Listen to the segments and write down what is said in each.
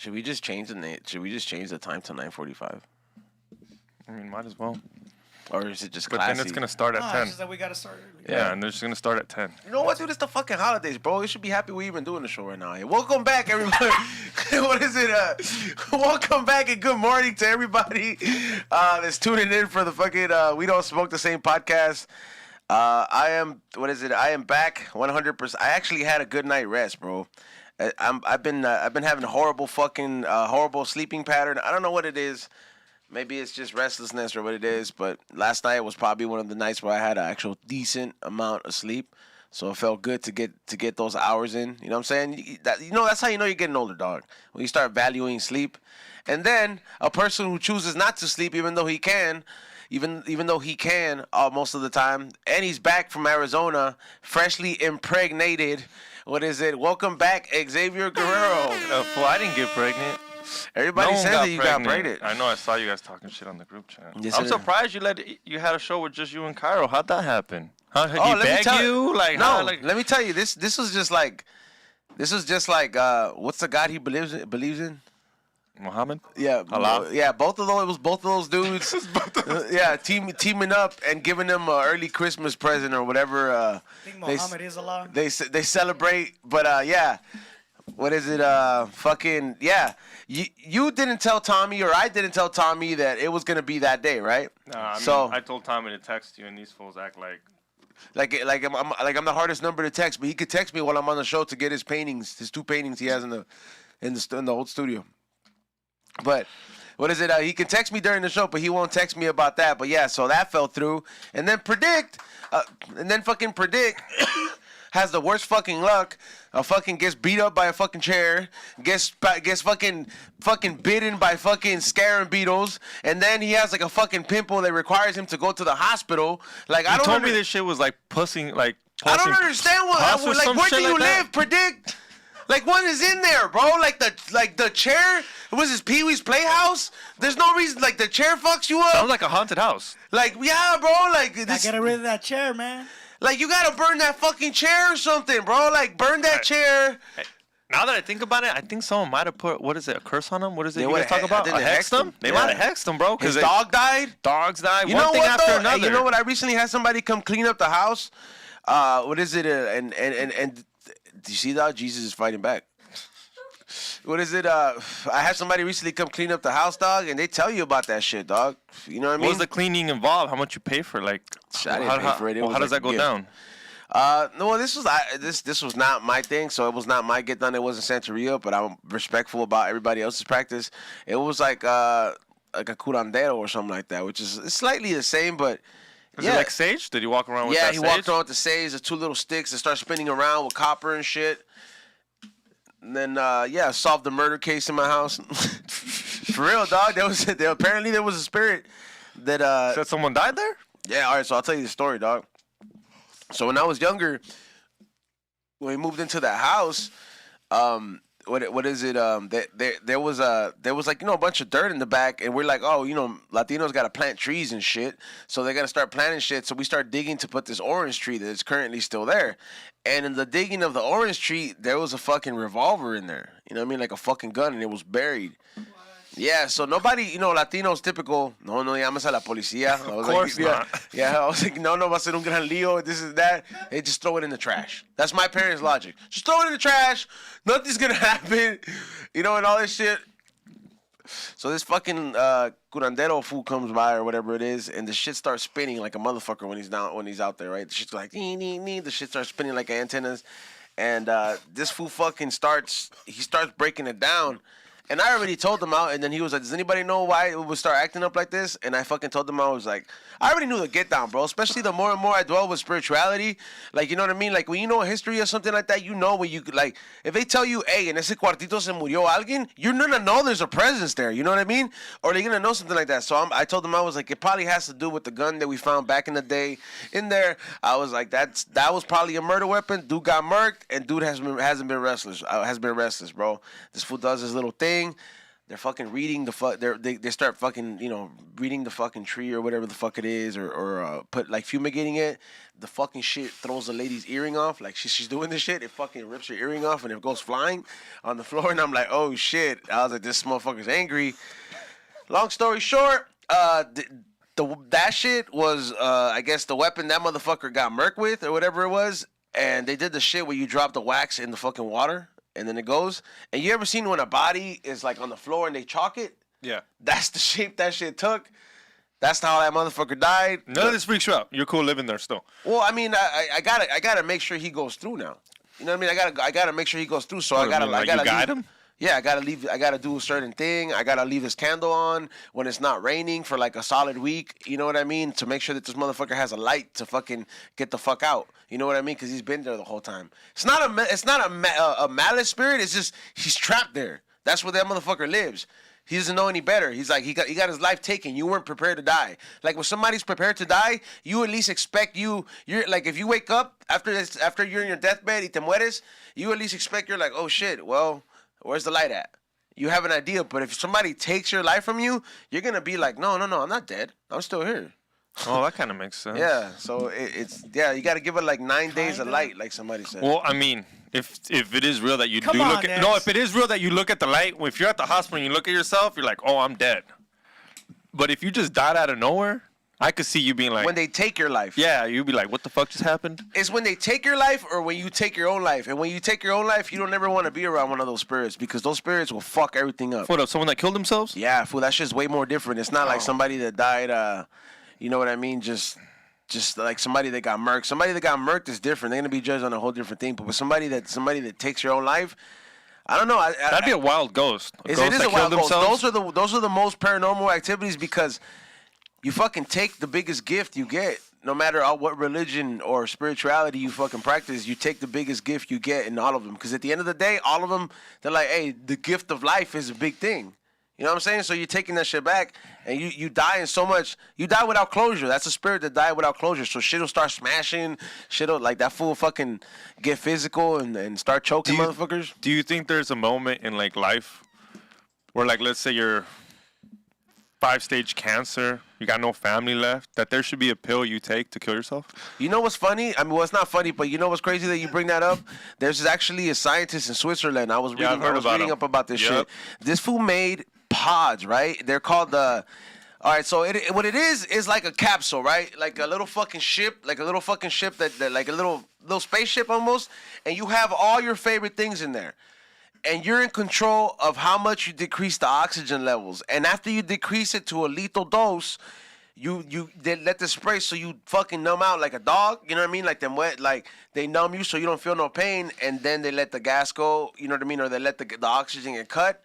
Should we just change the name? Should we just change the time to 9:45? I mean, might as well. Or is it just But classy? then it's gonna start at 10. It's just that we gotta start early. Yeah, and they're just gonna start at 10. You know what, dude? It's the fucking holidays, bro. You should be happy we even doing the show right now. Hey, welcome back, everybody. What is it? Welcome back and good morning to everybody that's tuning in for the fucking We Don't Smoke the Same podcast. I am back 100%. I actually had a good night rest, bro. I've been having a horrible sleeping pattern. I don't know what it is. Maybe it's just restlessness or what it is, but last night was probably one of the nights where I had an actual decent amount of sleep. So it felt good to get those hours in. You know what I'm saying? That's how you know you're getting older, dog. When you start valuing sleep. And then a person who chooses not to sleep even though he can most of the time, and he's back from Arizona, freshly impregnated. What is it? Welcome back, Xavier Guerrero. Fool, I didn't get pregnant. Everybody says that you got pregnant. I know. I saw you guys talking shit on the group chat. Yes, I'm surprised you had a show with just you and Cairo. How'd that happen? Huh? Did Oh, he beg you? Like, no. how, like, let me tell you, this was just like what's the God he believes in? Muhammad? Yeah, Allah? Yeah, both of those dudes. Yeah, teaming up and giving them an early Christmas present or whatever. I think Muhammad is Allah. They celebrate, but yeah. What is it? Fucking yeah. You didn't tell Tommy, or I didn't tell Tommy that it was gonna be that day, right? Nah, I told Tommy to text you, and these fools act like I'm the hardest number to text, but he could text me while I'm on the show to get his paintings, his 2 paintings he has in the old studio. But what is it? He can text me during the show, but he won't text me about that. But yeah, so that fell through, and then Predict has the worst fucking luck. Fucking gets beat up by a fucking chair. Gets fucking bitten by fucking scaring beetles. And then he has like a fucking pimple that requires him to go to the hospital. Like you told me this shit was like pussing. Like I don't understand where do you live? Predict. Like what is in there, bro? Like the chair. Was this Pee Wee's Playhouse? There's no reason. Like the chair fucks you up. Sounds like a haunted house. Like yeah, bro. Like I get rid of that chair, man. Like, you gotta burn that fucking chair or something, bro. Like, burn that chair. Now that I think about it, I think someone might have put, what is it, a curse on him? What is it you guys talk about? Hexed him? They might have hexed him, bro. His dog died? Dogs died. You one know thing what, after though? another. Hey, you know what? I recently had somebody come clean up the house. What is it? And do you see that? Jesus is fighting back. What is it? I had somebody recently come clean up the house, dog, and they tell you about that shit, dog. You know what I mean? What was the cleaning involved? How much you pay for? Like, I didn't pay for it. How does that go down? No, this was not my thing, so it was not my get done. It wasn't Santeria, but I'm respectful about everybody else's practice. It was like a curandero or something like that, which is slightly the same, but Is it like sage? Did he walk around with that sage? Yeah, he walked around with the sage, the 2 little sticks that start spinning around with copper and shit. And then solved the murder case in my house. For real, dog. Apparently there was a spirit that said someone died there? Yeah, all right, so I'll tell you the story, dog. So when I was younger, when we moved into that house, what is it? There was like a bunch of dirt in the back, and we're like, oh, Latinos gotta plant trees and shit, so they gotta start planting shit. So we start digging to put this orange tree that is currently still there, and in the digging of the orange tree, there was a fucking revolver in there. You know what I mean, like a fucking gun, and it was buried. Yeah, so nobody, Latinos typical, no llamas a la policía. Of course not. Yeah, I was like, no va a ser un gran lío, this is that. They just throw it in the trash. That's my parents' logic. Just throw it in the trash. Nothing's gonna happen. And all this shit. So this fucking curandero fool comes by or whatever it is, and the shit starts spinning like a motherfucker when he's out there, right? The shit's like, the shit starts spinning like antennas. And this fool fucking starts breaking it down. And I already told him out, and then he was like, does anybody know why it would start acting up like this? And I fucking told him, I was like, I already knew the get down, bro. Especially the more and more I dwell with spirituality. Like, you know what I mean? Like, when you know a history or something like that, when you, like, if they tell you, hey, en ese cuartito se murió alguien, you're gonna know there's a presence there. You know what I mean? Or they're gonna know something like that. So I told him, I was like, it probably has to do with the gun that we found back in the day in there. I was like, that was probably a murder weapon. Dude got murked, and dude has been restless, bro. This fool does his little thing. they're fucking reading they start fucking, you know, reading the fucking tree or whatever the fuck it is, or put like fumigating it. The fucking shit throws the lady's earring off. Like she's doing this shit, it fucking rips her earring off and it goes flying on the floor. And I'm like, oh shit. I was like, this motherfucker's angry. Long story short, that shit was I guess the weapon that motherfucker got murked with or whatever it was. And they did the shit where you drop the wax in the fucking water and then it goes. And you ever seen when a body is like on the floor and they chalk it? Yeah. That's the shape that shit took. That's how that motherfucker died. None of this freaks you out. You're cool living there still. Well, I mean, I gotta make sure he goes through now. You know what I mean? I gotta make sure he goes through. So I gotta guide him. Yeah, I gotta do a certain thing. I gotta leave this candle on when it's not raining for like a solid week. You know what I mean? To make sure that this motherfucker has a light to fucking get the fuck out. You know what I mean? Because he's been there the whole time. It's not a malice spirit. It's just he's trapped there. That's where that motherfucker lives. He doesn't know any better. He's like he got his life taken. You weren't prepared to die. Like when somebody's prepared to die, you at least expect you're like if you wake up after you're in your deathbed y te mueres, you at least expect you're like, oh shit, well, where's the light at? You have an idea, but if somebody takes your life from you, you're gonna be like, no, I'm not dead. I'm still here. Oh, that kind of makes sense. Yeah, so it's you got to give it like 9 days of light, like somebody said. Well, I mean, if it is real that you Come do on, look at if it is real that you look at the light, if you're at the hospital and you look at yourself, you're like, oh, I'm dead. But if you just died out of nowhere, I could see you being like, when they take your life. Yeah, you'd be like, what the fuck just happened? It's when they take your life or when you take your own life. And when you take your own life, you don't ever want to be around one of those spirits because those spirits will fuck everything up. What up? Someone that killed themselves? Yeah, fool, that shit's way more different. It's not like somebody that died, you know what I mean? Just like somebody that got murked. Somebody that got murked is different. They're gonna be judged on a whole different thing. But with somebody that takes your own life, I don't know. That'd be a wild ghost. It is a wild ghost. Those are the most paranormal activities because you fucking take the biggest gift you get. No matter what religion or spirituality you fucking practice, you take the biggest gift you get in all of them. Because at the end of the day, all of them, they're like, hey, the gift of life is a big thing. You know what I'm saying? So you're taking that shit back, and you die in so much. You die without closure. That's a spirit that died without closure. So shit will start smashing. Shit will, like, that fool fucking get physical and start choking motherfuckers. Do you think there's a moment in, like, life where, like, let's say you're 5-stage cancer, you got no family left, that there should be a pill you take to kill yourself? You know what's funny? I mean, well, it's not funny, but you know what's crazy that you bring that up? There's actually a scientist in Switzerland. I was reading up about this shit. This fool made pods, right? They're called all right, so what it is like a capsule, right? Like a little fucking ship, that like a little spaceship almost, and you have all your favorite things in there. And you're in control of how much you decrease the oxygen levels. And after you decrease it to a lethal dose, they let the spray so you fucking numb out like a dog. You know what I mean? Like them wet, like they numb you so you don't feel no pain. And then they let the gas go. You know what I mean? Or they let the oxygen get cut.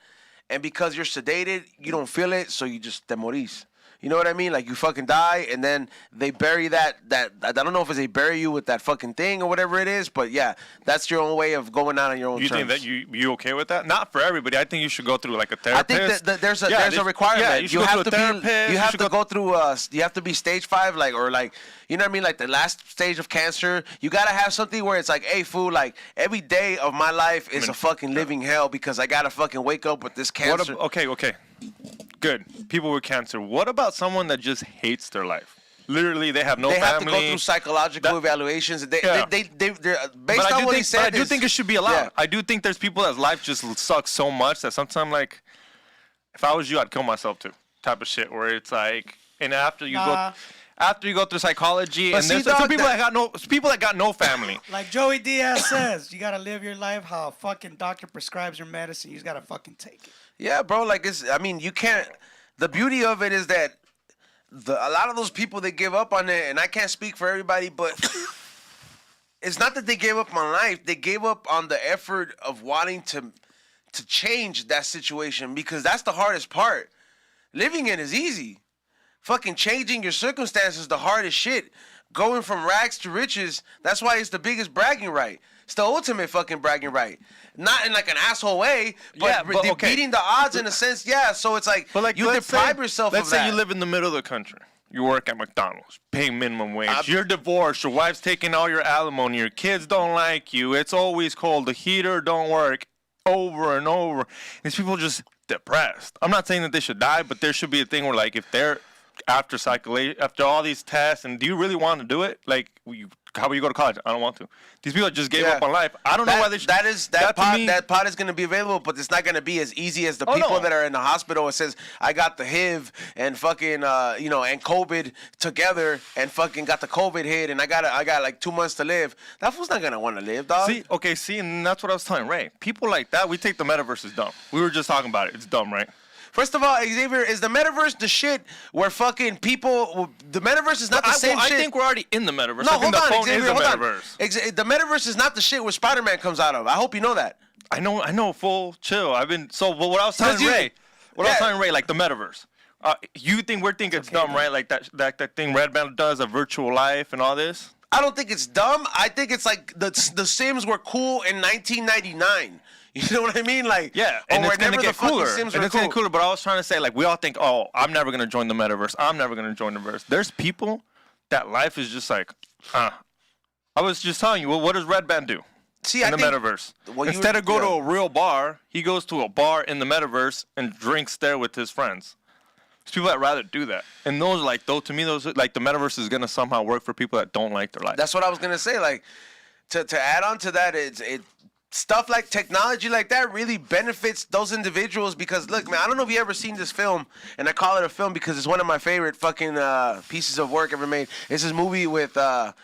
And because you're sedated, you don't feel it, so you just te morís. You know what I mean? Like you fucking die, and then they bury that. I don't know if they bury you with that fucking thing or whatever it is, but yeah, that's your own way of going out on your own terms. You think that you okay with that? Not for everybody. I think you should go through like a therapist. I think that there's a requirement. Yeah, you have to be. You have to go through. You have to be stage 5, like or like. You know what I mean? Like the last stage of cancer, you gotta have something where it's like, hey, fool, like every day of my life is a fucking living hell because I gotta fucking wake up with this cancer. Okay. Good. People with cancer. What about someone that just hates their life? Literally, they have no family. They have to go through psychological evaluations. They're based on what he said. I do think it should be allowed. Yeah. I do think there's people that life just sucks so much that sometimes, like, if I was you, I'd kill myself too. Type of shit where it's like, and after you go through psychology, and there's some people that got no family. Like Joey Diaz says, you gotta live your life how a fucking doctor prescribes your medicine. You just gotta fucking take it. Yeah, bro. Like you can't. The beauty of it is that a lot of those people that give up on it, and I can't speak for everybody, but it's not that they gave up on life. They gave up on the effort of wanting to change that situation because that's the hardest part. Living it is easy. Fucking changing your circumstances is the hardest shit. Going from rags to riches, that's why it's the biggest bragging right. It's the ultimate fucking bragging right. Not in like an asshole way, but beating the odds in a sense, yeah. So it's like you deprive yourself of that. Let's say you live in the middle of the country. You work at McDonald's, paying minimum wage. You're divorced. Your wife's taking all your alimony. Your kids don't like you. It's always cold. The heater don't work over and over. These people just depressed. I'm not saying that they should die, but there should be a thing where, like, if they're after all these tests, and do you really want to do it? Like, how will you go to college? I don't want to. These people just gave up on life. I don't know why they should. That pod is going to be available, but it's not going to be as easy as the people that are in the hospital. It says I got the HIV and fucking and COVID together and fucking got the COVID hit and I got like 2 months to live. That fool's not going to want to live, dog. See, and that's what I was telling Ray. People like that, we take the metaverse as dumb. We were just talking about it. It's dumb, right? First of all, Xavier, is the metaverse the shit where fucking people? The metaverse is not the same shit. I think we're already in the metaverse. No, I think hold on, the phone Xavier, is the hold on. metaverse. The metaverse is not the shit where Spider-Man comes out of. I hope you know that. I know. Full chill. But what I was telling Ray, like the metaverse. You think we're thinking it's dumb, right? Like that thing Red Band does, a virtual life and all this. I don't think it's dumb. I think it's like the Sims were cool in 1999. You know what I mean? Like, yeah, and it's gonna get cooler. Getting cooler. But I was trying to say, like, we all think, oh, I'm never gonna join the metaverse. I'm never gonna join the verse. There's people that life is just like, I was just telling you, well, what does Red Band do in the metaverse? Instead of go to a real bar, he goes to a bar in the metaverse and drinks there with his friends. There's people that rather do that, and those to me, like the metaverse is gonna somehow work for people that don't like their life. That's what I was gonna say. Like, to add on to that, it stuff like technology like that really benefits those individuals because, look, man, I don't know if you ever seen this film, and I call it a film because it's one of my favorite fucking pieces of work ever made. It's this movie with the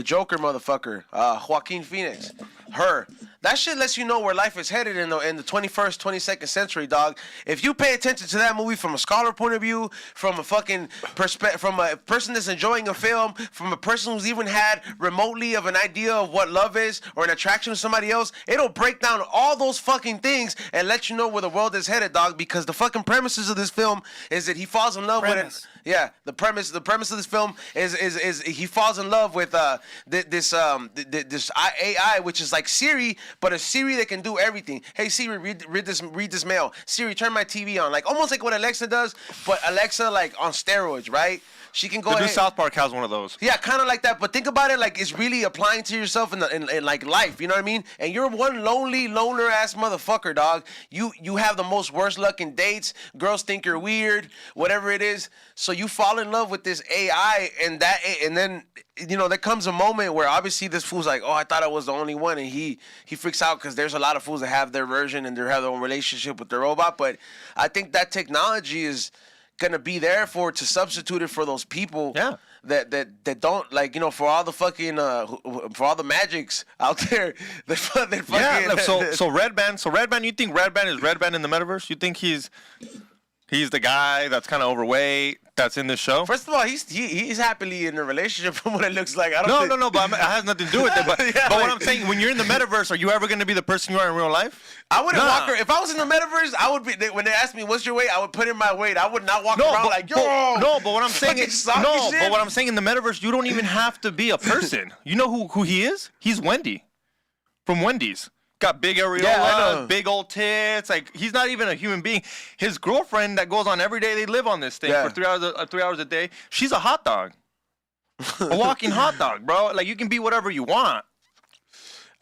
Joker motherfucker, Joaquin Phoenix. Her. That shit lets you know where life is headed in the 21st, 22nd century, dog. If you pay attention to that movie from a scholar point of view, from a fucking from a person that's enjoying a film, from a person who's even had remotely of an idea of what love is or an attraction to somebody else, it'll break down all those fucking things and let you know where the world is headed, dog. Because the fucking premises of this film is that he falls in love with it. Yeah, the premise of this film is he falls in love with this AI, which is like Siri, but a Siri that can do everything. Hey Siri, read this mail. Siri, turn my TV on. Like almost like what Alexa does, but Alexa like on steroids, right? She can go ahead. The new South Park has one of those. Yeah, kind of like that. But think about it, like it's really applying to yourself in like life. You know what I mean? And you're one loner ass motherfucker, dog. You have the most worst luck in dates. Girls think you're weird, whatever it is. So you fall in love with this AI, and then there comes a moment where obviously this fool's like, oh, I thought I was the only one, and he freaks out because there's a lot of fools that have their version and they have their own relationship with the robot. But I think that technology is gonna be there to substitute it for those people that don't like for all the fucking for all the magics out there that fucking so Red Band you think Red Band in the metaverse? You think he's the guy that's kind of overweight that's in this show? First of all, he's happily in a relationship from what it looks like. No, but it has nothing to do with it. But, but what I'm saying, when you're in the metaverse, are you ever going to be the person you are in real life? I wouldn't walk around. If I was in the metaverse, I would be. When they ask me what's your weight, I would put in my weight. I would not walk around like yo. But what I'm saying is but what I'm saying in the metaverse, you don't even have to be a person. You know who he is? He's Wendy from Wendy's. Got big areola, big old tits. Like he's not even a human being. His girlfriend that goes on every day, they live on this thing for 3 hours a day. She's a hot dog, a walking hot dog, bro. Like you can be whatever you want.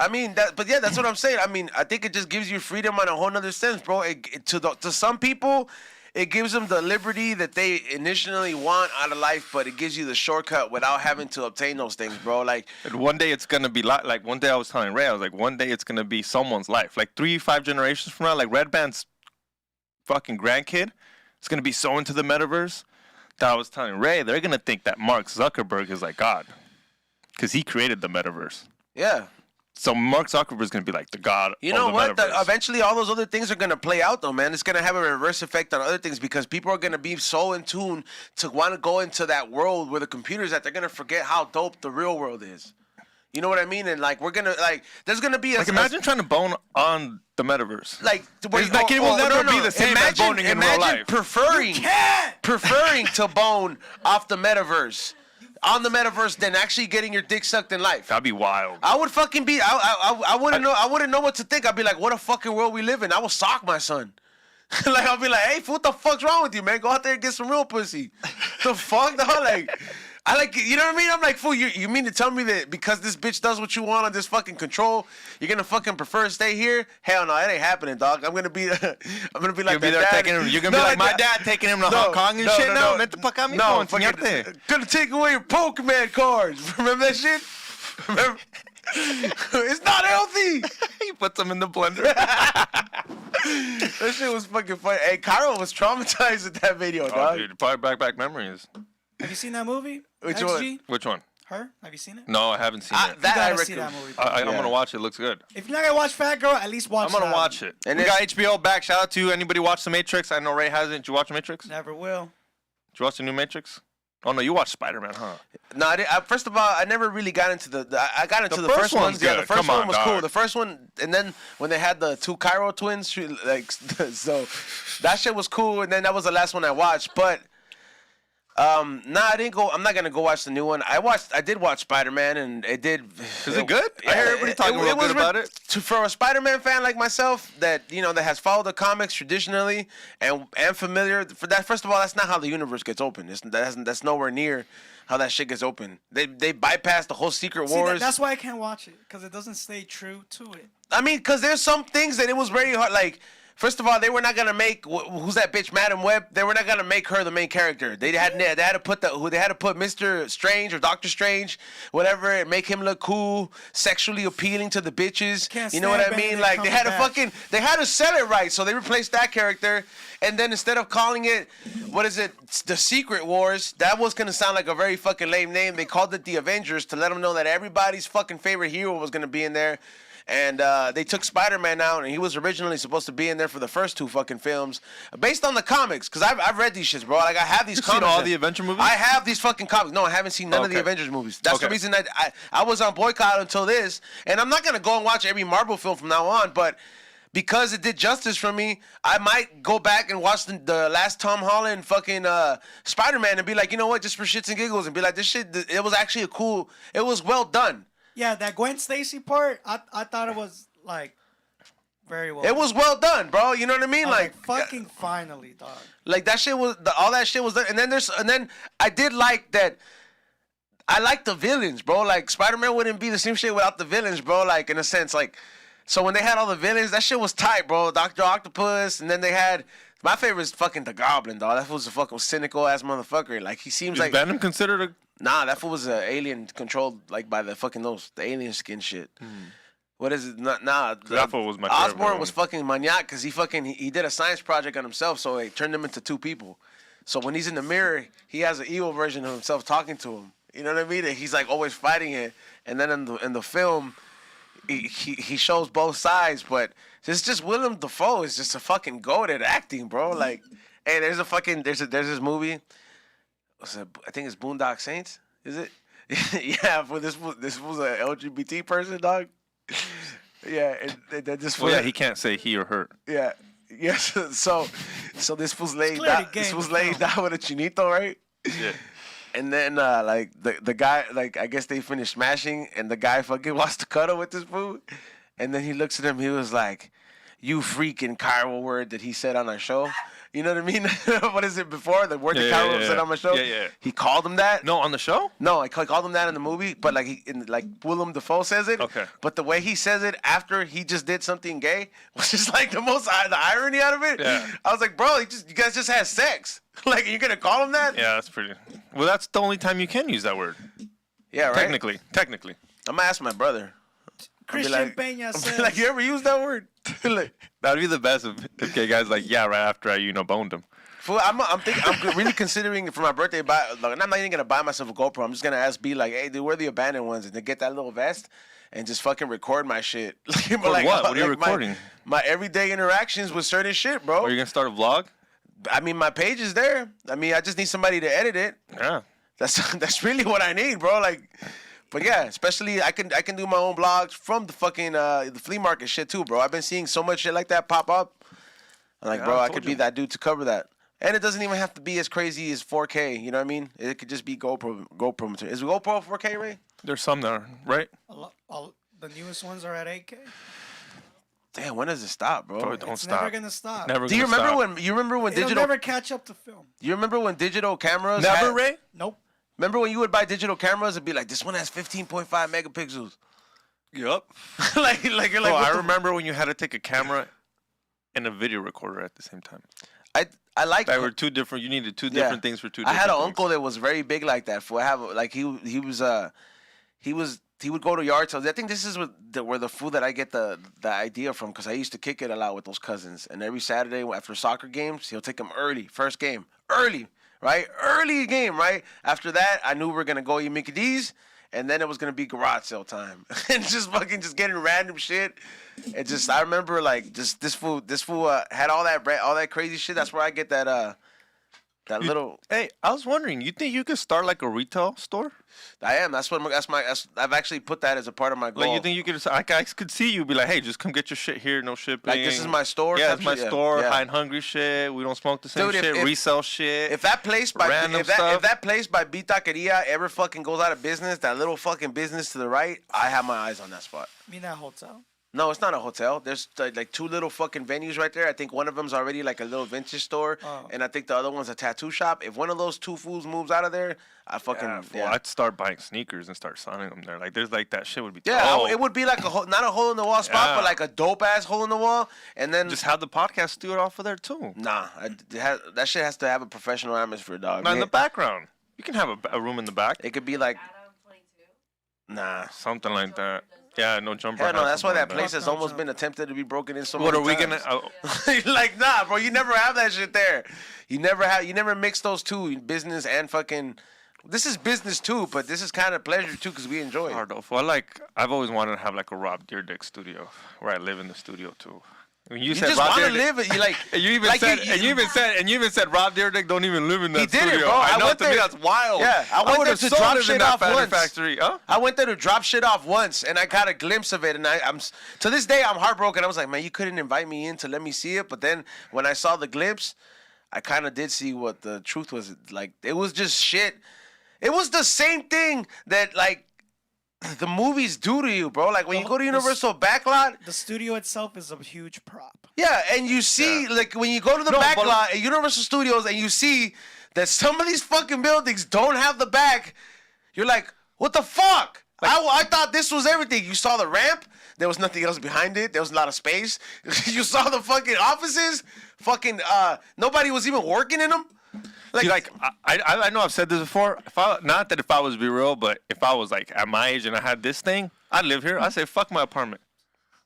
I mean, that's what I'm saying. I mean, I think it just gives you freedom on a whole nother sense, bro. To some people, it gives them the liberty that they initially want out of life, but it gives you the shortcut without having to obtain those things, bro. Like, and one day it's gonna be like one day I was telling Ray, I was like, one day it's gonna be someone's life. Like 3-5 generations from now, like Red Band's fucking grandkid is gonna be so into the metaverse that I was telling Ray, they're gonna think that Mark Zuckerberg is like God, because he created the metaverse. Yeah. So Mark Zuckerberg is going to be like the god. You know what? Eventually, all those other things are going to play out, though, man. It's going to have a reverse effect on other things because people are going to be so in tune to want to go into that world where the computer's at. They're going to forget how dope the real world is. You know what I mean? And like we're gonna there's gonna be imagine trying to bone on the metaverse. Like it will never be the same as boning in real life. Preferring to bone off the metaverse. On the metaverse than actually getting your dick sucked in life. That'd be wild. I would fucking be. I wouldn't know what to think. I'd be like, what a fucking world we live in. I would sock my son. Like I'll be like, hey, what the fuck's wrong with you, man? Go out there and get some real pussy. The fuck, dog? Like, I like, you know what I mean? I'm like, fool, you mean to tell me that because this bitch does what you want on this fucking control, you're gonna fucking prefer to stay here? Hell no, that ain't happening, dog. I'm gonna be like You'll be that there dad. taking him. You're gonna be like my dad taking him to Hong Kong and shit. No, vete pa' acá, mijo, enseñarte. Gonna take away your Pokemon cards. Remember that shit? Remember? It's not healthy. He puts them in the blender. That shit was fucking funny. Hey, Cairo was traumatized with that video, Oh, dog. dude, probably back memories. Have you seen that movie? Which XG? one? Which one? Her? Have you seen it? No, I haven't seen it. That You I gotta see reckon. that movie. I'm Yeah. gonna watch it. It looks good. If you're not gonna watch Fat Girl, at least watch I'm gonna that watch one. it. And We it's- got HBO back. Shout out to anybody watch The Matrix. I know Ray hasn't. Did you watch The Matrix? Did Never will. you watch the new Matrix? Oh no, you watched Spider-Man, huh? No, first of all, I never really got into I got into The the first first one's ones. Yeah, good. the first Come one on, was cool. dog. The first one, and then when they had the two Cairo twins, like, so that shit was cool. And then that was the last one I watched. But I didn't go. I'm not gonna go watch the new one. I did watch Spider-Man, and it did. Is it good? I hear everybody talking real good about it. For a Spider-Man fan like myself, that that has followed the comics traditionally and familiar for that. First of all, that's not how the universe gets open. That's nowhere near how that shit gets open. They bypass the whole Secret See, Wars. that's why I can't watch it, because it doesn't stay true to it. I mean, because there's some things that it was very hard. Like, first of all, they were not gonna make who's that bitch, Madam Web. They were not gonna make her the main character. They had to put Mr. Strange or Doctor Strange, whatever, and make him look cool, sexually appealing to the bitches. Can't You know what I stand mean? Benedict Like Cumberbatch. they had to sell it right. So they replaced that character, and then instead of calling it the Secret Wars, that was gonna sound like a very fucking lame name. They called it the Avengers to let them know that everybody's fucking favorite hero was gonna be in there. And they took Spider-Man out, and he was originally supposed to be in there for the first two fucking films, based on the comics. Because I've read these shits, bro. Like, I have these You've comics. seen all the Avenger movies? I have these fucking comics. No, I haven't seen none of the Okay. Avengers movies. That's the Okay. reason that I was on boycott until this. And I'm not gonna go and watch every Marvel film from now on, but because it did justice for me, I might go back and watch the last Tom Holland fucking Spider-Man and be like, you know what, just for shits and giggles, and be like, this shit, it was actually it was well done. Yeah, that Gwen Stacy part, I thought it was, like, very well. It was well done, bro. You know what I mean? I was Like, fucking finally, dog. like that shit was all that shit was done. And then I did like that. I like the villains, bro. Like, Spider-Man wouldn't be the same shit without the villains, bro. Like, in a sense, like, so when they had all the villains, that shit was tight, bro. Dr. Octopus, and then they had my favorite is fucking the Goblin, dog. That was a fucking cynical ass motherfucker. Like, he seems Is like Venom considered a? nah. That fool was an alien controlled like by the fucking the alien skin shit. What is it? Nah. That fool was my favorite Osborn one. was fucking maniac because he did a science project on himself, so it turned him into two people. So when he's in the mirror, he has an evil version of himself talking to him. You know what I mean? And he's like always fighting it. And then in the film, he shows both sides, but it's just Willem Dafoe is just a fucking goat at acting, bro. Like, hey, there's this movie. I think it's Boondock Saints. Is it? Yeah, for this was an LGBT person, dog. Yeah, and this Well, fool. yeah, he can't say he or her. Yeah. Yes. So this was laid clearly down. gay This in was the laid film. down with a chinito, right? Yeah. And then like the guy, like, I guess they finished smashing, and the guy fucking wants to cuddle with this food, and then he looks at him. He was like, "You freaking Cairo word that he said on our show." You know what I mean? What is it before the word that Cairo said on my show? Yeah, yeah. He called him that. No, on the show. No, I called him that in the movie, but like like Willem Dafoe says it. Okay. But the way he says it after he just did something gay was just like the irony out of it. Yeah. I was like, bro, you guys just had sex. Like, you're gonna call him that? Yeah, that's pretty. Well, that's the only time you can use that word. Yeah, right. Technically. I'm gonna ask my brother. Christian like, Peña I'll be says, like, you ever use that word? Like, That'd be the best if gay guys like, yeah, right after I boned him. fool, I'm really considering for my birthday I'm not even gonna buy myself a GoPro. I'm just gonna ask B like, hey, dude, where are the abandoned ones? And to get that little vest and just fucking record my shit. For what? What are you recording? My everyday interactions with certain shit, bro. Are you gonna start a vlog? I mean, my page is there. I mean, I just need somebody to edit it. Yeah. That's really what I need, bro. Like, but yeah, especially I can do my own blogs from the fucking the flea market shit too, bro. I've been seeing so much shit like that pop up. I'm like, Yeah, bro, I I told could be you. that dude to cover that. And it doesn't even have to be as crazy as 4K. You know what I mean? It could just be GoPro material. Is GoPro 4K, Ray? There's some there, right? the newest ones are at 8K. Damn, when does it stop, bro? Bro, don't It's stop. never gonna stop. Never. Do you gonna remember stop. when? You remember when It'll digital? never catch up to film. You remember when digital cameras? Never, had- Ray? Nope. Remember when you would buy digital cameras? It'd be like, this one has 15.5 megapixels. Yup. like you're like, Bro, I what the- remember when you had to take a camera and a video recorder at the same time. I like. That were two different. You needed two Yeah. different things for two. I different had an things. uncle that was very big like that. For I have like he would go to yard sales. I think this is where the food that I get the idea from, because I used to kick it a lot with those cousins. And every Saturday after soccer games, he'll take them early, first game, early, right, early game, right. After that, I knew we were gonna go eat Mickey D's, and then it was gonna be garage sale time, and just getting random shit. It just I remember like just this fool had all that crazy shit. That's where I get that little. Hey, I was wondering, you think you could start like a retail store? I am. I've actually put that as a part of my goal. Like, you think you could? I could see you be like, hey, just come get your shit here, no shipping. Like, this is my store? Yeah, type it's my shit? store. Yeah. High and hungry shit. We don't smoke the same Dude, shit. Resell shit. If that place by Random if stuff. that place by B Taqueria ever fucking goes out of business, that little fucking business to the right, I have my eyes on that spot. You mean that hotel? No, it's not a hotel. There's like two little fucking venues right there. I think one of them's already like a little vintage store, and I think the other one's a tattoo shop. If one of those two fools moves out of there, I fucking Well, I'd start buying sneakers and start selling them there. Like, there's like that shit would be. Yeah, dope. it would be like not a hole in the wall spot, Yeah. but like a dope ass hole in the wall, and then Just have the podcast do it off of there too. nah, that shit has to have a professional atmosphere, dog. Not in Yeah. the background. You can have a room in the back. It could be like Adam 22. nah. Something like that. Yeah, no jumper. Hell no, house, that's why something that like place has Fuck no, almost John. been attempted to be broken in so What many are we times. gonna? Like, nah, bro, you never have that shit there. You never mix those two, business and fucking. This is business too, but this is kind of pleasure too because we enjoy it. Hard though. I've always wanted to have like a Rob Dyrdek studio where I live in the studio too. When you You said just Rob want to Dyrdek- live it. You like. And you even like said, and you even said Rob Dyrdek don't even live in that He did it, studio. bro. I know, went to me there- that's wild. Yeah, I went would've there to so drop lived shit in that off Fatty once. Factory. Huh? I went there to drop shit off once, and I got a glimpse of it, and I'm to this day I'm heartbroken. I was like, man, you couldn't invite me in to let me see it. But then when I saw the glimpse, I kind of did see what the truth was. Like, it was just shit. It was the same thing that like the movies do to you, bro. Like when you go to Universal Backlot. The studio itself is a huge prop. Yeah, and you see, like, when you go to the No, back but- lot at Universal Studios and you see that some of these fucking buildings don't have the back, you're like, what the fuck? I thought this was everything. You saw the ramp. There was nothing else behind it. There was a lot of space. You saw the fucking offices. Fucking, nobody was even working in them. See, like I know I've said this before. Not that if I was be real, but if I was like at my age and I had this thing, I'd live here. I'd say fuck my apartment.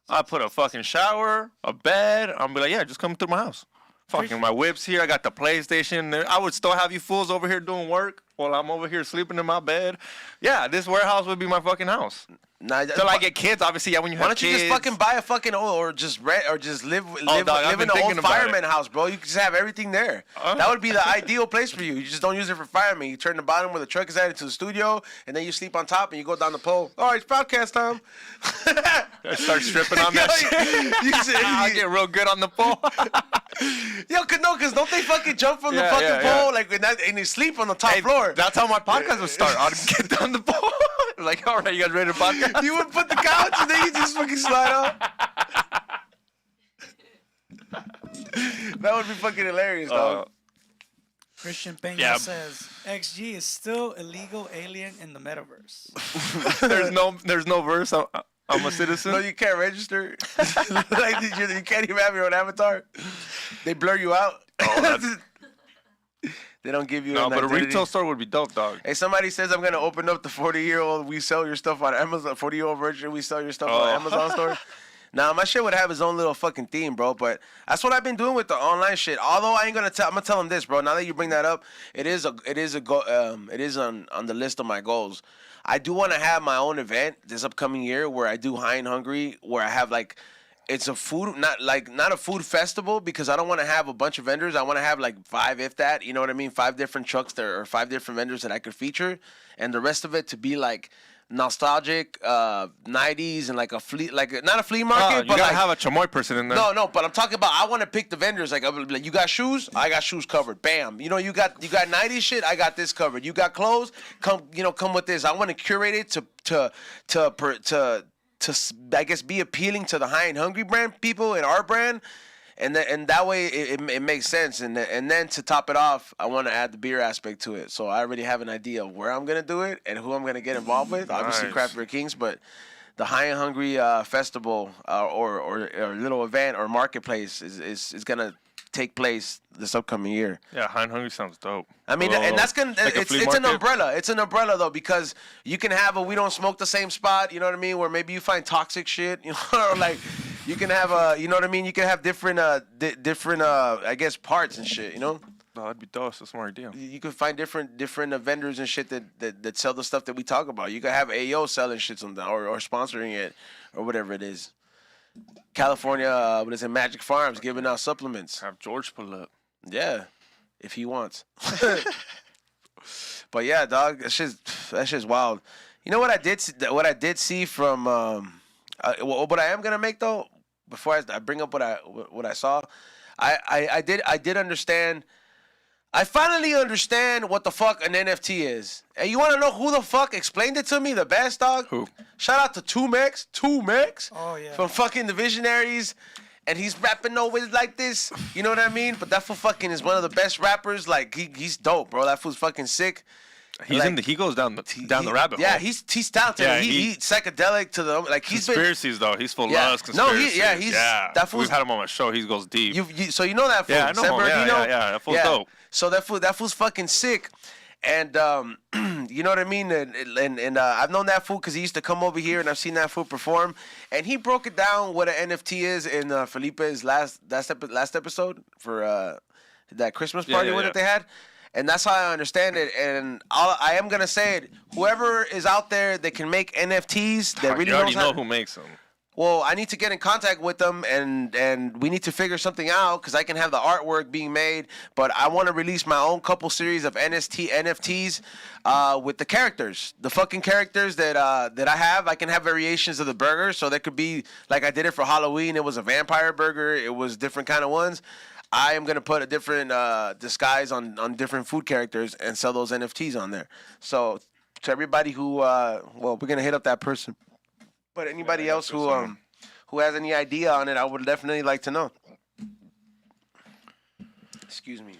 I'd put a fucking shower, a bed. I'd be like, yeah, just come through my house. Fucking my whips here. I got the PlayStation there. I would still have you fools over here doing work while I'm over here sleeping in my bed. Yeah, this warehouse would be my fucking house. Nah, Till I get kids, obviously. Yeah, when you why have don't you kids. just fucking buy a fucking or just rent or just live dog, I've in been an thinking old about fireman it. house, bro? You can just have everything there. That would be the ideal place for you. You just don't use it for firemen. You turn the bottom where the truck is at into the studio, and then you sleep on top and you go down the pole. All right, it's podcast time. I start stripping on that shit. I get real good on the pole. Yo, cause don't they fucking jump from the Yeah, fucking yeah, pole and they sleep on the top floor? That's how my podcast would start. I'd get down the pole. Like, all right, you guys ready to podcast? You would put the couch and then you just fucking slide out. That would be fucking hilarious, dog. Christian Peña Yeah. says XG is still illegal alien in the metaverse. There's no verse. I'm a citizen. No, you can't register. Like, you can't even have your own avatar. They blur you out. They don't give you No, an but a identity. retail store would be dope, dog. Hey, somebody says I'm gonna open up the 40-year-old we sell your stuff on Amazon. 40-year-old version we sell your stuff on Amazon store. Nah, my shit would have his own little fucking theme, bro. But that's what I've been doing with the online shit. Although I ain't gonna tell, I'm gonna tell him this, bro. Now that you bring that up, it is on the list of my goals. I do want to have my own event this upcoming year where I do High and Hungry, where I have like. It's a food, not a food festival, because I don't want to have a bunch of vendors. I want to have like 5, if that, you know what I mean? 5 different trucks there, or 5 different vendors that I could feature, and the rest of it to be like nostalgic, 90s, and like a flea, like not a flea market, You but gotta like have a chamoy person in there. no, but I'm talking about I want to pick the vendors. Like, I'm like, you got shoes, I got shoes covered. Bam, you know, you got 90s shit, I got this covered. You got clothes, come with this. I want to curate it to I guess be appealing to the High and Hungry brand people and our brand, and that way it makes sense. And then to top it off, I want to add the beer aspect to it. So I already have an idea of where I'm gonna do it and who I'm gonna get involved with. Obviously, Nice. Craft Beer Kings, but the High and Hungry festival or little event or marketplace is gonna take place this upcoming year. Yeah, High and Hungry sounds dope. I mean, and that's gonna like a it's flea an market? umbrella. It's an umbrella though, because you can have a we don't smoke the same spot. You know what I mean? Where maybe you find toxic shit. You know, or like you can have you know what I mean? You can have different different I guess parts and shit. You know. No, that'd be dope. That's a smart idea. You can find different vendors and shit that sell the stuff that we talk about. You could have AO selling shit sometimes or sponsoring it or whatever it is. California, what is it? Magic Farms giving out supplements. Have George pull up. Yeah, if he wants. But yeah, dog, that's just wild. You know what I did see from what I am gonna make though. Before I bring up what I saw, I did understand. I finally understand what the fuck an NFT is. And you want to know who the fuck explained it to me the best, dog? Who? Shout out to Two Mex. Oh, yeah. From fucking the Visionaries. And he's rapping always like this. You know what I mean? But that fool fucking is one of the best rappers. Like, he's dope, bro. That fool's fucking sick. He goes down the rabbit hole. Yeah, he's talented. Yeah, he's psychedelic to the like he's been. Conspiracies though. He's full Yeah. of conspiracies. He's that fool's. We've had him on my show. He goes deep. So you know that fool? Yeah, I know San him. Bernardino? Yeah. That fool's dope. So that fool's fucking sick, and you know what I mean. And I've known that fool because he used to come over here, and I've seen that fool perform. And he broke it down what an NFT is in Felipe's last episode for that Christmas party that they had. And that's how I understand it. And I am gonna say it. Whoever is out there that can make NFTs that really you already knows how know who makes them. Well, I need to get in contact with them, and we need to figure something out because I can have the artwork being made, but I want to release my own couple series of NFTs with the characters, the fucking characters that I have. I can have variations of the burger, so that could be like I did it for Halloween. It was a vampire burger. It was different kind of ones. I am gonna put a different disguise on different food characters and sell those NFTs on there. So to everybody who, we're gonna hit up that person. But anybody else who has any idea on it, I would definitely like to know. Excuse me.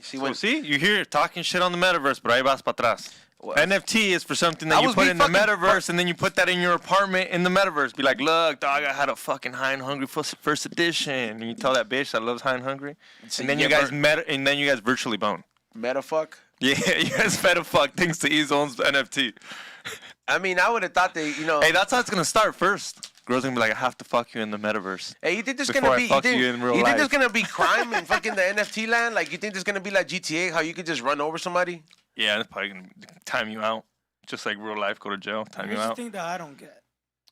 See, you hear talking shit on the metaverse, but ahí vas para atrás. What? NFT is for something that you put in the metaverse, and then you put that in your apartment in the metaverse. Be like, look, dog, I had a fucking High and Hungry first edition, and you tell that bitch that loves High and Hungry, and then you guys virtually bone. Metafuck? Yeah, you guys metafuck thanks to Ezone's NFT. I mean, I would have thought that, you know. Hey, that's how it's gonna start first. Girls gonna be like, I have to fuck you in the metaverse. Hey, you think there's before gonna I be? fuck you in real you life. think there's gonna be crime in fucking the NFT land? Like, you think there's gonna be like GTA, how you could just run over somebody? Yeah, it's probably gonna time you out, just like real life. Go to jail, time you Here's the out. thing that I don't get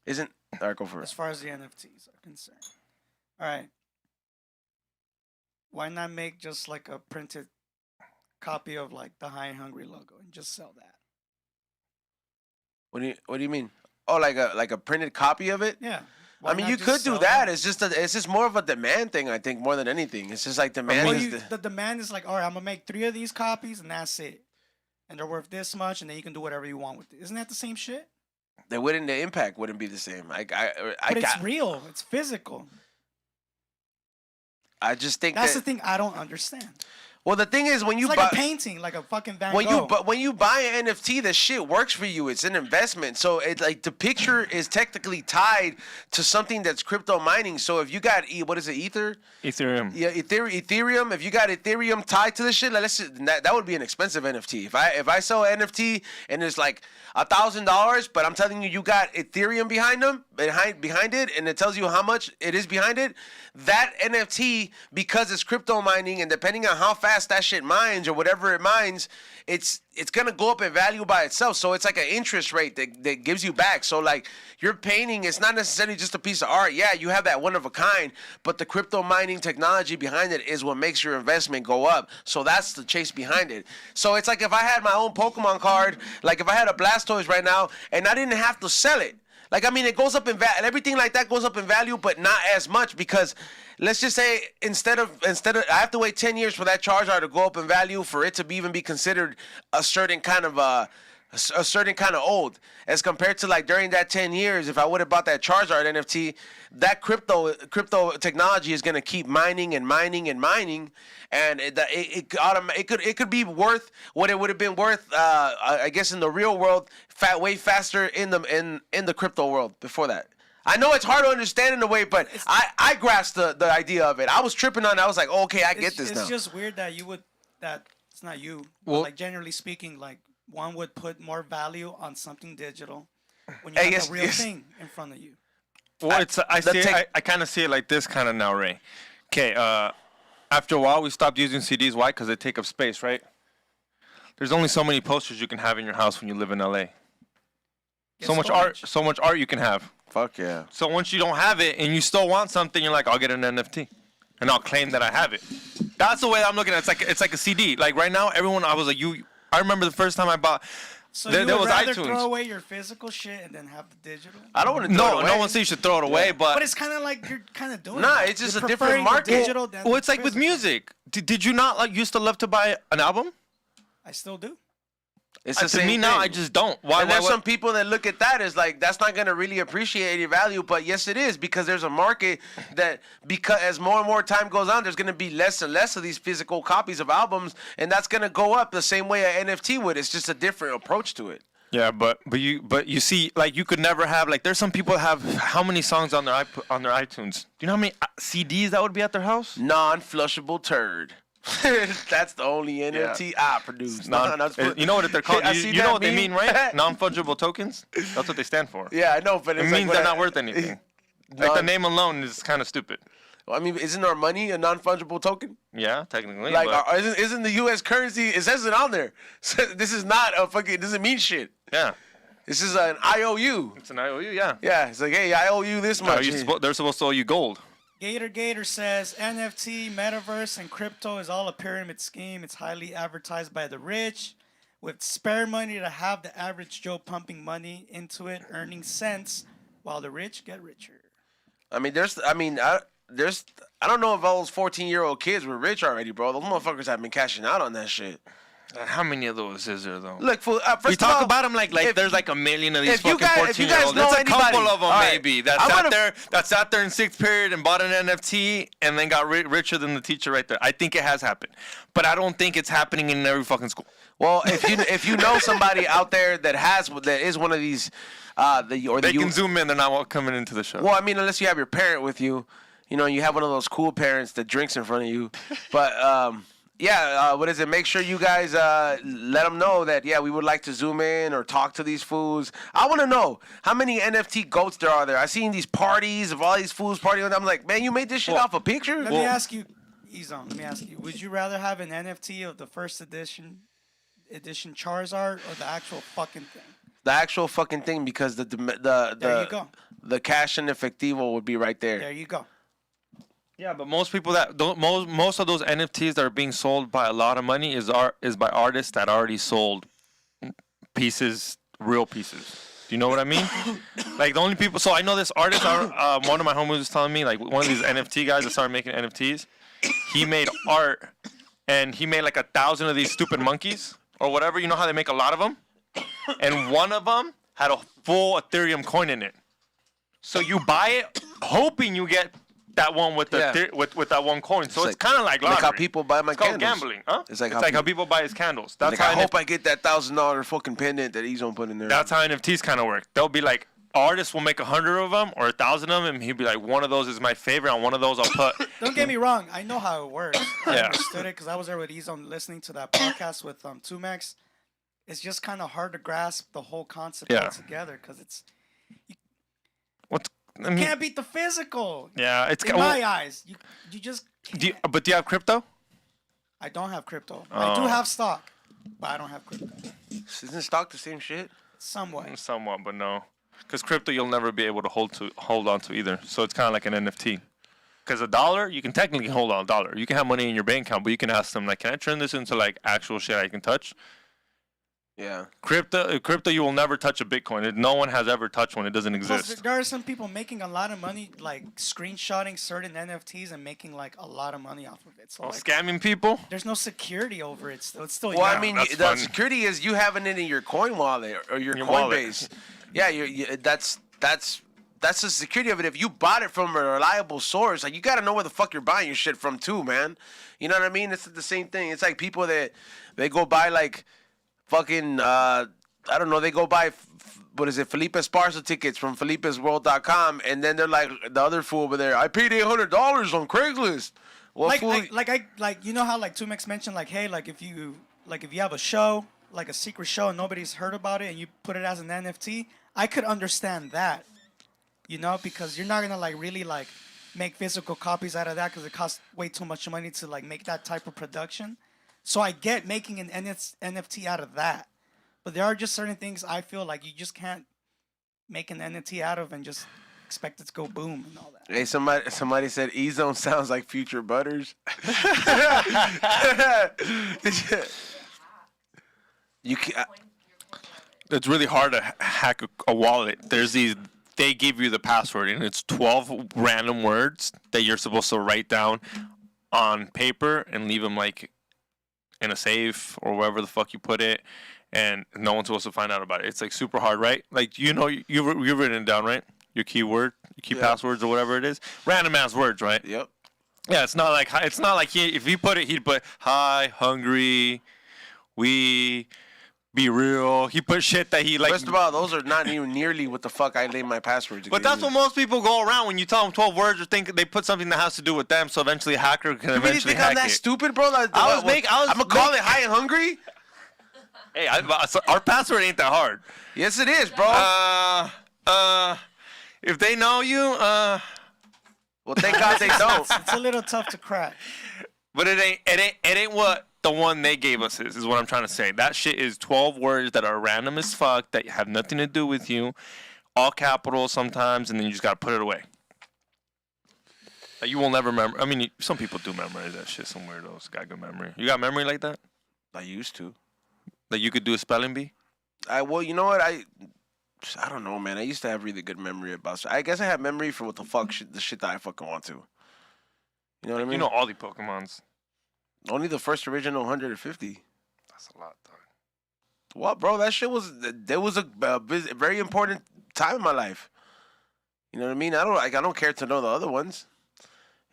Isn't? All right, go for as it. far as the NFTs are concerned. All right. Why not make just like a printed copy of like the High and Hungry logo and just sell that? What do you mean? Oh, like a printed copy of it? Yeah. I Why mean, not you just could do sell that. them? It's just more of a demand thing, I think, more than anything. It's just like demand Well, is the demand is like, all right, I'm gonna make 3 of these copies and that's it, and they're worth this much, and then you can do whatever you want with it. Isn't that the same shit? the impact wouldn't be the same. But it's real. It's physical. I just think That's that, the thing I don't understand. Well, the thing is when you It's buy like a painting, like a fucking Van Gogh. when you buy an NFT, the shit works for you. It's an investment. So it's like the picture is technically tied to something that's crypto mining. So if you got what is it, Ethereum. Yeah, Ethereum. If you got Ethereum tied to the shit, that would be an expensive NFT. If I sell an NFT and it's like $1,000, but I'm telling you, you got Ethereum behind it, and it tells you how much it is behind it. That NFT, because it's crypto mining, and depending on how fast that shit mines or whatever it mines, it's gonna go up in value by itself. So it's like an interest rate that gives you back. So like your painting, it's not necessarily just a piece of art. Yeah, you have that one of a kind, but the crypto mining technology behind it is what makes your investment go up. So that's the chase behind it. So it's like if I had my own Pokemon card, like if I had a Blastoise right now, and I didn't have to sell it. Like, I mean, it goes up in value. Everything like that goes up in value, but not as much because, let's just say, instead of, I have to wait 10 years for that Charizard to go up in value for it to even be considered a certain kind of a certain kind of old, as compared to like during that 10 years, if I would have bought that Charizard NFT, that crypto technology is going to keep mining and mining and mining, and it could be worth what it would have been worth, I guess, in the real world, way faster in the crypto world before that. I know it's hard to understand in a way, but I grasped the idea of it. I was tripping on it. I was like, oh, okay, I get this now. It's just weird that it's not you. Well, but like generally speaking, like one would put more value on something digital when you have the real thing in front of you. Well, I kind of see it like this kind of now, Ray. Okay, after a while, we stopped using CDs. Why? Because they take up space, right? There's only so many posters you can have in your house when you live in LA. So much art you can have. Fuck yeah. So once you don't have it and you still want something, you're like, I'll get an NFT, and I'll claim that I have it. That's the way I'm looking at it. It's like a CD. Like right now, everyone, I was like, I remember the first time I bought. So there you would was rather iTunes. throw away your physical shit and then have the digital? I don't want to throw it away. No one says you should throw it away, But it's kind of like you're kind of doing. Nah, that. it's just You're a different preferring the market. digital than well, the it's like with physical. music. Did you not used to love to buy an album? I still do. It's the To same me now, thing. I just don't. Why? And there's some people that look at that as like that's not going to really appreciate your value, but yes, it is, because there's a market that, because as more and more time goes on, there's going to be less and less of these physical copies of albums, and that's going to go up the same way an NFT would. It's just a different approach to it. Yeah, but you see, like you could never have like there's some people that have how many songs on their iTunes? Do you know how many CDs that would be at their house? Non-flushable turd. That's the only NFT I produce. You know what they're called? You know what they meme? mean, right? Non-fungible tokens. That's what they stand for. Yeah, I know, but It it's means like they're not worth anything. Like the name alone is kind of stupid. I mean, isn't our money a non-fungible token? Yeah, technically. Like, but, isn't the U.S. currency? It says it on there. So this is not a fucking. It doesn't mean shit. yeah, This is an IOU. it's an IOU. Yeah. Yeah, it's like, hey, I owe you this much. They're supposed to owe you gold. Gator says NFT, metaverse, and crypto is all a pyramid scheme. It's highly advertised by the rich, with spare money to have the average Joe pumping money into it, earning cents, while the rich get richer. I mean, I don't know if all those 14-year-old kids were rich already, bro. Those motherfuckers have been cashing out on that shit. How many of those is there though? Look, we first talk of all, about them like there's like a million of these if you fucking guys- if you 14-year-olds. guys know There's a couple anybody- of them all right, maybe that sat there in sixth period and bought an NFT and then got richer than the teacher right there. I think it has happened, but I don't think it's happening in every fucking school. Well, if you know somebody out there that is one of these, They can zoom in. They're not coming into the show. Well, I mean, unless you have your parent with you, you have one of those cool parents that drinks in front of you. But what is it? Make sure you guys let them know that we would like to zoom in or talk to these fools. I want to know how many NFT goats there are there. I seen these parties of all these fools partying. I'm like, man, you made this shit off a picture? Let me ask you, Ezon. Let me ask you: would you rather have an NFT of the first edition Charizard or the actual fucking thing? The actual fucking thing, because There you go. the cash and efectivo would be right there. There you go. Yeah, but most people most of those NFTs that are being sold by a lot of money is by artists that already sold pieces, real pieces. Do you know what I mean? Like the only people. So I know this artist. One of my homies was telling me, like one of these NFT guys that started making NFTs. He made art, and he made like 1,000 of these stupid monkeys or whatever. You know how they make a lot of them, and one of them had a full Ethereum coin in it. So you buy it, hoping you get that one with with that one coin. So it's kind of like lottery. Like how people buy my It's called candles. gambling, huh? It's like how people buy his candles. That's Like, how I hope I get that $1,000 fucking pendant that he's gonna put in there. That's how NFTs kind of work. They'll be like, artists will make 100 of them or 1,000 of them, and he'll be like, one of those is my favorite, and one of those I'll put. Don't get me wrong. I know how it works. I Yeah. understood it because I was there with Ezon listening to that podcast with Tumex. It's just kind of hard to grasp the whole concept altogether because it's I mean, can't beat the physical. yeah, it's In my eyes, you just can't. But do you have crypto? I don't have crypto. I do have stock, but I don't have crypto. Isn't stock the same shit? Somewhat. Somewhat, but no. Because crypto, you'll never be able to hold on to either. So it's kind of like an NFT. Because $1, you can technically hold on $1. You can have money in your bank account, but you can ask them, like, can I turn this into like actual shit I can touch? Yeah. Crypto, you will never touch a Bitcoin. No one has ever touched one. It doesn't Plus, exist. there are some people making a lot of money, like screenshotting certain NFTs and making like a lot of money off of it. So Oh, like, scamming people? there's no security over it. Still, it's still. Well, I young. mean, that's the fun. security is you having it in your coin wallet or your Your wallet. Coinbase. Yeah, that's the security of it. If you bought it from a reliable source, like you got to know where the fuck you're buying your shit from too, man. You know what I mean? It's the same thing. It's like people that they go buy like fucking I don't know. They go buy what is it, Felipe Esparza tickets from FelipesWorld.com, and then they're like the other fool over there. I paid $800 on Craigslist. Well, like you know how like Tumex mentioned like, hey, like if you have a show, like a secret show and nobody's heard about it and you put it as an NFT, I could understand that, you know, because you're not gonna like really like make physical copies out of that because it costs way too much money to like make that type of production. So I get making an NFT out of that, but there are just certain things I feel like you just can't make an NFT out of and just expect it to go boom and all that. Hey, somebody said E-Zone sounds like Future Butters. You can, It's really hard to hack a wallet. They give you the password, and it's 12 random words that you're supposed to write down on paper and leave them like in a safe or wherever the fuck you put it, and no one's supposed to find out about it. It's like super hard, right? Like you've written it down, right? Your keyword, your key passwords or whatever it is, random ass words, right? yep. Yeah, it's not like if he put it, he'd put hi, hungry, we. Be real. He put shit that he like. First of all, those are not even nearly what the fuck I named my passwords. But that's what most people go around when you tell them 12 words or think they put something that has to do with them. So eventually, a hacker can You really eventually think I'm hack that it. stupid, bro? Like, I'm gonna call it high and hungry. Hey, our password ain't that hard. Yes, it is, bro. If they know you, well, thank God they don't. It's a little tough to crack. but it ain't what the one they gave us is what I'm trying to say. That shit is 12 words that are random as fuck that have nothing to do with you, all capitals sometimes, and then you just gotta put it away. Like, you will never remember. I mean, some people do memorize that shit. Some weirdos got good memory. You got memory like that? I used to. Like you could do a spelling bee? Well, you know what? I don't know, man. I used to have really good memory about stuff. I guess I have memory for what the fuck the shit that I fucking want to. You know what I mean? You know all the Pokemons. Only the first original 150. That's a lot, dog. What, bro? That shit was a very important time in my life. You know what I mean? I don't care to know the other ones.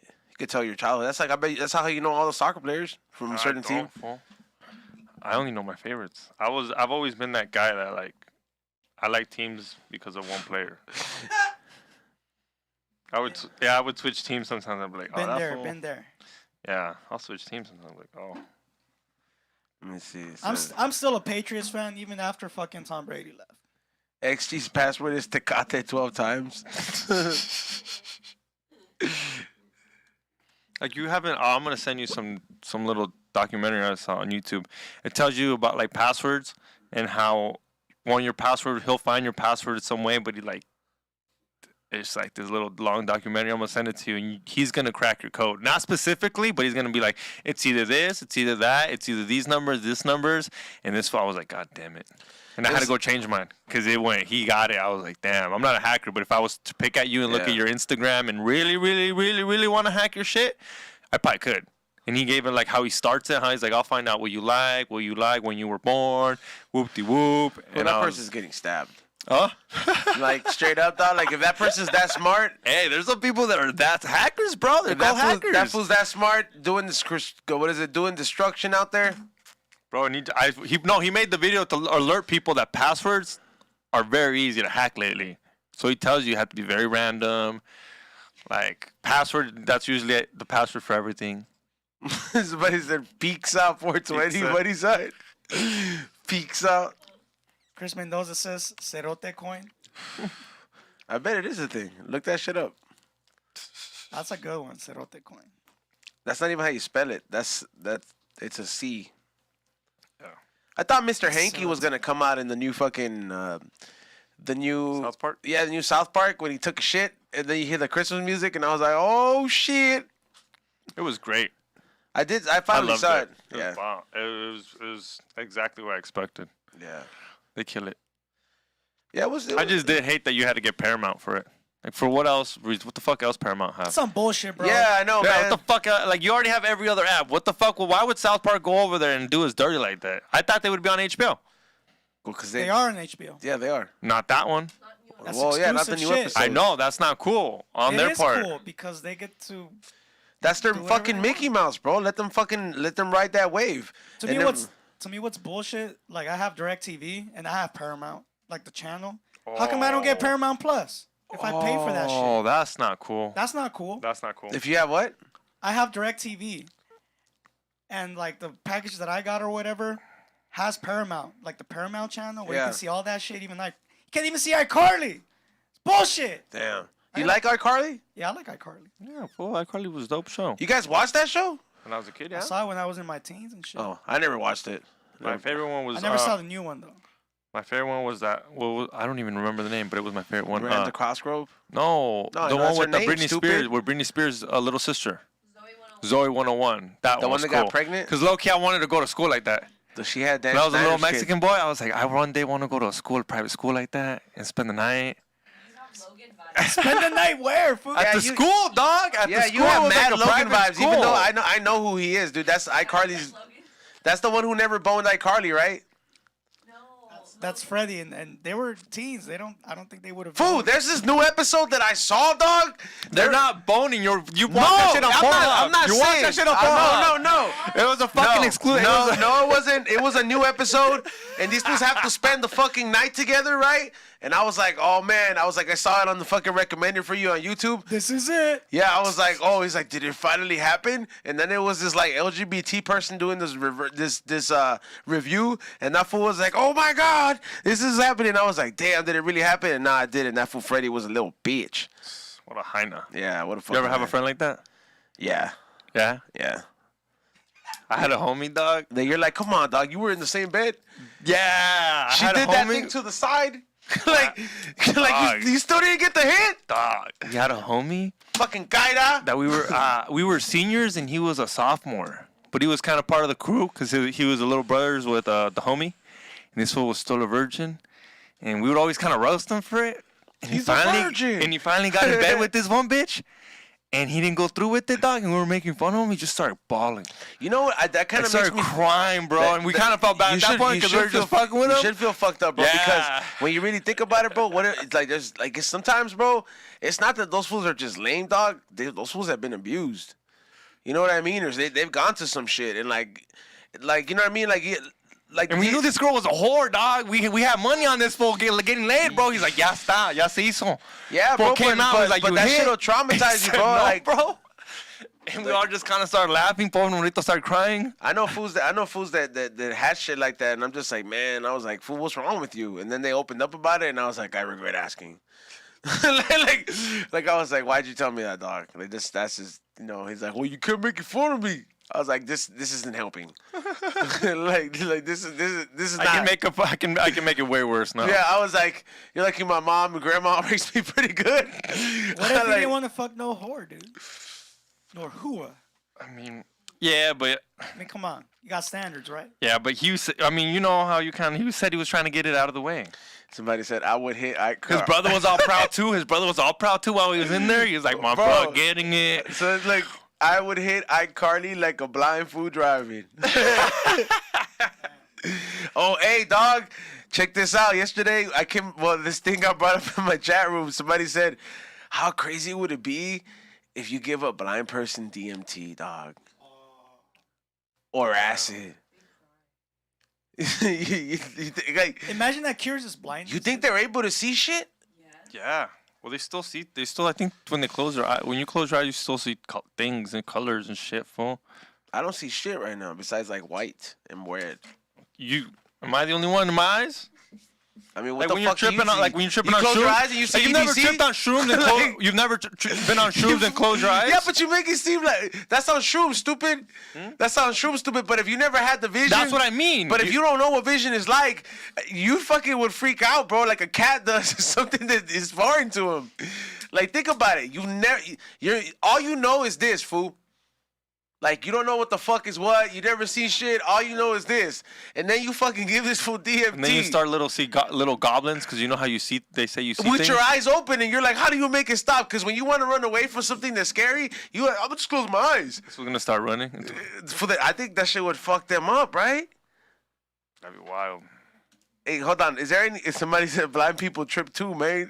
You could tell your childhood. That's like that's how you know all the soccer players from a certain team. Fool. I only know my favorites. I've always been that guy that I like teams because of one player. I would switch teams sometimes. I'd be like, Been there. Yeah, I'll switch teams sometimes. Like, oh. Let me see. I'm still a Patriots fan even after fucking Tom Brady left. XG's password is Tecate 12 times. Like you haven't. I'm gonna send you some little documentary I saw on YouTube. It tells you about like passwords and how your password, he'll find your password in some way, but it's like this little long documentary. I'm gonna send it to you, and he's gonna crack your code. Not specifically, but he's gonna be like, it's either this, it's either that, it's either these numbers, this numbers, and this. I was like, God damn it! And I had to go change mine because it went. He got it. I was like, damn. I'm not a hacker, but if I was to pick at you and look at your Instagram and really, really, really, really want to hack your shit, I probably could. And he gave it like how he starts it. How he's like, I'll find out what you like when you were born, whoop de whoop. Well, And that person's getting stabbed. Huh? Like straight up, dog. Like if that person's that smart, Hey, there's some people that are hackers, bro. They're called hackers. that fool's that smart doing this. What is it? Doing destruction out there. Bro, he made the video to alert people that passwords are very easy to hack lately. So he tells you have to be very random. Like password, that's usually the password for everything. Somebody said peaks out 420. What he said? Peaks out. Chris Mendoza says Cerote coin. I bet it is a thing. Look that shit up. That's a good one, Cerote coin. That's not even how you spell it. It's a C. Yeah. I thought Mr. Hanky was gonna come out in the new fucking the new South Park? Yeah, the new South Park when he took a shit and then you hear the Christmas music and I was like, oh shit. It was great. I I finally loved saw it. it. It was Yeah. bomb. It was exactly what I expected. Yeah. They kill it. Yeah, it was. I just did hate that you had to get Paramount for it. Like, for what else? What the fuck else Paramount have? Some bullshit, bro. Yeah, I know, Yeah, man. what the fuck? Like, you already have every other app. What the fuck? Well, why would South Park go over there and do us dirty like that? I thought they would be on HBO. Well, because They are on HBO. Yeah, they are. Not that one. That's Well, yeah, not the exclusive new shit. episode. I know that's not cool on their It is part. cool because they get to. That's their Do whatever fucking they Mickey Mouse, bro. Let them ride that wave. To And me, then- what's bullshit? Like I have DirecTV and I have Paramount, like the channel. How come I don't get Paramount Plus if I pay for that Oh, shit? that's not cool. That's not cool. That's not cool. If you have what? I have DirecTV, and like the package that I got or whatever has Paramount, like the Paramount channel where you Yeah. can see all that shit. Even like you can't even see iCarly. It's bullshit. Damn. You like iCarly? Yeah, I like iCarly. Yeah, fool. iCarly was a dope show. You guys watched that show? When I was a kid, I yeah. saw it when I was in my teens and shit. Oh, I never watched it. My favorite one was. I never saw the new one though. My favorite one was that. Well, I don't even remember the name, but it was my favorite one. Miranda Crossgrove? No, No, the that's one her with the name, Britney stupid. Spears, with Britney Spears' little sister, Zoe 101. Zoe 101. That The one one was that cool. got pregnant? Cause low key, I wanted to go to school like that. She had that. When I was a little Mexican boy, I was like, I one day want to go to a school, private school like that, and spend the night You have Logan vibes. Spend the night where? Fool? at the you- school, dog. At Yeah, the school, you have it was mad like a Logan private vibes. Even though school. I know who he is, dude. That's iCarly's. Logan? That's the one who never boned iCarly, right? No. That's Freddie, and they were teens. I don't think they would have. Fool, there's this new episode that I saw, dog. They're not boning your. You watch No, that shit on I'm not Pornhub. You saying. watch that shit on Pornhub. No. It was a fucking exclusive. No, it wasn't. It was a new episode, and these dudes have to spend the fucking night together, right? And I was like, oh man, I saw it on the fucking recommended for you on YouTube. This is it. Yeah, I was like, oh, he's like, did it finally happen? And then it was this like LGBT person doing this review, and that fool was like, oh my god, this is happening. I was like, damn, did it really happen? And nah, it didn't. That fool Freddie was a little bitch. What a hyena. Yeah, what a fuck. You ever have a friend like that? Yeah, Yeah. yeah. I had a homie, dog. Then you're like, come on, dog, you were in the same bed. Yeah. She I had a did that homie, thing to the side. like Dog. you still didn't get the hit? Dog. You had a homie Fucking Gaida. that we were seniors and he was a sophomore, but he was kind of part of the crew because he was a little brothers with the homie, and this fool was still a virgin, and we would always kind of roast him for it. And He's a virgin. And he finally got in bed with this one bitch, and he didn't go through with it, dog. And we were making fun of him. He just started bawling. You know what? That kind He of makes started me crying, bro. And we kind of felt bad at that point because we were just fucking with him. You should feel fucked up, bro. Yeah. Because when you really think about it, bro, it's like there's like sometimes, bro, it's not that those fools are just lame, dog. Those fools have been abused. You know what I mean? Or they've gone to some shit and like you know what I mean? Like And we knew this girl was a whore, dog. We had money on this fool getting laid, bro. He's like, ya está, ya se hizo. Yeah, bro. Fool came out, he's like, but you that hit? shit'll traumatize you, I bro. said, no, Like, bro. And we all just kind of started laughing. Pobre Norito started crying. I know fools that had shit like that, and I'm just like, man, I was like, fool, what's wrong with you? And then they opened up about it, and I was like, I regret asking. like I was like, why'd you tell me that, dog? Like that's just, you know. He's like, well, you kept making fun of me. I was like, this isn't helping. like this is not. I can make it way worse now. Yeah, I was like, you're like my mom and grandma raised me pretty good. What if you didn't want to fuck no whore, dude? Nor whore. I mean, yeah, but I mean, come on. You got standards, right? he was, I mean, you know how he said he was trying to get it out of the way. Somebody said I would hit. His brother was all proud too. His brother was all proud too while he was in there. He was like, my bro, getting it. So it's like I would hit iCarly like a blind fool driving. Oh, hey, dog. Check this out. Yesterday, this thing got brought up in my chat room. Somebody said, how crazy would it be if you give a blind person DMT, dog? Or acid? like, Imagine that cures his blindness. you think they're able to see shit? Yeah. Well, they still see. I think when they close their eye, when you close your eyes, you still see things and colors and shit. Fool. I don't see shit right now besides like white and red. Am I the only one in my eyes? I mean, what Like the when you're fuck do you tripping on, see? like when you're tripping you on close shrooms. your eyes and you see Like, you've never EDC? tripped on shrooms and Like- you've never been on shrooms and closed your eyes. Yeah, but you make it seem like that sounds shrooms, stupid. That sounds shrooms, stupid. But if you never had the vision, That's what I mean. But if you don't know what vision is like, you fucking would freak out, bro. Like a cat does something that is foreign to him. Like think about it. All you know is this, fool. Like, you don't know what the fuck is what. You never seen shit. All you know is this. And then you fucking give this fool DMT. And then you start little goblins because you know how you see. They say you see with things. your eyes open, and you're like, how do you make it stop? Because when you want to run away from something that's scary, I'm gonna just close my eyes. So we're gonna start running. I think that shit would fuck them up, right? That'd be wild. Hey, hold on. Is there any? If somebody said blind people trip too, man.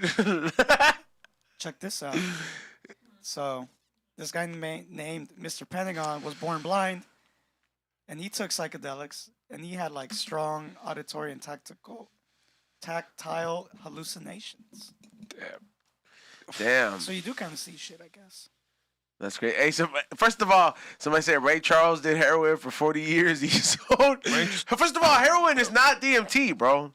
Check this out. So, this guy named Mr. Pentagon was born blind, and he took psychedelics, and he had like strong auditory and tactile hallucinations. Damn. So you do kind of see shit, I guess. That's great. Hey, so first of all, somebody said Ray Charles did heroin for 40 years. He sold. First of all, heroin is not DMT, bro.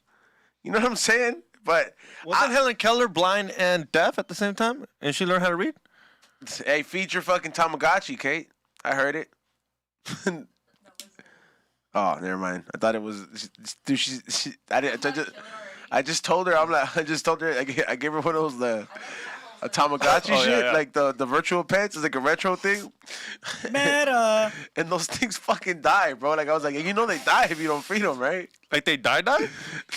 You know what I'm saying? But wasn't Helen Keller blind and deaf at the same time, and she learned how to read? Hey, feed your fucking Tamagotchi, Kate. I heard it. Oh, never mind. I thought it was. Dude, I just told her. I gave her one of those a Tamagotchi shit, yeah. Like the virtual pets. It's like a retro thing. Meta. And those things fucking die, bro. Like I was like, you know they die if you don't feed them, right? Like they die?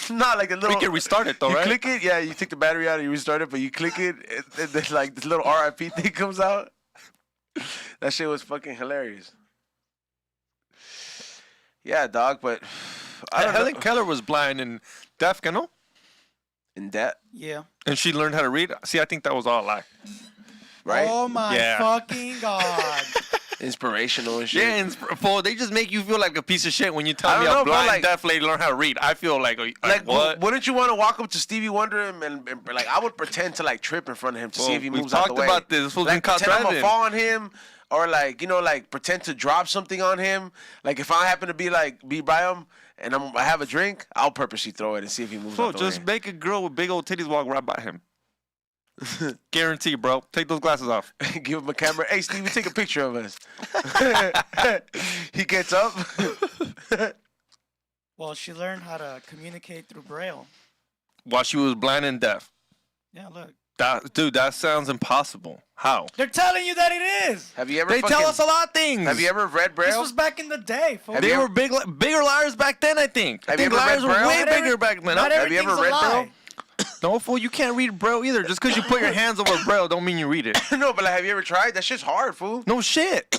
Not like a little. We can restart it though, right? You click it, yeah. You take the battery out and you restart it, but you click it, and then like this little RIP thing comes out. That shit was fucking hilarious. Yeah, dog, but Helen Keller was blind and deaf, you know? In that? Yeah. And she learned how to read? See, I think that was all a lie. Right? Oh my fucking God. Inspirational and shit. Yeah, they just make you feel like a piece of shit when you tell me a blind deaf lady learn how to read. I feel like what? Wouldn't you want to walk up to Stevie Wonder and like I would pretend to like trip in front of him to see if he moves out the way. We talked about this. Like pretend I'm gonna fall on him. Or like, you know, like pretend to drop something on him. Like if I happen to be by him and I have a drink, I'll purposely throw it and see if he moves out the way. Just make a girl with big old titties walk right by him. Guarantee, bro. Take those glasses off. Give him a camera. Hey, Stevie, take a picture of us. He gets up. Well, she learned how to communicate through Braille. While she was blind and deaf. Yeah, look. That sounds impossible. How? They're telling you that it is. Have you ever? They tell us a lot of things. Have you ever read Braille? This was back in the day. They were bigger liars back then. I think. Have you ever liars read Braille? were way bigger back then. Have you ever read Braille? No, fool. You can't read Braille either. Just because you put your hands over Braille, don't mean you read it. No, but like, have you ever tried? That shit's hard, fool. No shit.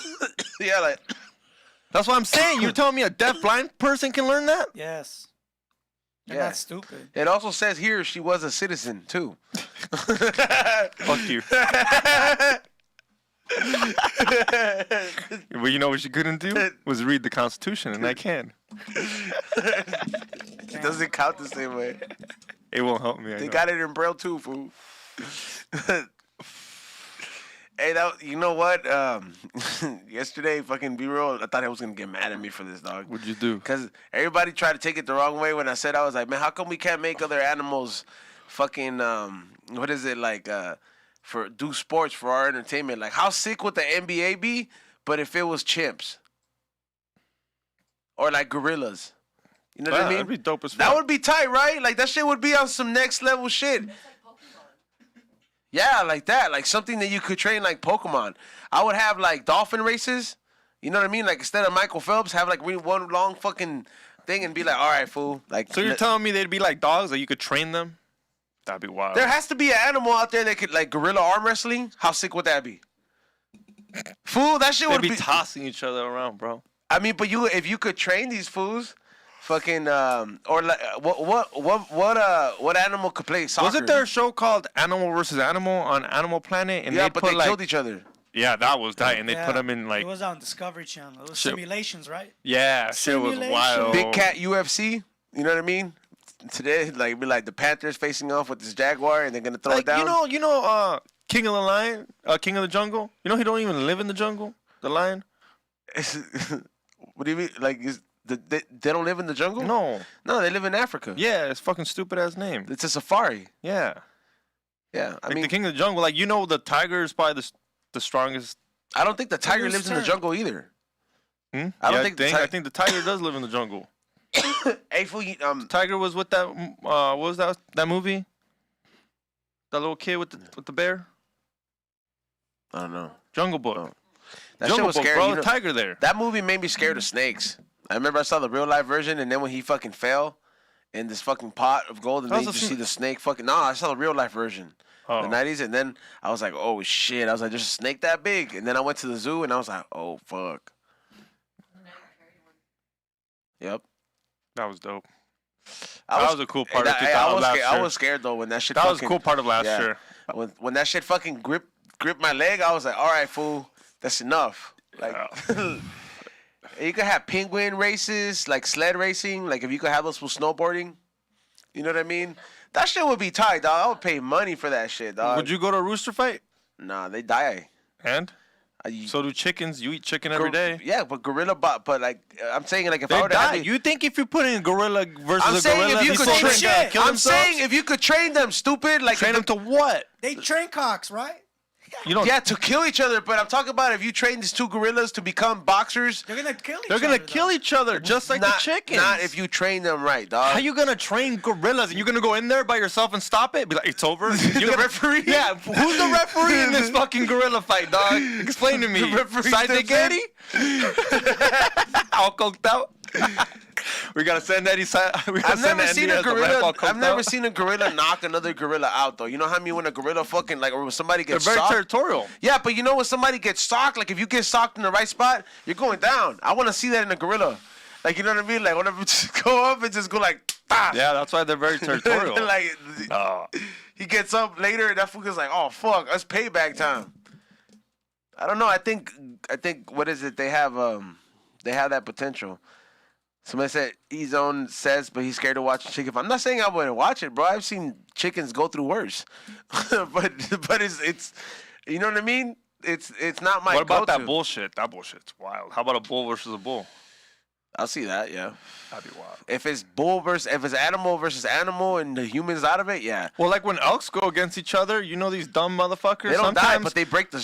Yeah, like. That's what I'm saying. You're telling me a deaf blind person can learn that? Yes. They're not stupid. It also says here she was a citizen too. Fuck you. But you know what she couldn't do? Was read the Constitution, and I can. It doesn't count the same way. It won't help me. They got it in Braille too, fool. Hey, you know what? Yesterday, fucking B-Roll, I thought he was going to get mad at me for this, dog. What'd you do? Because everybody tried to take it the wrong way when I said, I was like, man, how come we can't make other animals fucking, what is it, like, do sports for our entertainment? Like, how sick would the NBA be, but if it was chimps? Or, like, gorillas? You know what I mean? That'd be dope as fuck. That would be tight, right? Like, that shit would be on some next level shit. Yeah, like that. Like something that you could train like Pokemon. I would have like dolphin races. You know what I mean? Like instead of Michael Phelps, have like one long fucking thing and be like, all right, fool. Like, so you're telling me they'd be like dogs, that you could train them? That'd be wild. There has to be an animal out there that could like gorilla arm wrestling. How sick would that be? Fool, that shit would be tossing each other around, bro. I mean, but if you could train these fools. Fucking or like what animal could play soccer? Wasn't there a show called Animal vs. Animal on Animal Planet? And yeah, but they killed each other. Yeah, that was that, and they put them in like. It was on Discovery Channel. It was simulations, right? Yeah, shit was wild. Big Cat UFC. You know what I mean? Today, like, be like the Panthers facing off with this Jaguar, and they're gonna throw it down. You know, King of the Lion, King of the Jungle. You know, he don't even live in the jungle. The lion. What do you mean? Like, they don't live in the jungle? No, they live in Africa. Yeah, it's fucking stupid ass name. It's a safari. Yeah. I mean, the King of the Jungle. Like, you know, the tiger is probably the strongest. I don't think the tiger lives in the jungle either. I think the tiger does live in the jungle. Hey, fool, Tiger was with that. What was that movie? That little kid with the bear. I don't know. Jungle Book. Oh. That shit Jungle was Book, scary. bro. You know, Tiger there. that movie made me scared of snakes. I remember I saw the real life version, and then when he fucking fell in this fucking pot of gold, and That then was you a just see the snake fucking. No, I saw the real life version, Oh. the '90s, and then I was like, oh shit! I was like, there's a snake that big, and then I went to the zoo, and I was like, oh fuck. Yep. That was dope. I That was a cool part of I was scared though when that shit. That fucking, was a cool part of last yeah. year. When that shit fucking gripped my leg, I was like, all right, fool, that's enough. Like, you could have penguin races, like sled racing, like if you could have those for snowboarding. You know what I mean? That shit would be tight, dog. I would pay money for that shit, dog. Would you go to a rooster fight? Nah, they die. And so do chickens. You eat chicken every day. Yeah, but but like I'm saying, like if I They were to die. have You think if you put in a gorilla versus I'm a saying gorilla, if you these could fools train, ain't gonna kill I'm themselves? saying if you could train them, stupid, like Train them to what? They train cocks, right? You don't. yeah, to kill each other. But I'm talking about if you train these two gorillas to become boxers. They're gonna kill each They're other. gonna kill each other just like the chickens. Not if you train them right, dog. How you gonna train gorillas and you're gonna go in there by yourself and stop it? Be like, it's over. You're The referee? Yeah, who's the referee in this fucking gorilla fight, dog? Explain to me. The referee Side steps Eddie? All coked out. We gotta send Eddie. I've never seen a gorilla. I've never seen a gorilla knock another gorilla out though. You know how I mean when a gorilla fucking like or when somebody They're gets very socked? territorial. Yeah, but you know when somebody gets socked, like if you get socked in the right spot, you're going down. I want to see that in a gorilla. Like you know what I mean? Like whenever just go up and just go like, ah. Yeah, that's why they're very territorial. Like he gets up later and that fool is like, oh fuck, that's payback time. I don't know. I think what is it? They have that potential. Somebody said E-Zone says, but he's scared to watch chicken. I'm not saying I wouldn't watch it, bro. I've seen chickens go through worse, but it's you know what I mean. It's not my. What about go-to. that bullshit? That bullshit's wild. How about a bull versus a bull? I'll see that. Yeah. That'd be wild. If it's animal versus animal and the humans out of it, yeah. Well, like when elks go against each other, you know these dumb motherfuckers. They don't die, sometimes, but they break the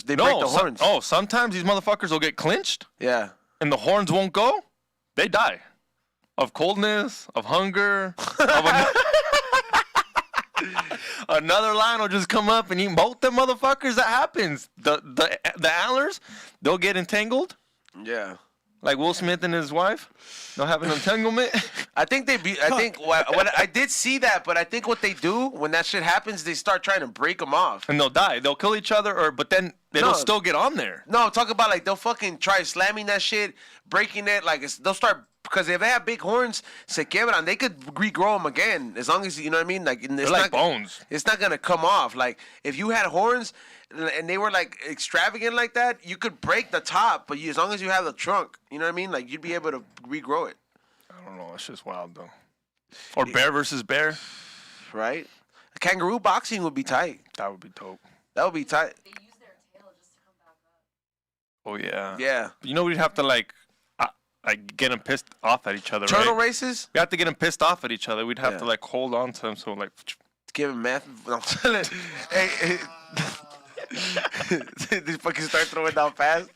horns. Sometimes these motherfuckers will get clinched, Yeah. and the horns won't go. They die of coldness, of hunger. Another lion will just come up and eat both them motherfuckers. That happens. The antlers, they'll get entangled. Yeah. Like Will Smith and his wife, they'll have an entanglement. I think what I did see that, but I think what they do when that shit happens, they start trying to break them off. And they'll die. They'll kill each other, but then they'll still get on there. No, talk about like they'll fucking try slamming that shit, breaking it. Like they'll start because if they have big horns, se quiebran. They could regrow them again as long as you know what I mean. Like it's They're like bones. It's not gonna come off. Like if you had horns and they were like extravagant like that, you could break the top, but as long as you have the trunk, you know what I mean. Like you'd be able to regrow it. I don't know. It's just wild though. Or bear versus bear. Right? Kangaroo boxing would be tight. That would be dope. That would be tight. They use their tail just to come back up. Oh yeah. Yeah. You know we'd have to like get them pissed off at each other. Turtle right? races? We have to get them pissed off at each other. We'd have Yeah. to like hold on to them so like. Give him math. I'm telling. Hey. They fucking start throwing down fast.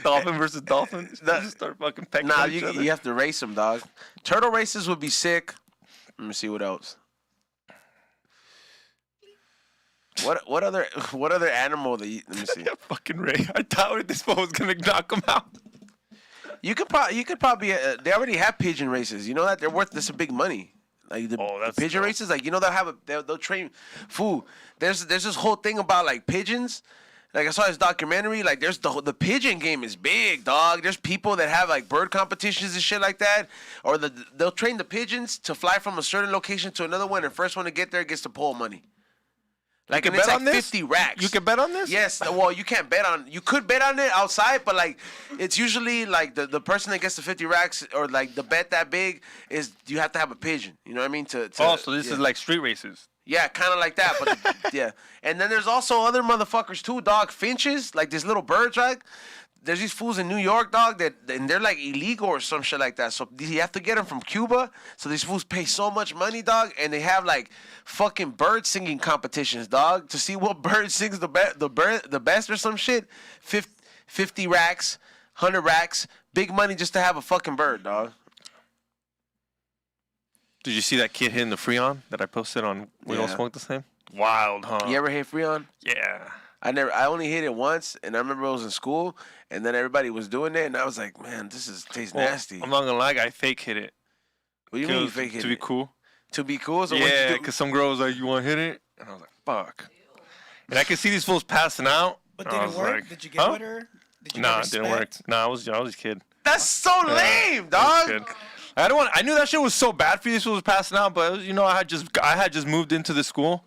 Dolphin versus dolphin. Just start fucking pecking Nah, at each other. you have to race them, dog. Turtle races would be sick. Let me see what else. What other animal that you, let me see. Yeah, fucking Ray. I doubted this fool was gonna knock him out. You could probably they already have pigeon races. You know that they're worth this big money. Like the pigeon dope. races, like you know they'll train. Fool, there's this whole thing about like pigeons. Like I saw this documentary. Like there's the pigeon game is big, dog. There's people that have like bird competitions and shit like that, or they'll train the pigeons to fly from a certain location to another one, and first one to get there gets the pole money. Like You and can it's bet like on this? 50 racks. You can bet on this? Yes. Well, you can't bet on. You could bet on it outside, but like it's usually like the person that gets the 50 racks or like the bet that big is you have to have a pigeon. You know what I mean? To Oh, so this yeah. is like street races. Yeah, kind of like that, but yeah. And then there's also other motherfuckers too, dog. Finches, like these little birds, right? There's these fools in New York, dog, and they're like illegal or some shit like that. So you have to get them from Cuba. So these fools pay so much money, dog, and they have like fucking bird singing competitions, dog, to see what bird sings the best or some shit. 50 racks, 100 racks, big money just to have a fucking bird, dog. Did you see that kid hitting the Freon that I posted on We Don't Yeah. Smoke the Same? Wild, huh? You ever hit Freon? Yeah. I only hit it once, and I remember I was in school, and then everybody was doing it, and I was like, man, tastes nasty. I'm not gonna lie, I fake hit it. What do you mean you fake hit to be it? cool? To be cool? So what'd Yeah, you do? because some girl was like, "You want to hit it?" And I was like, "Fuck." And I could see these fools passing out. But I did it was work? like, Did you get huh? with her? Did you Nah, get it didn't work. respect? Nah, I was a kid. That's so lame, I was a dog. kid. I knew that shit was so bad for these fools passing out, but it was, you know, I had just moved into the school,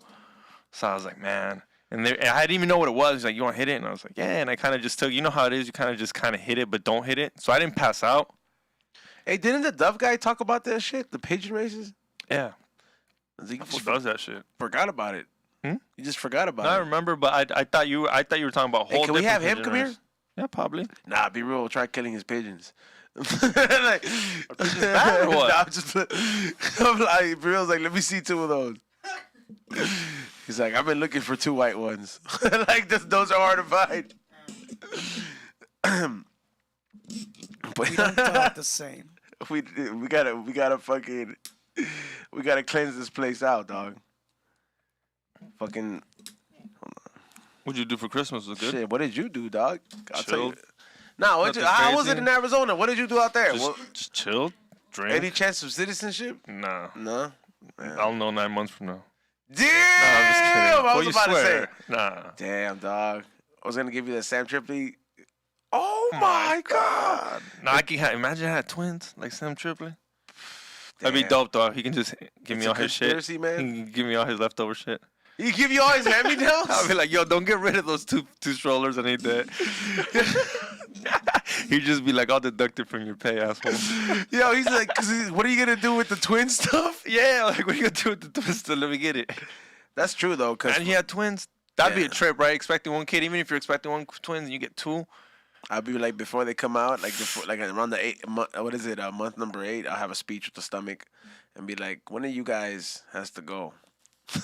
so I was like, man. And I didn't even know what it was. He's like, "You want to hit it?" And I was like, "Yeah." And I kind of just took, you know how it is. You kind of hit it, but don't hit it. So I didn't pass out. Hey, didn't the Dove guy talk about that shit? The pigeon races? Yeah, I think he does that shit. forgot about it. Hmm? You just forgot about I it. remember, but I thought you were talking about Hey, whole. can we have different him pigeon come here? race. Yeah, probably. Nah, be real. We'll try killing his pigeons. Like, bad or what? Nah, I'm like, Real's like, let me see 2 of those. He's like, I've been looking for 2 white ones. Like, those are hard to find. But We don't talk the same. we gotta fucking, we gotta cleanse this place out, dog. Fucking What'd you do for Christmas? Was it good? shit. What did you do, dog? I'll tell you. Chilled. Nah, Nothing how was it crazy. in Arizona? What did you do out there? Just chill, drink. Any chance of citizenship? Nah, No. I'll know 9 months from now. Damn! Nah, I'm just kidding. I Well, was you about to say. swear. Nah. Damn, dog. I was gonna give you the Sam Tripoli. Oh my god! Nah, I can imagine I had twins like Sam Tripoli. That'd be Damn. dope, dog. He can just give me It's a all his shit. conspiracy, man. He can give me all his leftover shit. He give you all his hand-me-downs? I'll be like, yo, don't get rid of those two strollers. I need that. He'd just be like, I'll deduct it from your pay, asshole. Yo, he's like, what are you gonna do with the twin stuff? Yeah, like, what are you gonna do with the twins? Let me get it. That's true though, cause And he had twins. That'd be a Yeah. trip, right? Expecting 1 kid, even if you're expecting 1 twins and you get 2. I'll be like before they come out, like around the 8 month. What is it? Month number 8. I'll have a speech with the stomach, and be like, one of you guys has to go.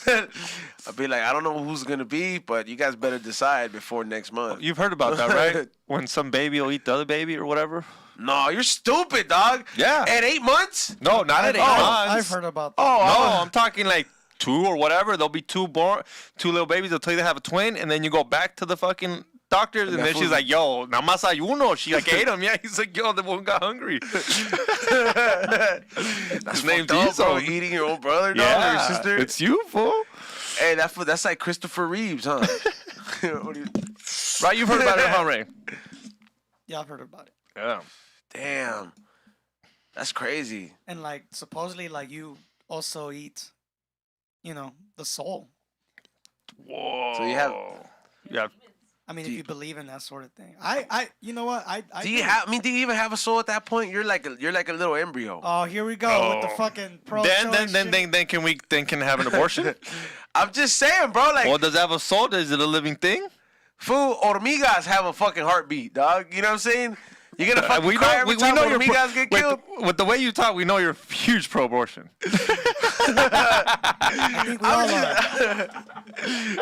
I'll be like, I don't know who's gonna be, but you guys better decide before next month. You've heard about that, right? When some baby will eat the other baby or whatever. No, you're stupid, dog. Yeah. At 8 months? No, not at 8 I've months. heard about that. Oh, No, I'm talking like 2 or whatever. There'll be 2 little babies. They'll tell you they have a twin, and then you go back to the fucking doctors, and that then she's fool's- like, "Yo, nada más hay uno." She like ate him. Yeah, he's like, "Yo, the one got hungry." That's His name's fucked up, bro. Iso. Eating your own brother, dog, or Yeah, your sister. it's you, fool. Hey, that's like Christopher Reeves, huh? What do you- Right, you've heard about it, huh, Ray? Yeah, I've heard about it. Yeah. Damn, that's crazy. And like supposedly, like you also eat, the soul. Whoa. So you have- Yeah. I mean, if you believe in that sort of thing, you know what? I Do you have? I mean, do you even have a soul at that point? You're like a little embryo. Oh, here we go with the Oh. fucking pro. Then can have an abortion? I'm just saying, bro. Like, Well, does it have a soul? Is it a living thing? fool, hormigas have a fucking heartbeat, dog. You know what I'm saying? You're gonna fucking cry every time you're hormigas get killed. With the way you talk, we know you're huge pro-abortion. I think we all are.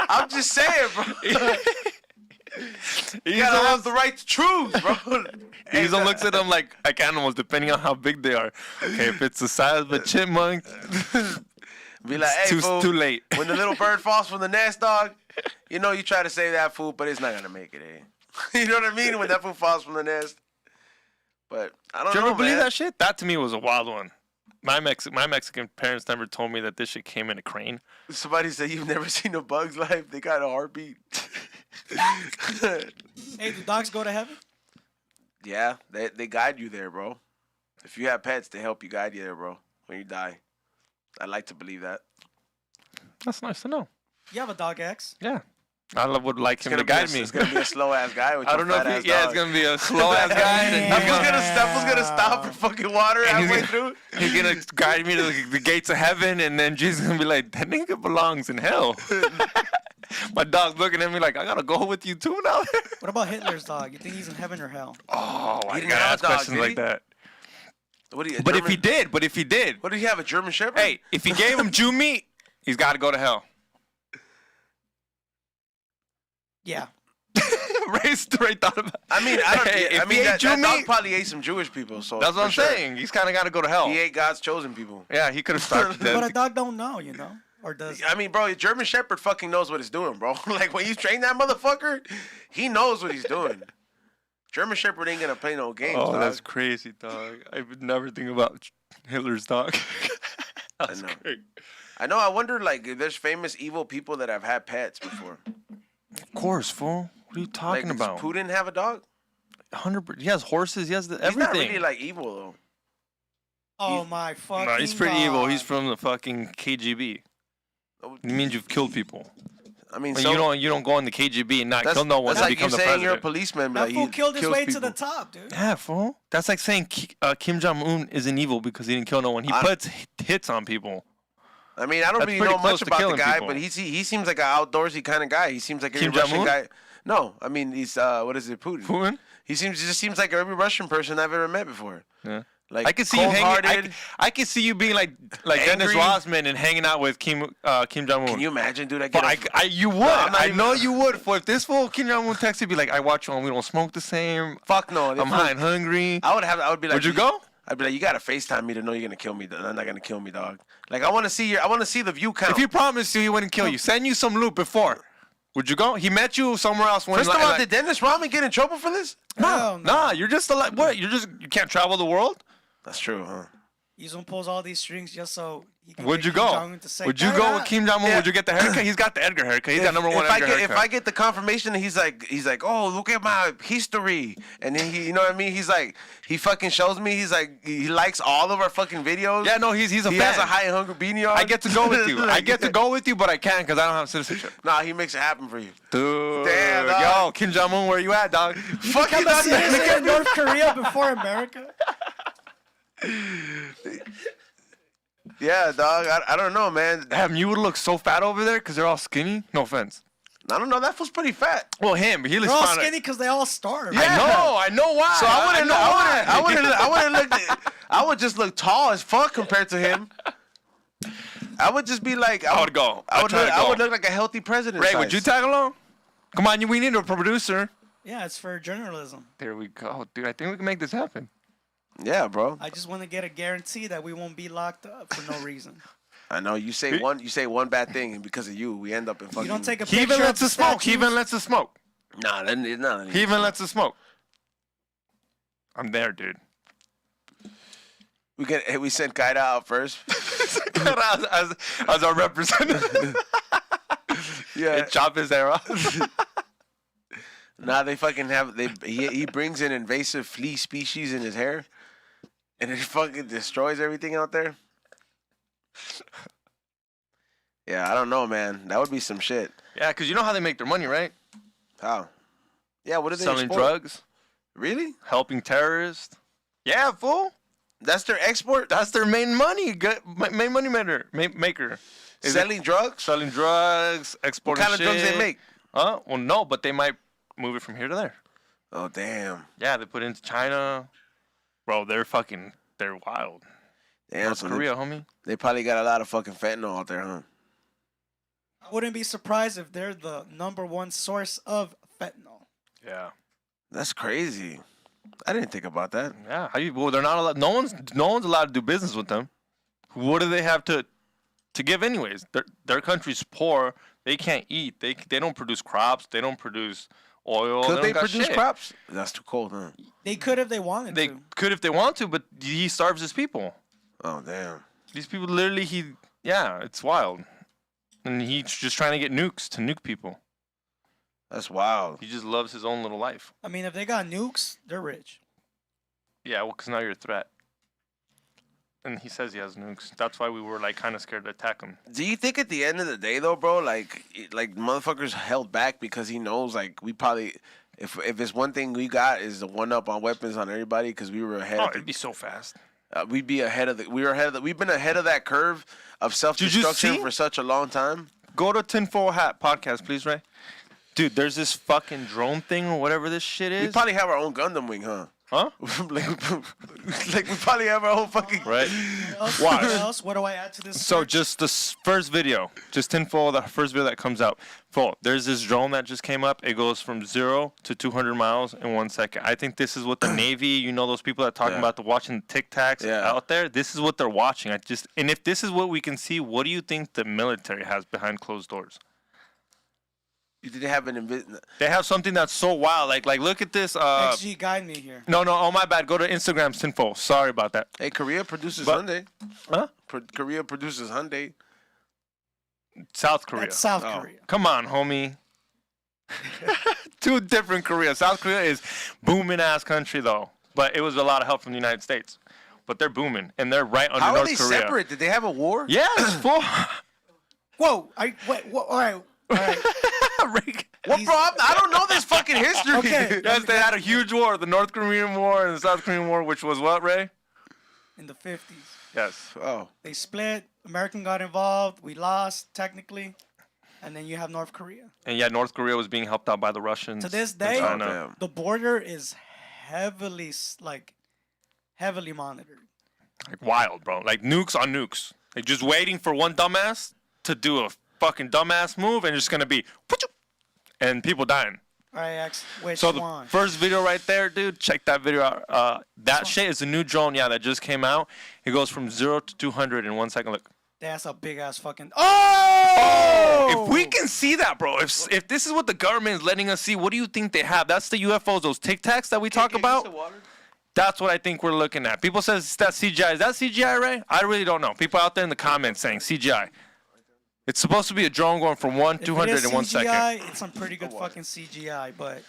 I'm just saying, bro. You gotta have the right to choose, bro. Hazel looks at them like animals, depending on how big they are. Okay, if it's the size of a chipmunk, Be like, hey, fool, too late. when the little bird falls from the nest, dog, you know you try to save that fool, but it's not gonna make it, eh? You know what I mean? When that fool falls from the nest. But I don't Do you know, ever believe man. that shit? That to me was a wild one. My Mexican parents never told me that this shit came in a crane. Somebody said you've never seen a bug's life. They got a heartbeat. Hey, do dogs go to heaven? Yeah, they guide you there, bro. If you have pets, they help you guide you there, bro, when you die. I like to believe that. That's nice to know. You have a dog X. Yeah. I would like him to guide me. It's gonna be a slow ass guy with I your don't know fat if ass he, yeah, dog. it's gonna be a slow ass guy. That And fool's gonna stop for fucking water And he's halfway gonna- through. he's gonna guide me to the gates of heaven, and then Jesus is gonna be like, "That nigga belongs in hell." My dog's looking at me like, "I gotta go with you too now." What about Hitler's dog? You think he's in heaven or hell? Oh, He I didn't gotta have ask dogs, questions did like he? that. What do you? But if he did, What do you have? A German Shepherd? hey, if he gave him Jew meat, he's got to go to hell. Yeah. Ray thought about. I mean, I don't. Hey, I if mean, he ate that Jew dog meat, probably ate some Jewish people. So that's what for I'm sure. saying. He's kind of got to go to hell. He ate God's chosen people. Yeah, he could have started. But a dog don't know, Or does I mean, bro, German Shepherd fucking knows what he's doing, bro. Like, when you train that motherfucker, he knows what he's doing. German Shepherd ain't gonna play no games, Oh, dog. that's crazy, dog. I would never think about Hitler's dog. That's know. great. I know. I wonder, like, if there's famous evil people that have had pets before. Of course, fool. What are you talking Like, about? does Putin have a dog? 100%. He has horses. He has He's everything. not really, like, evil, though. Oh my fucking No, he's pretty God. evil. He's from the fucking KGB. Oh, It means you've killed people. I mean, When so you don't go in the KGB and not that's, kill no one that's to like you become the saying you're a president. policeman, but That like, fool he killed his kills way people. to the top, dude. Yeah, fool. That's like saying Kim Jong-un isn't evil because he didn't kill no one. He puts hits on people. I mean, I don't That's really pretty know much close to about the killing guy, people. but he seems like an outdoorsy kind of guy. He seems like every Kim Russian Jong-un? guy. No, I mean he's what is it, Putin? Putin? He just seems like every Russian person I've ever met before. Yeah. Like I can see you hanging. cold-hearted. I can see you being like Dennis Angry. Rodman and hanging out with Kim Jong-un. Can you imagine, dude? You would. I'm not I even- know you would. For if this fool Kim Jong-un texted, be like, I watch you on. We don't smoke the same. Fuck no. I'm high and hungry. I would be like, Would you go? I'd be like, you gotta FaceTime me to know you're gonna kill me. I'm not gonna kill me, dog. Like, I want to see the view count. If he promised you he wouldn't kill you, send you some loot before. Would you go? He met you somewhere else. When First of all, did Dennis Rodman get in trouble for this? Hell no. Nah, you're just what? You can't travel the world. That's true, huh? He's gonna pulls all these strings just so he can Would get you Kim go? Jong-un to say, Would you "Turn go up." with Kim Jong-un? Yeah. Would you get the haircut? He's got the Edgar haircut. He's got number one if Edgar haircut. If I get the confirmation that he's like, oh, look at my history, and then he, you know what I mean? He's like, he fucking shows me. He's like, he likes all of our fucking videos. Yeah, no, he's a He fan. has a high and hungry beanie on. I get to go with you. I Like- get to go with you, but I can't because I don't have citizenship. Nah, he makes it happen for you. Dude, Damn, yo, dog. Kim Jong-un, where you at, dog? Fuck you, Become a dog. citizen in North Korea before America. Yeah, dog. I don't know, man. Damn, you would look so fat over there because they're all skinny. No offense. I don't know. That fool's pretty fat. Well, him, he looks They're all fine. skinny because they all starve. I know why. So I wouldn't. I wouldn't. I would just look tall as fuck compared to him. I would just be like. I would go. I would. I'd try to I would go. look like a healthy president. Ray, size. would you tag along? Come on, we need a producer. Yeah, it's for journalism. There we go, dude. I think we can make this happen. Yeah, bro. I just want to get a guarantee that we won't be locked up for no reason. I know you say one. You say one bad thing, and because of you, we end up in fucking. You don't take a He picture even of lets the us smoke. He statues? even lets us smoke. Nah, then nah. He even lets us smoke. I'm there, dude. We sent Kaida out first. as our representative. Yeah. Chop his hair off. Nah, they fucking have. He brings an invasive flea species in his hair, and it fucking destroys everything out there. Yeah, I don't know, man. That would be some shit. Yeah, because you know how they make their money, right? How? Yeah, what are they Selling export? drugs, Really? helping terrorists. Yeah, fool. That's their export? That's their main money. Main money maker. Is it Selling drugs? selling drugs, What exporting kind of drugs they shit. make? Huh? Well, no, but they might move it from here to there. Oh, damn. Yeah, they put it into China. Bro, they're wild. Damn, North so Korea, homie. they probably got a lot of fucking fentanyl out there, huh? I wouldn't be surprised if they're the #1 source of fentanyl. Yeah. That's crazy. I didn't think about that. Yeah. Well, they're not allowed. No one's allowed to do business with them. What do they have to give anyways? Their country's poor. They can't eat. They don't produce crops. They don't produce oil. Could don't they got produce shit. crops? That's too cold, huh? They could if they wanted They to. could if they want to, but he starves his people. Oh, damn. These people literally, it's wild. And he's just trying to get nukes to nuke people. That's wild. He just loves his own little life. I mean, if they got nukes, they're rich. Yeah, well, because now you're a threat. And he says he has nukes. That's why we were like kind of scared to attack him. Do you think at the end of the day, though, bro, like motherfuckers held back because he knows, like, we probably, if it's one thing we got is the one up on weapons on everybody because we were ahead. Oh, of the, it'd be so fast. we'd be ahead of the. We were ahead of the. We've been ahead of that curve of self-destruction see? for such a long time. Go to Tinfoil Hat podcast, please, Ray. Dude, there's this fucking drone thing or whatever this shit We is. probably have our own Gundam wing, huh? Huh? like we probably have our whole fucking Right. What Watch. else? What do I add to this? So search? just the first video, just tinfoil, the first video that comes out. There's this drone that just came up. It goes from 0 to 200 miles in 1 second. I think this is what the Navy, you know, those people that talking about watching the Tic Tacs out there. This is what they're watching. And if this is what we can see, what do you think the military has behind closed doors? You did have They have something that's so wild. Like look at this. XG, guide me here. No. Oh my bad. Go to Instagram's tinfoil. Sorry about that. Hey, Korea produces But- Hyundai. Huh? Korea produces Hyundai. South Korea. That's South Oh. Korea. Come on, homie. Two different Korea. South Korea is booming ass country though, but it was a lot of help from the United States. But they're booming and they're right under How are North they Korea. separate? Did they have a war? Yes, full. Whoa! All right. What, bro? I don't know this fucking history. Okay. Yes, they had a huge war, the North Korean War and the South Korean War, which was what, Ray? In the 50s, Yes. Oh, they split. American got involved. We lost technically, and then you have North Korea. And yeah, North Korea was being helped out by the Russians. To this and day, China. damn. the border is heavily monitored. Like wild, bro. Like nukes on nukes. Like just waiting for one dumbass to do a fucking dumbass move and just gonna be and people dying. All right, X. Which So the one? first video right there, dude, check that video out. That shit is a new drone, that just came out. It goes from 0 to 200 in 1 second. Look. That's a big ass fucking. Oh! If we can see that, bro, if this is what the government is letting us see, what do you think they have? That's the UFOs, those Tic Tacs that we talk about. That's what I think we're looking at. People says that's CGI. Is that CGI, Ray? I really don't know. People out there in the comments saying CGI. It's supposed to be a drone going from 200 in 1 second. CGI, it's some pretty good fucking CGI, but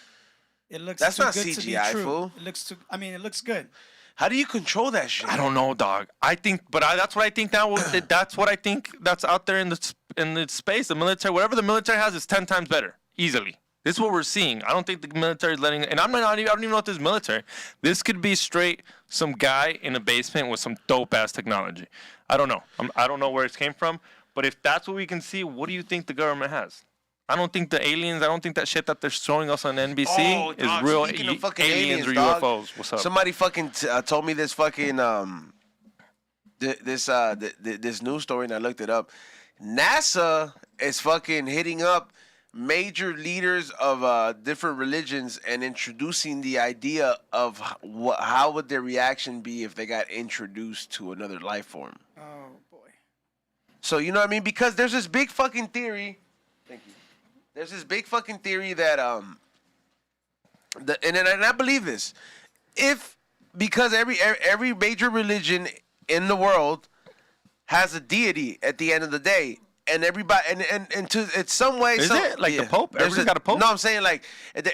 it looks That's too not good CGI, to be true. fool. It looks too. I mean, it looks good. How do you control that shit? I don't know, dog. I think, but that's what I think now. That's what I think that's out there in the space. The military, whatever the military has, is 10 times better, easily. This is what we're seeing. I don't think the military is letting. And I don't even know if this is military. This could be straight some guy in a basement with some dope ass technology. I don't know. I don't know where it came from. But if that's what we can see, what do you think the government has? I don't think the aliens. I don't think that shit that they're showing us on NBC is real speaking of fucking aliens or dog, UFOs. What's up? Somebody fucking told me this fucking this news story, and I looked it up. NASA is fucking hitting up major leaders of different religions and introducing the idea of how would their reaction be if they got introduced to another life form. Oh boy. So you know what I mean? Because there's this big fucking theory. Thank you. There's this big fucking theory that and I believe this. Because every major religion in the world has a deity at the end of the day. And everybody, and to it's some way. Is it? Like the Pope? Everybody's got a Pope? No, I'm saying like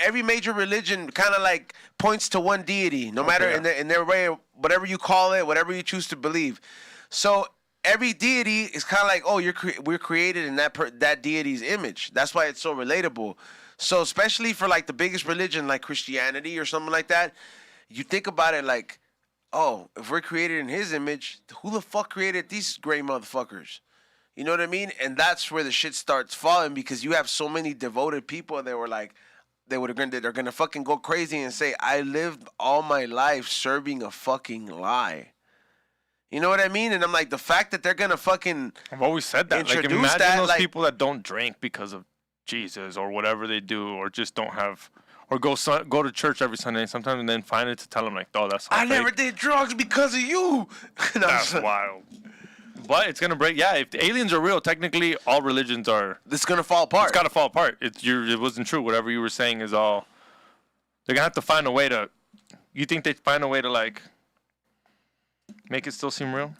every major religion kind of like points to one deity, no matter in their way, whatever you call it, whatever you choose to believe. So every deity is kind of like, oh, we're created in that deity's image. That's why it's so relatable. So especially for like the biggest religion like Christianity or something like that, you think about it like, oh, if we're created in His image, who the fuck created these gray motherfuckers? You know what I mean? And that's where the shit starts falling, because you have so many devoted people that were like, they're gonna fucking go crazy and say, I lived all my life serving a fucking lie. You know what I mean? And I'm like, the fact that they're gonna fucking I've always said that. Like, introduce imagine that, those like- people that don't drink because of Jesus or whatever they do, or just don't have, or go to church every Sunday sometimes and then find it to tell them like, oh, that's all I fake. never did drugs because of you. That's wild. But it's gonna break. Yeah, if the aliens are real, technically all religions are. This is gonna fall apart. It's gotta fall apart. It wasn't true. Whatever you were saying is all. They're gonna have to find a way to. You think they'd find a way to like. Make it still seem real?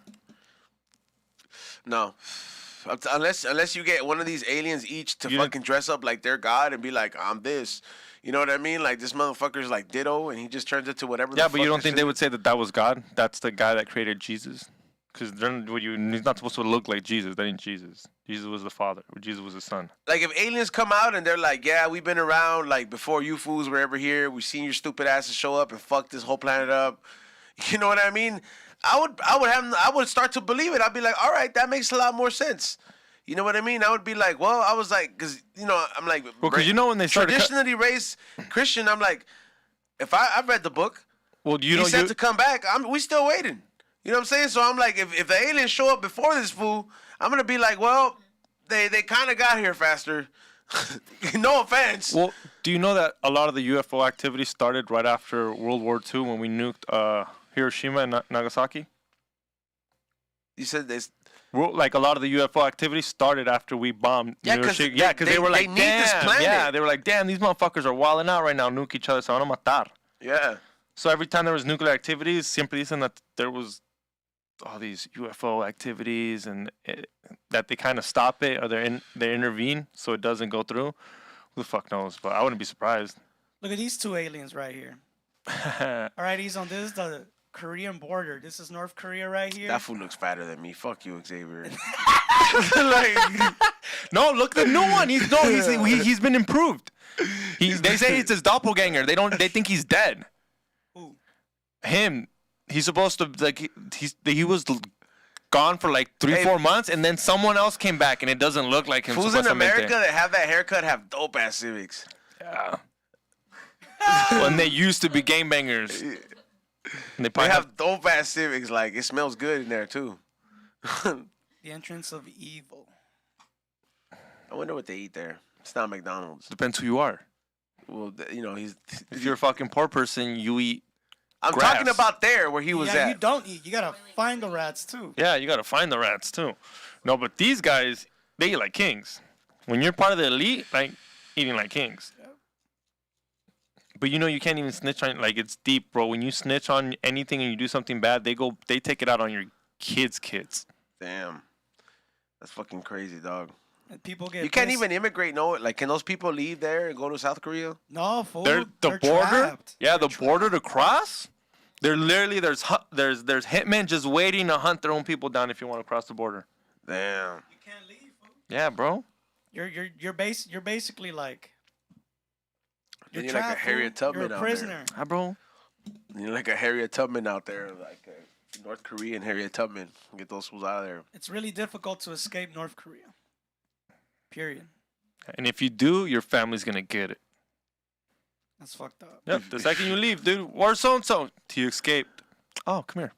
No. Unless you get one of these aliens each to You fucking dress up like their god and be like, I'm this. You know what I mean? Like, this motherfucker's like Ditto, and he just turns into whatever. Yeah, the but you fuck don't this think shit they is. would say that was God? That's the guy that created Jesus. Because he's not supposed to look like Jesus. That ain't Jesus. Jesus was the Father. Jesus was the Son. Like, if aliens come out and they're like, yeah, we've been around, like, before you fools were ever here. We've seen your stupid asses show up and fuck this whole planet up. You know what I mean? I would start to believe it. I'd be like, all right, that makes a lot more sense. You know what I mean? I would be like, well, I was like, because, you know, I'm like, Well, because you know when they started... traditionally raised Christian, I'm like, if I've read the book, Well, you know, He's set to come back. We still waiting. You know what I'm saying? So I'm like, if the aliens show up before this fool, I'm gonna be like, well, they kind of got here faster. No offense. Well, do you know that a lot of the UFO activity started right after World War II when we nuked Hiroshima and Nagasaki? You said this. Well, like a lot of the UFO activity started after we bombed Hiroshima. Yeah, because they were like, need this damn. planet. Yeah, they were like, damn, these motherfuckers are wilding out right now, nuke each other, se van a matar. Yeah. So every time there was nuclear activities, siempre dicen that there was all these UFO activities and that they kind of stop it or they intervene so it doesn't go through. Who the fuck knows? But I wouldn't be surprised. Look at these two aliens right here. All right, he's on this the Korean border. This is North Korea right here. That fool looks fatter than me. Fuck you, Xavier. No, look at the new one. He's been improved. They say it's his doppelganger. They think he's dead. Who? Him. He's supposed to he was gone for like 3-4 months, and then someone else came back, and it doesn't look like him. Fools in America that have that haircut have dope ass civics. Yeah. When they used to be gangbangers. They have dope ass civics. Like, it smells good in there too. The entrance of evil. I wonder what they eat there. It's not McDonald's. Depends who you are. Well, you know, if you're a fucking poor person, you eat. I'm grass. talking about there where he was at. You don't eat. You gotta find the rats too. Yeah, you gotta find the rats too. No, but these guys, they eat like kings. When you're part of the elite, like eating like kings. But you know, you can't even snitch on, like, it's deep, bro. When you snitch on anything and you do something bad, they take it out on your kids. Damn. That's fucking crazy, dog. And people get. You can't even immigrate, no? Like, can those people leave there and go to South Korea? No, fool. They're border. Trapped. Yeah, the border to cross. They're literally there's hitmen just waiting to hunt their own people down if you want to cross the border. Damn. You can't leave, fool. Yeah, bro. You're basically like. You're like a Harriet Tubman You're a out prisoner. Hi, bro. You're like a Harriet Tubman out there, like a North Korean Harriet Tubman. Get those fools out of there. It's really difficult to escape North Korea. Period. And if you do, your family's gonna get it. That's fucked up. Yep. The second you leave, dude, where's so-and-so? He escaped. Oh, come here.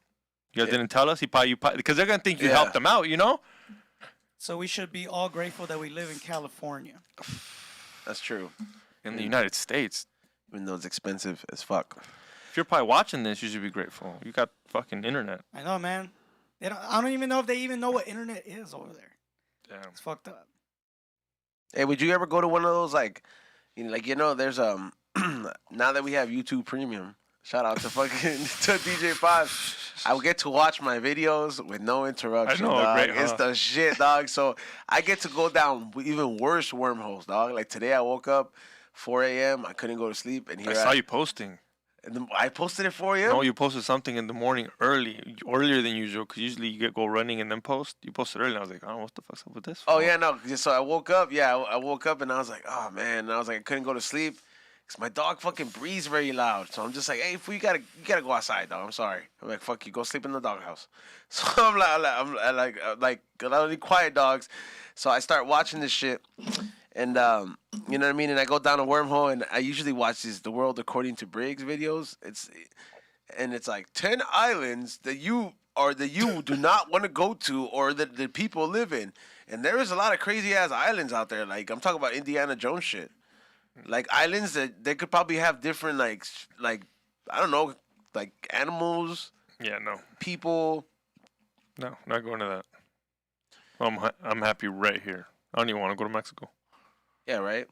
You guys didn't tell us? Because they're gonna think you helped them out, you know? So we should be all grateful that we live in California. That's true. In the United States. Even though it's expensive as fuck. If you're probably watching this, you should be grateful. You got fucking internet. I know, man. I don't even know if they even know what internet is over there. Damn. It's fucked up. Hey, would you ever go to one of those, like, there's now that we have YouTube Premium, shout out to fucking to DJ Five. I would get to watch my videos with no interruption. I know, dog. great, It's the shit, dog. So I get to go down even worse wormholes, dog. Like today, I woke up 4 a.m. I couldn't go to sleep, and I saw you posting. And I posted at 4 a.m. No, you posted something in the morning earlier than usual. Because usually you go running and then post. You posted early. And I was like, oh, what the fuck's up with this? Oh yeah, no. So I woke up. Yeah, I woke up and I was like, oh man. And I was like, I couldn't go to sleep because my dog fucking breathes very loud. So I'm just like, hey, you gotta go outside, dog. I'm sorry. I'm like, fuck you, go sleep in the doghouse. So I'm like, I don't need quiet dogs. So I start watching this shit. And you know what I mean? And I go down a wormhole, and I usually watch The World According to Briggs videos. It's like 10 islands that you do not want to go to, or that the people live in. And there is a lot of crazy ass islands out there. Like, I'm talking about Indiana Jones shit. Like islands that they could probably have different like I don't know, like animals. Yeah, no. People. No, not going to that. I'm happy right here. I don't even want to go to Mexico. Yeah, right?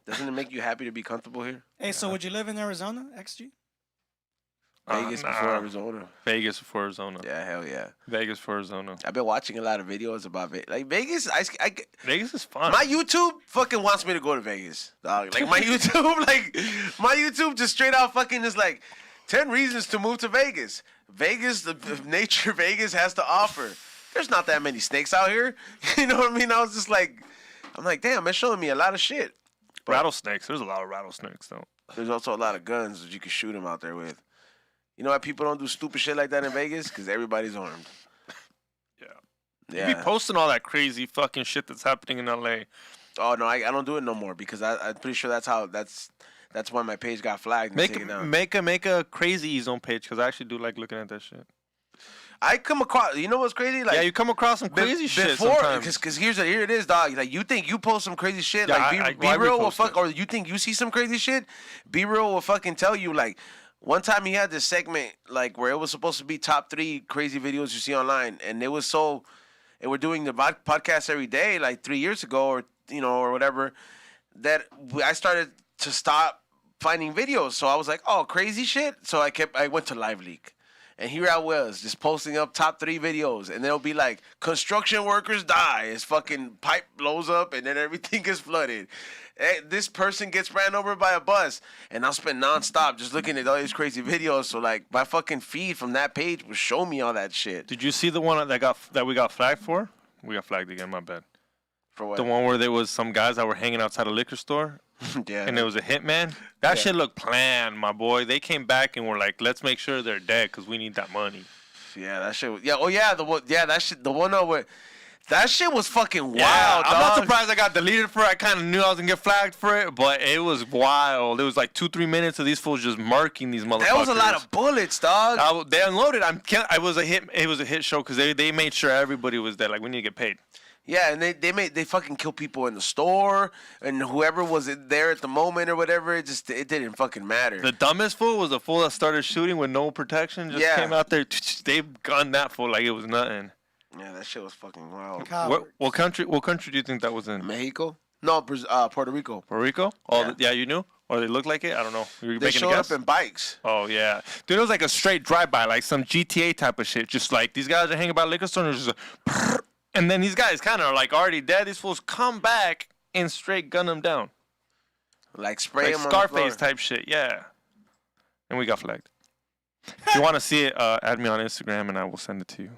Doesn't it make you happy to be comfortable here? Hey, so would you live in Arizona, XG? Vegas before Arizona. Vegas before Arizona. Yeah, hell yeah. Vegas before Arizona. I've been watching a lot of videos about Vegas. Like Vegas, Vegas is fun. My YouTube fucking wants me to go to Vegas, dog. Like my YouTube just straight out fucking is like 10 reasons to move to Vegas. Vegas, the nature Vegas has to offer. There's not that many snakes out here. You know what I mean? I'm like, damn, it's showing me a lot of shit. But rattlesnakes. There's a lot of rattlesnakes, though. There's also a lot of guns that you can shoot them out there with. You know why people don't do stupid shit like that in Vegas? Because everybody's armed. Yeah. You be posting all that crazy fucking shit that's happening in LA. Oh, no, I don't do it no more because I'm pretty sure that's That's why my page got flagged and taken down. Make a crazy E-Zone page because I actually do like looking at that shit. I come across, you know what's crazy? Like, yeah, you come across some crazy shit before, sometimes. because here it is, dog. Like, you think you post some crazy shit, Yeah, like, be real will fuck, or you think you see some crazy shit, Be Real will fucking tell you, like, one time he had this segment, like, where it was supposed to be top 3 crazy videos you see online, and it was so, and we're doing the podcast every day, like 3 years ago, or, you know, or whatever, that I started to stop finding videos. So I was like, oh, crazy shit. So I went to Live Leak. And here I was, just posting up top 3 videos. And they'll be like, construction workers die. His fucking pipe blows up and then everything gets flooded. This person gets ran over by a bus. And I'll spend nonstop just looking at all these crazy videos. So, like, my fucking feed from that page would show me all that shit. Did you see the one that we got flagged for? We got flagged again, my bad. For what? The one where there was some guys that were hanging outside a liquor store. Yeah. And there was a hitman. That shit looked planned, my boy. They came back and were like, let's make sure they're dead because we need that money. Yeah, that shit. Yeah, oh yeah, the one. Yeah, that shit. The one over. That shit was fucking wild. Yeah, I'm not dog. surprised I got deleted for it. I kind of knew I was gonna get flagged for it, but it was wild. It was like 2-3 minutes of these fools just marking these motherfuckers. That was a lot of bullets, dog. They unloaded. It was a hit show because they made sure everybody was there. Like, we need to get paid. Yeah, and they fucking kill people in the store and whoever was there at the moment or whatever. It didn't fucking matter. The dumbest fool was the fool that started shooting with no protection. Just came out there. They gunned that fool like it was nothing. Yeah, that shit was fucking wild. What country do you think that was in? Mexico? No, Puerto Rico. Puerto Rico? Oh, yeah, you knew? Or they look like it? I don't know. You They making a showed guess? up in bikes. Oh, yeah. Dude, it was like a straight drive-by, like some GTA type of shit. Just like these guys are hanging by a liquor store and there's just a... And then these guys kind of are like already dead. These fools come back and straight gun them down. Like spray them like on the Scarface floor. type shit, yeah. And we got flagged. If you want to see it, add me on Instagram and I will send it to you.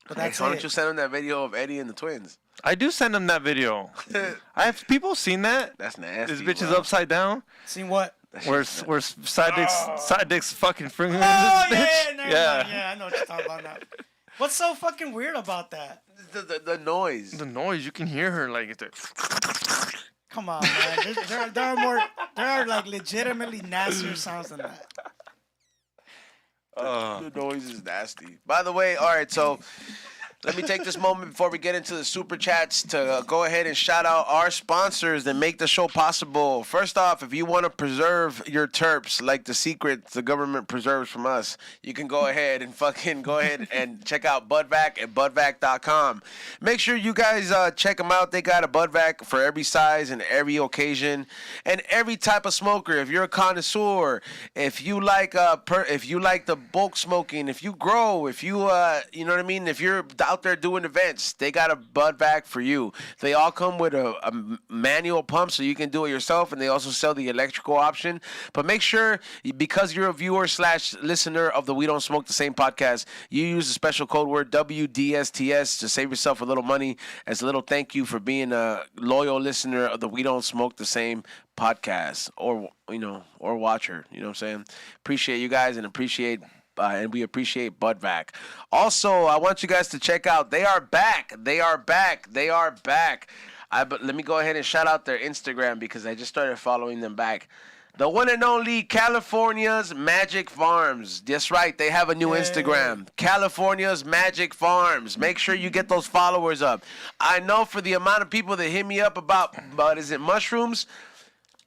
But that's Why don't you send them that video of Eddie and the twins? I do send them that video. Have people seen that? That's nasty. This bitch is bro. upside down. Seen what? Where side dicks fucking fingering Oh, this bitch. yeah, never mind. Yeah, I know what you're talking about now. What's so fucking weird about that? The noise. The noise, you can hear her like it's a... Come on, man. There are like legitimately nastier sounds than that. The noise is nasty. By the way, all right, so let me take this moment before we get into the super chats to go ahead and shout out our sponsors that make the show possible. First off, if you want to preserve your terps like the secret the government preserves from us, you can go ahead and check out Budvac at budvac.com. Make sure you guys check them out. They got a Budvac for every size and every occasion and every type of smoker. If you're a connoisseur, if you like the bulk smoking, if you grow, if you you know what I mean, if you're out there doing events, they got a Budvac for you. They all come with a manual pump so you can do it yourself, and they also sell the electrical option. But make sure, because you're a viewer / listener of the We Don't Smoke the Same podcast, you use the special code word WDSTS to save yourself a little money as a little thank you for being a loyal listener of the We Don't Smoke the Same podcast, or watcher. You know what I'm saying? Appreciate you guys and we appreciate Budvac. Also, I want you guys to check out. They are back. But let me go ahead and shout out their Instagram because I just started following them back. The one and only California's Magic Farms. That's right. They have a new Instagram. California's Magic Farms. Make sure you get those followers up. I know for the amount of people that hit me up about mushrooms,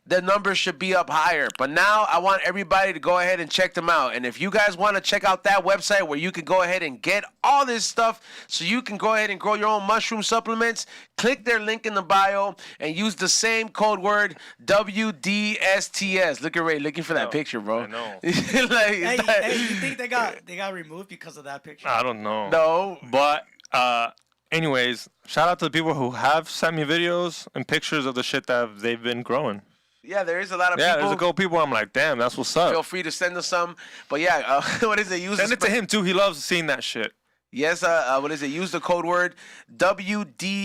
the numbers should be up higher. But now I want everybody to go ahead and check them out. And if you guys want to check out that website where you can go ahead and get all this stuff so you can go ahead and grow your own mushroom supplements, click their link in the bio and use the same code word WDSTS. Look at Ray looking for that picture, bro. I know. Hey, you think they got removed because of that picture? I don't know. No. But anyways, shout out to the people who have sent me videos and pictures of the shit that they've been growing. Yeah, there is a lot of Yeah, people. there's a couple people I'm like, damn, that's what's up. Feel free to send us some. But yeah, what is it? Send it to him too. He loves seeing that shit. Yes, what is it? Use the code word WDSTS.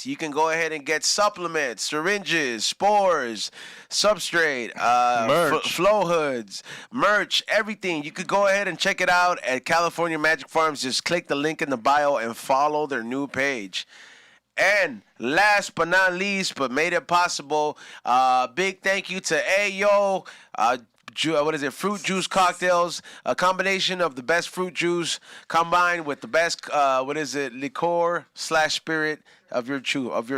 You can go ahead and get supplements, syringes, spores, substrate, Merch. flow hoods, merch, everything. You could go ahead and check it out at California Magic Farms. Just click the link in the bio and follow their new page. And last but not least, but made it possible, big thank you to Ayo. What is it? Fruit juice cocktails, a combination of the best fruit juice combined with the best liqueur/spirit of your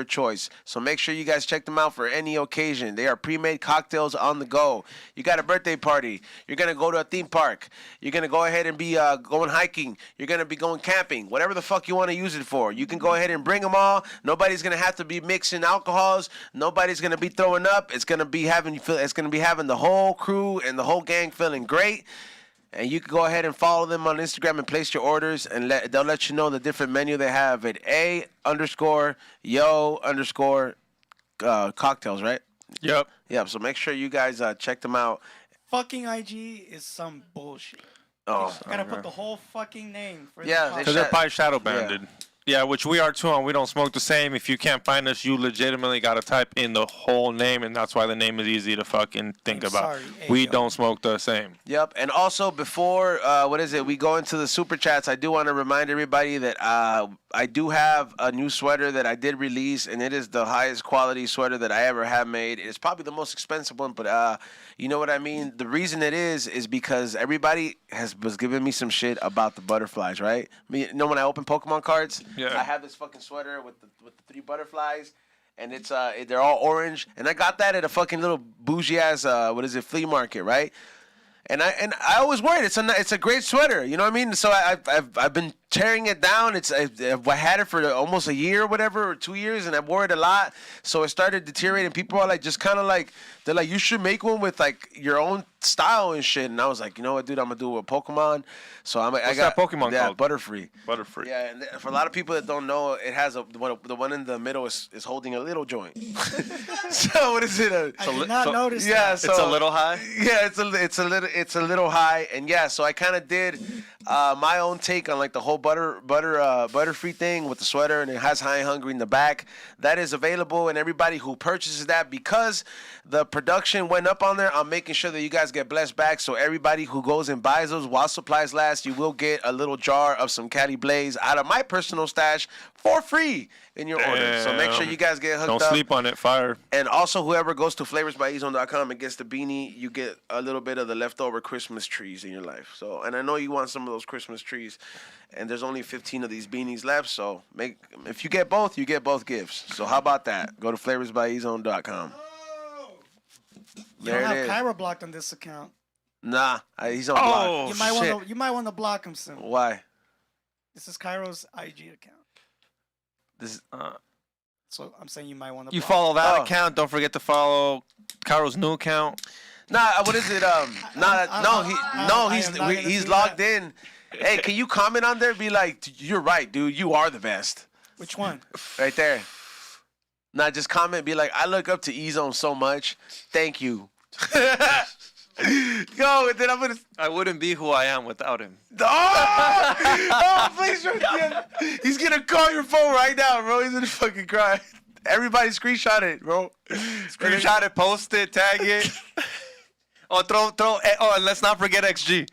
choice. So make sure you guys check them out for any occasion. They are pre-made cocktails on the go. You got a birthday party. You're gonna go to a theme park. You're gonna go ahead and be going hiking. You're gonna be going camping. Whatever the fuck you want to use it for, you can go ahead and bring them all. Nobody's gonna have to be mixing alcohols. Nobody's gonna be throwing up. It's gonna be having the whole crew and the whole gang feeling great. And you can go ahead and follow them on Instagram and place your orders, and they'll let you know the different menu they have at A_yo_cocktails, right? Yep. Yeah, so make sure you guys check them out. Fucking IG is some bullshit. Oh, I gotta put the whole fucking name for Yeah, the they Because they're probably shadow banded. Yeah, which we are too, and we don't smoke the same. If you can't find us, you legitimately gotta type in the whole name, and that's why the name is easy to fucking think I'm about. sorry, We Ayo. don't smoke the same. Yep, and also before we go into the super chats, I do want to remind everybody that I do have a new sweater that I did release, and it is the highest quality sweater that I ever have made. It's probably the most expensive one, but you know what I mean. The reason it is because everybody was giving me some shit about the butterflies, right? You know, when I open Pokemon cards, Yeah. I have this fucking sweater with the 3 butterflies. And it's they're all orange, and I got that at a fucking little bougie ass flea market, right? And I always wear it. It's a great sweater, you know what I mean? So I've been tearing it down. I had it for almost a year or whatever, or 2 years, and I wore it a lot. So it started deteriorating. People are like, just kind of like, they're like, you should make one with like your own style and shit. And I was like, you know what, dude, I'm gonna do it with Pokemon. So I got that Pokemon called? Butterfree. Butterfree. Yeah, and for a lot of people that don't know, it has the one in the middle is holding a little joint. So what is it? I did not notice Yeah, that. so It's a little high. yeah, it's a little high, and yeah, so I kind of did my own take on like the whole butterfree thing with the sweater, and it has High and Hungry in the back. That is available, and everybody who purchases that, because the production went up on there, I'm making sure that you guys get blessed back. So everybody who goes and buys those while supplies last, you will get a little jar of some Cali Blaze out of my personal stash for free in your order. So make sure you guys get hooked up. Don't sleep on it. Fire. And also, whoever goes to flavorsbyezone.com and gets the beanie, you get a little bit of the leftover Christmas trees in your life. So, and I know you want some of those Christmas trees, and there's only 15 of these beanies left. So, if you get both, you get both gifts. So, how about that? Go to flavorsbyezone.com. You don't have Cairo blocked on this account. Nah, he's on block. You might want to block him soon. Why? This is Cairo's IG account. This. So I'm saying you might want to. You block follow that Oh. account. Don't forget to follow Carol's new account. Nah, what is it? He's do logged that. in. Hey, can you comment on there? Be like, you're right, dude. You are the best. Which one? Right there. Nah, just comment. Be like, I look up to E-Zone so much. Thank you. Yo, and then I'm gonna. I wouldn't be who I am without him. Oh, please. He's gonna call your phone right now, bro. He's gonna fucking cry. Everybody screenshot it, bro. Screenshot it, post it, tag it. And let's not forget XG.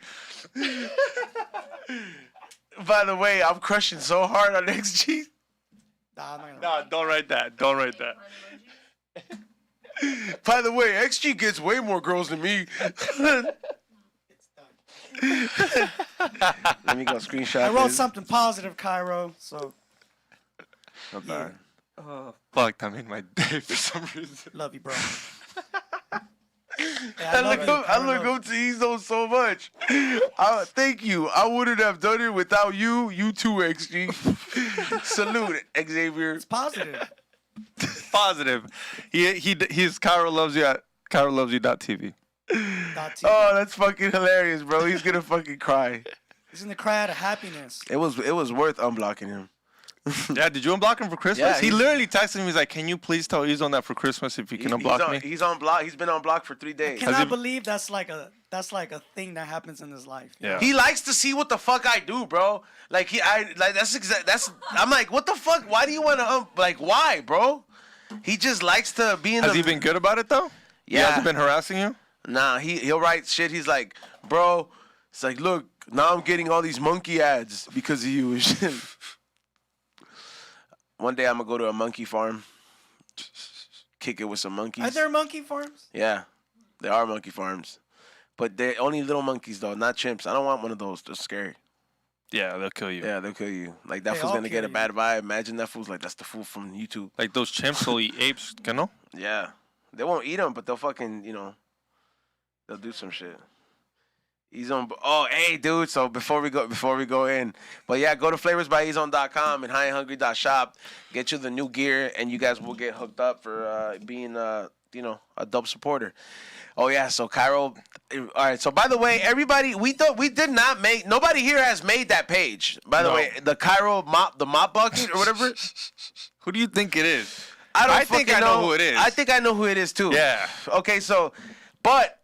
By the way, I'm crushing so hard on XG. Nah, I'm not gonna. No, don't write that. Don't write that. By the way, XG gets way more girls than me. Let me go screenshot. I wrote this. something positive, Cairo. So Not bad. Oh, fuck, I'm in my day for some reason. love you, bro. I look up to E-Zone so much. Thank you. I wouldn't have done it without you. You too, XG. Salute, Xavier. It's positive. Positive. He's Cairo loves you at CairoLovesYou.tv. Oh, that's fucking hilarious, bro. He's gonna fucking cry. He's in the cry out of happiness. It was worth unblocking him. Yeah, did you unblock him for Christmas? Yeah, he he's- literally texted me. He's like, "Can you please tell Izon that for Christmas if you can unblock me?" He's on block. He's been on block for 3 days. Cannot he- believe that's like a thing that happens in his life. Yeah. He likes to see what the fuck I do, bro. Like I'm like, what the fuck? Why do you want to why, bro? He just likes to be in Has the. he been good about it though? He Yeah. hasn't been harassing you. Nah, he'll write shit. He's like, bro, it's like, look, now I'm getting all these monkey ads because of you and shit. One day I'm gonna go to a monkey farm, kick it with some monkeys. Are there monkey farms? Yeah, there are monkey farms, but they're only little monkeys though, not chimps. I don't want one of those. They're scary. Yeah, they'll kill you. Yeah, they'll kill you. Like that They fool's all gonna get a kill bad vibe. Imagine that fool's like that's the fool from YouTube. Like those chimps will eat apes, you know? Yeah, they won't eat them, but they'll fucking they'll do some shit. He's on. Oh, hey, dude. So before we go in, but yeah, go to flavorsbyezone.com and highandhungry.shop. Get you the new gear, and you guys will get hooked up for being a dope supporter. Oh yeah, so Cairo. All right. So by the way, everybody, we did not make. Nobody here has made that page. By the way, the Cairo mop bucket or whatever. Who do you think it is? I think I know who it is. I think I know who it is too. Yeah. Okay. So, but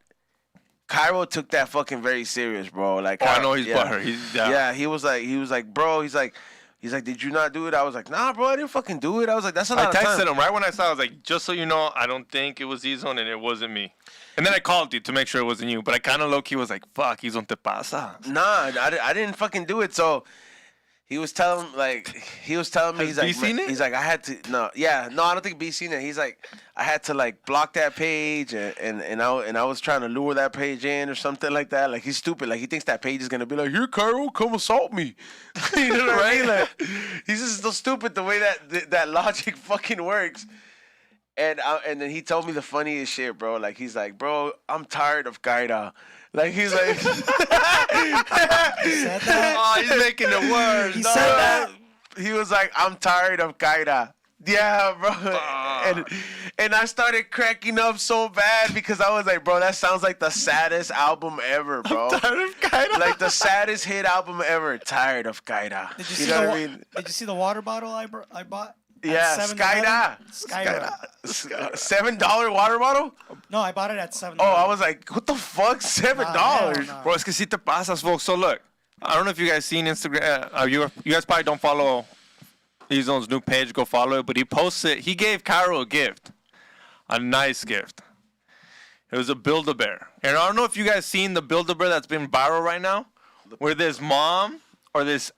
Cairo took that fucking very serious, bro. Like, I know he's yeah. butthurt. Yeah, he was like, bro, he's like, did you not do it? I was like, nah, bro, I didn't fucking do it. I was like, that's a lot I of time. texted him right when I saw it. I was like, just so you know, I don't think it was Z-Zone and it wasn't me. And then I called you to make sure it wasn't you. But I kind of low-key was like, fuck, Z-Zone te pasa. Nah, I didn't fucking do it. So he was telling me, Has B seen it? He's like, I had to, no, I don't think B seen it. He's like, I had to like block that page and I was trying to lure that page in or something like that. Like he's stupid. Like he thinks that page is gonna be like, here, Cairo, come assault me. You know what I mean? Like he's just so stupid the way that logic fucking works. And then he told me the funniest shit, bro. Like he's like, bro, I'm tired of Gaida. Like he's like, He said that. Oh, he's making it worse. He dog. said that. he was like, I'm tired of Gaida. Yeah, bro. And I started cracking up so bad because I was like, bro, that sounds like the saddest album ever, bro. I'm tired of Gaida. Like the saddest hit album ever. Tired of Gaida. Did you You see know the what I mean? Did you see the water bottle I bought? at Yeah, 7-Eleven? Skyda. Skyda. $7 water bottle? No, I bought it at 7. Oh, I was like, what the fuck? $7? hell no. Bro, es que si te pasas, folks. So look, I don't know if you guys seen Instagram. You guys probably don't follow Z-Zone's new page. Go follow it. But he posted, he gave Cairo a gift. A nice gift. It was a Build-A-Bear. And I don't know if you guys seen the Build-A-Bear that's been viral right now. Where this mom or this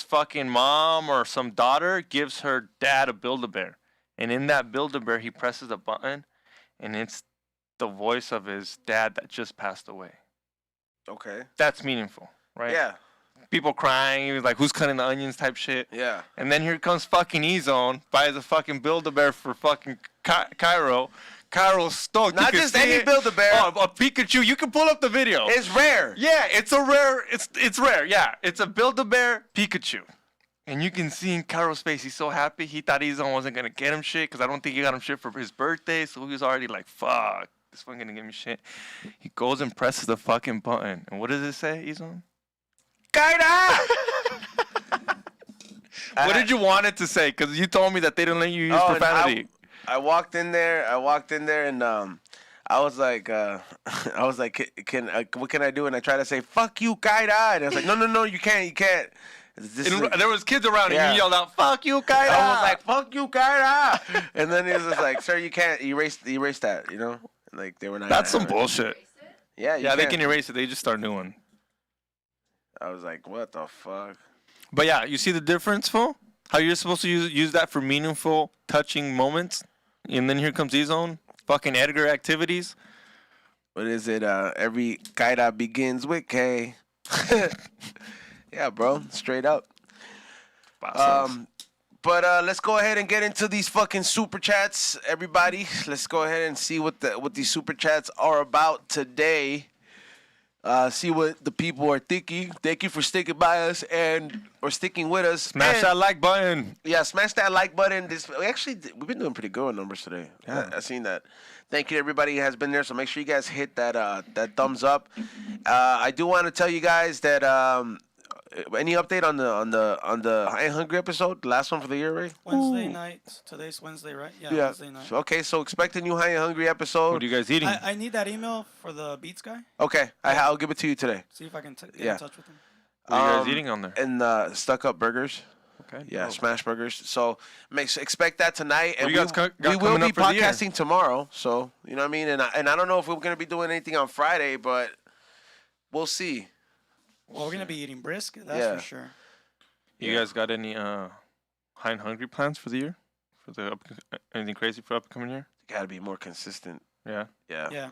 fucking mom or some daughter gives her dad a Build-A-Bear. And in that Build-A-Bear, he presses a button. And it's the voice of his dad that just passed away. Okay. That's meaningful, right? Yeah. People crying. He was like, who's cutting the onions type shit. Yeah. And then here comes fucking E-Zone, buys a fucking Build-A-Bear for fucking Cairo. Cairo's stoked. Not You can just see any it. Build-A-Bear. Oh, a Pikachu. You can pull up the video. It's rare. Yeah, it's a rare. It's rare. Yeah, it's a Build-A-Bear Pikachu. And you can see in Cairo's face, he's so happy. He thought E-Zone wasn't going to get him shit because I don't think he got him shit for his birthday. So he was already like, fuck, this one going to give me shit. He goes and presses the fucking button. And what does it say, E-Zone? Gaida! What did you want it to say? Because you told me that they didn't let you use and profanity. I walked in there and I was like, can what can I do? And I tried to say, fuck you, Gaida. And I was like, no, you can't. There was kids around Yeah. and you yelled out, fuck you, Gaida. I was like, fuck you, Gaida. And then he was just like, sir, you can't erase that, you know? Like they were not. That's some gonna have it. bullshit. Yeah, Yeah, they can erase it. They just start new one. I was like, what the fuck? But yeah, you see the difference, fool? How you're supposed to use that for meaningful, touching moments, and then here comes Z-Zone, fucking Edgar activities. What is it? Every Gaida begins with K. Yeah, bro, straight up. But let's go ahead and get into these fucking super chats, everybody. Let's go ahead and see what these super chats are about today. See what the people are thinking. Thank you for sticking by us or sticking with us. Smash that like button. Yeah, smash that like button. We've been doing pretty good on numbers today. Yeah. I seen that. Thank you to everybody who has been there. So make sure you guys hit that thumbs up. I do want to tell you guys that any update on the High and Hungry episode, the last one for the year, right? Wednesday night. Today's Wednesday, right? Yeah, Wednesday night. So expect a new High and Hungry episode. What are you guys eating? I need that email for the Beats guy. Okay, I'll give it to you today. See if I can get Yeah. in touch with him. What are you guys eating on there? And stuck up burgers. Okay. Yeah, dope. smash burgers. So expect that tonight. And What you guys got we will coming be up for the year? podcasting tomorrow. So you know what I mean. And I don't know if we're gonna be doing anything on Friday, but we'll see. Well, we're gonna be eating brisket. That's Yeah. for sure. You guys got any high high and hungry plans for the year? For the anything crazy for upcoming year? Gotta be more consistent. Yeah. Yeah.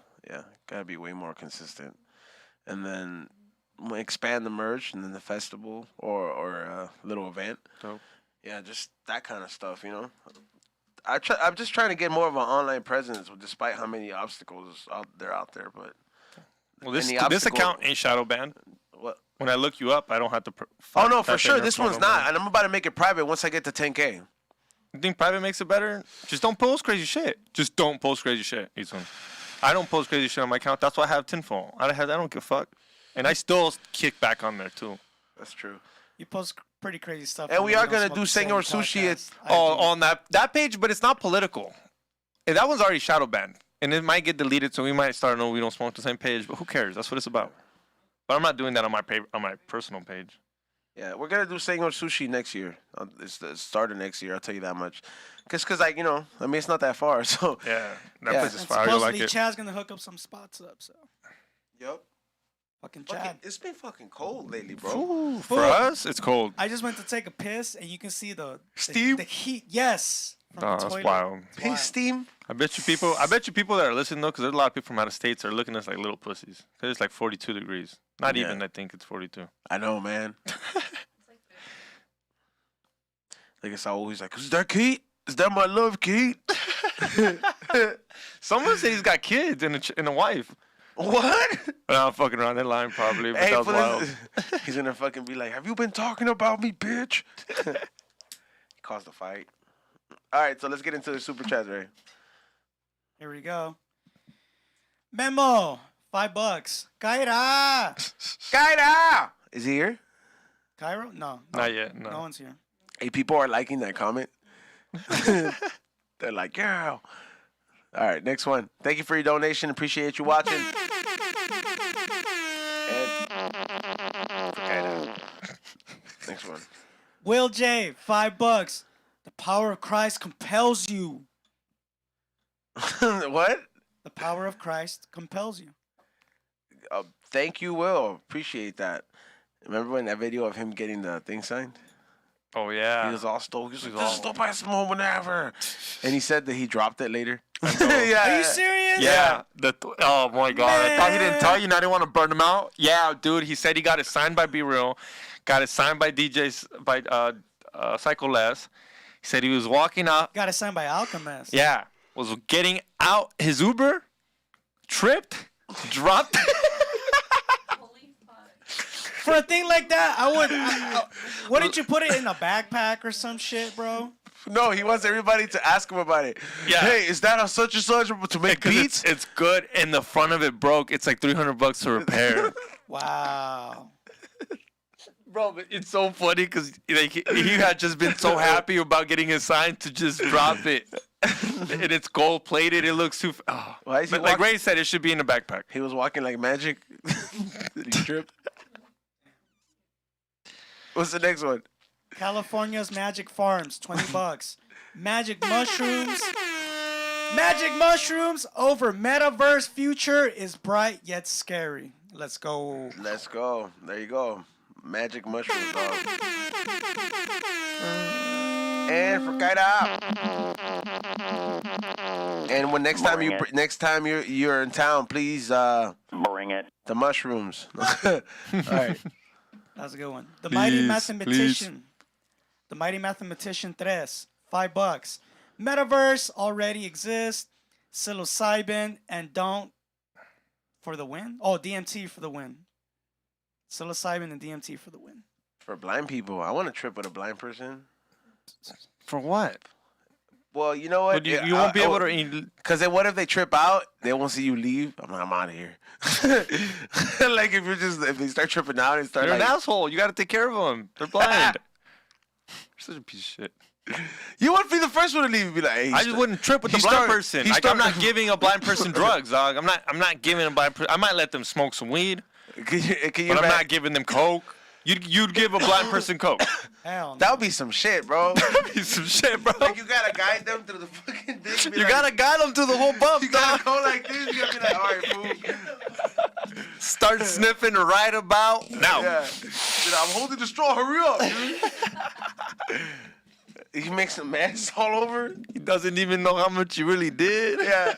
Gotta be way more consistent, and then expand the merch, and then the festival or a little event. Dope. Yeah, just that kind of stuff. I'm just trying to get more of an online presence, despite how many obstacles out there. But Well, this account ain't shadow banned. What? When I look you up, I don't have to. Oh no, for sure, this one's not, and I'm about to make it private once I get to 10K. You think private makes it better? Just don't post crazy shit. Just don't post crazy shit. Ethan. I don't post crazy shit on my account. That's why I have tinfoil. I don't give a fuck, and I still kick back on there too. That's true. You post pretty crazy stuff. And we are gonna Smoke do the Same Senor Sushi. podcast. On that page, but it's not political. And that one's already shadow banned, and it might get deleted. So we might start. No, we don't smoke the same page. But who cares? That's what it's about. But I'm not doing that on my personal page. Yeah, we're gonna do Senor Sushi next year. It's the start of next year. I'll tell you that much. Cause it's not that far. So Yeah, that Yeah. place is And fire. You'll like supposedly it. Chad's gonna hook up some spots up. So Yep. fucking Chad. It's been fucking cold lately, bro. Ooh, for us, it's cold. I just went to take a piss, and you can see the Steam? the heat. Yes. From Oh, the that's toilet. wild. It's wild. Piss steam. I bet you people that are listening though, because there's a lot of people from out of states that are looking at us like little pussies. Because it's like 42 degrees. Not Yeah. even. I think it's 42. I know, man. It's like this. I guess I always like, is that Kate? Is that my love, Kate? Someone said he's got kids and a wife. What? No, I'm fucking around that line probably. But that was for wild. this, he's gonna fucking be like, have you been talking about me, bitch? He caused a fight. All right, so let's get into the super chats, Ray. Here we go. Memo, $5. Kaira. Kaida! Is he here? Cairo? No. Not yet. No No. one's here. Hey, people are liking that comment. They're like, yeah. All right, next one. Thank you for your donation. Appreciate you watching. And next one. Will J, $5. The power of Christ compels you. What? The power of Christ compels you. Thank you, Will. Appreciate that. Remember when that video of him getting the thing signed? Oh yeah. He was all stoked. He was like, He this was is all- the best moment ever. And he said that he dropped it later. Yeah. Are you serious? Yeah. Oh my god. I thought he didn't Man. tell you. Now they want to burn him out. Yeah, dude. He said he got it signed by Be Real, got it signed by DJs by Psycho Les. He said he was walking out. Got it signed by Alchemist. Yeah. Was getting out his Uber, tripped, dropped. Holy fuck. For a thing like that, wouldn't you put it in a backpack or some shit, bro? No, he wants everybody to ask him about it. Yeah. Hey, is that a such and such to make 'Cause beats? it's good, and the front of it broke. It's like $300 to repair. Wow. Bro, but it's so funny because he had just been so happy about getting his sign to just drop it. And it's gold plated. It looks too. Oh. Why is he But like walk- Ray said, it should be in a backpack. He was walking like magic. Did he trip? What's the next one? California's Magic Farms, $20. Magic mushrooms. Magic mushrooms over metaverse future is bright yet scary. Let's go. Let's go. There you go. Magic mushrooms, dog. And for Kaida. And when next time you're in town, please Bring it. the mushrooms. All right. That's a good one. The Mighty Please, Mathematician. The Mighty Mathematician 3, $5. Metaverse already exists. Psilocybin and don't for the win. Oh, DMT for the win. Psilocybin and DMT for the win. For blind people, I want to trip with a blind person. For what? Well, you know what? But you won't be able to. Because then what if they trip out? They won't see you leave. I'm out of here. Like if they start tripping out and start You're like, an asshole. You got to take care of them. They're blind. You're such a piece of shit. you wouldn't be the first one to leave and be like, hey, I just wouldn't trip with the he blind start- person. he Like, start- I'm not giving a blind person drugs, dog. I'm not giving a blind person. I might let them smoke some weed, Can you but I'm imagine- not giving them coke. You'd give a blind person coke. Hell no. That would be some shit, bro. Piece some shit, bro. Like you gotta guide them through the fucking thing. be You like- gotta guide them through the whole bump, You gotta dog. go like this. You gotta be like, all right, fool. Start sniffing right about now. Yeah. Dude, I'm holding the straw. Hurry up, dude. He makes a mess all over. He doesn't even know how much you really did. Yeah.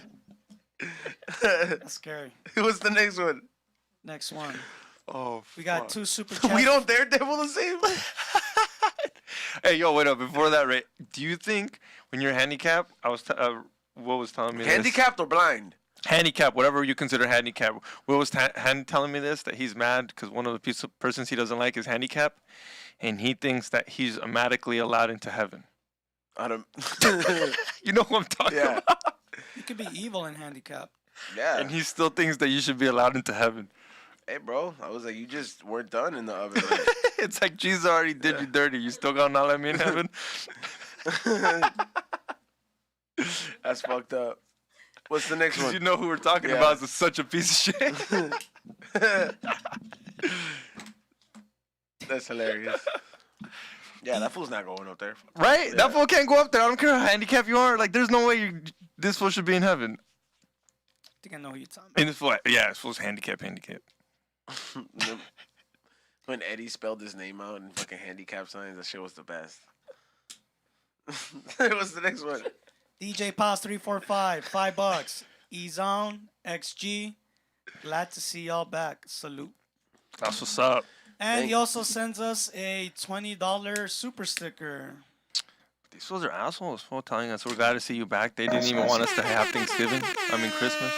That's scary. What's the next one? Next one. Oh, We got fuck. 2 super chats. We don't Daredevil the same. Hey, yo, wait up. Before that, Ray, do you think when you're handicapped, Will was telling me this. Handicapped or blind? Handicap, whatever you consider handicap. Will was telling me this, that he's mad because one of the persons he doesn't like is handicap, and he thinks that he's automatically allowed into heaven. I don't. You know what I'm talking Yeah. about? You could be evil in handicap. Yeah. And he still thinks that you should be allowed into heaven. Hey, bro. I was like, you just weren't done in the oven. Like, It's like Jesus already did you dirty. You still gonna not let me in heaven? that's fucked up. What's the next one? You know who we're talking Yeah. about is such a piece of shit. That's hilarious. Yeah, that fool's not going up there. Right? Yeah. That fool can't go up there. I don't care how handicapped you are. Like, there's no way this fool should be in heaven. I think I know who you're talking about. And this fool, yeah, this fool's handicap. When Eddie spelled his name out in fucking handicap signs, that shit was the best. What's the next one? DJ Paz 345, $5. E-Zone, XG. Glad to see y'all back. Salute. That's what's up. And he also sends us a $20 super sticker. These fools are assholes. Fool telling us we're glad to see you back. They didn't even want us to have Thanksgiving. I mean Christmas.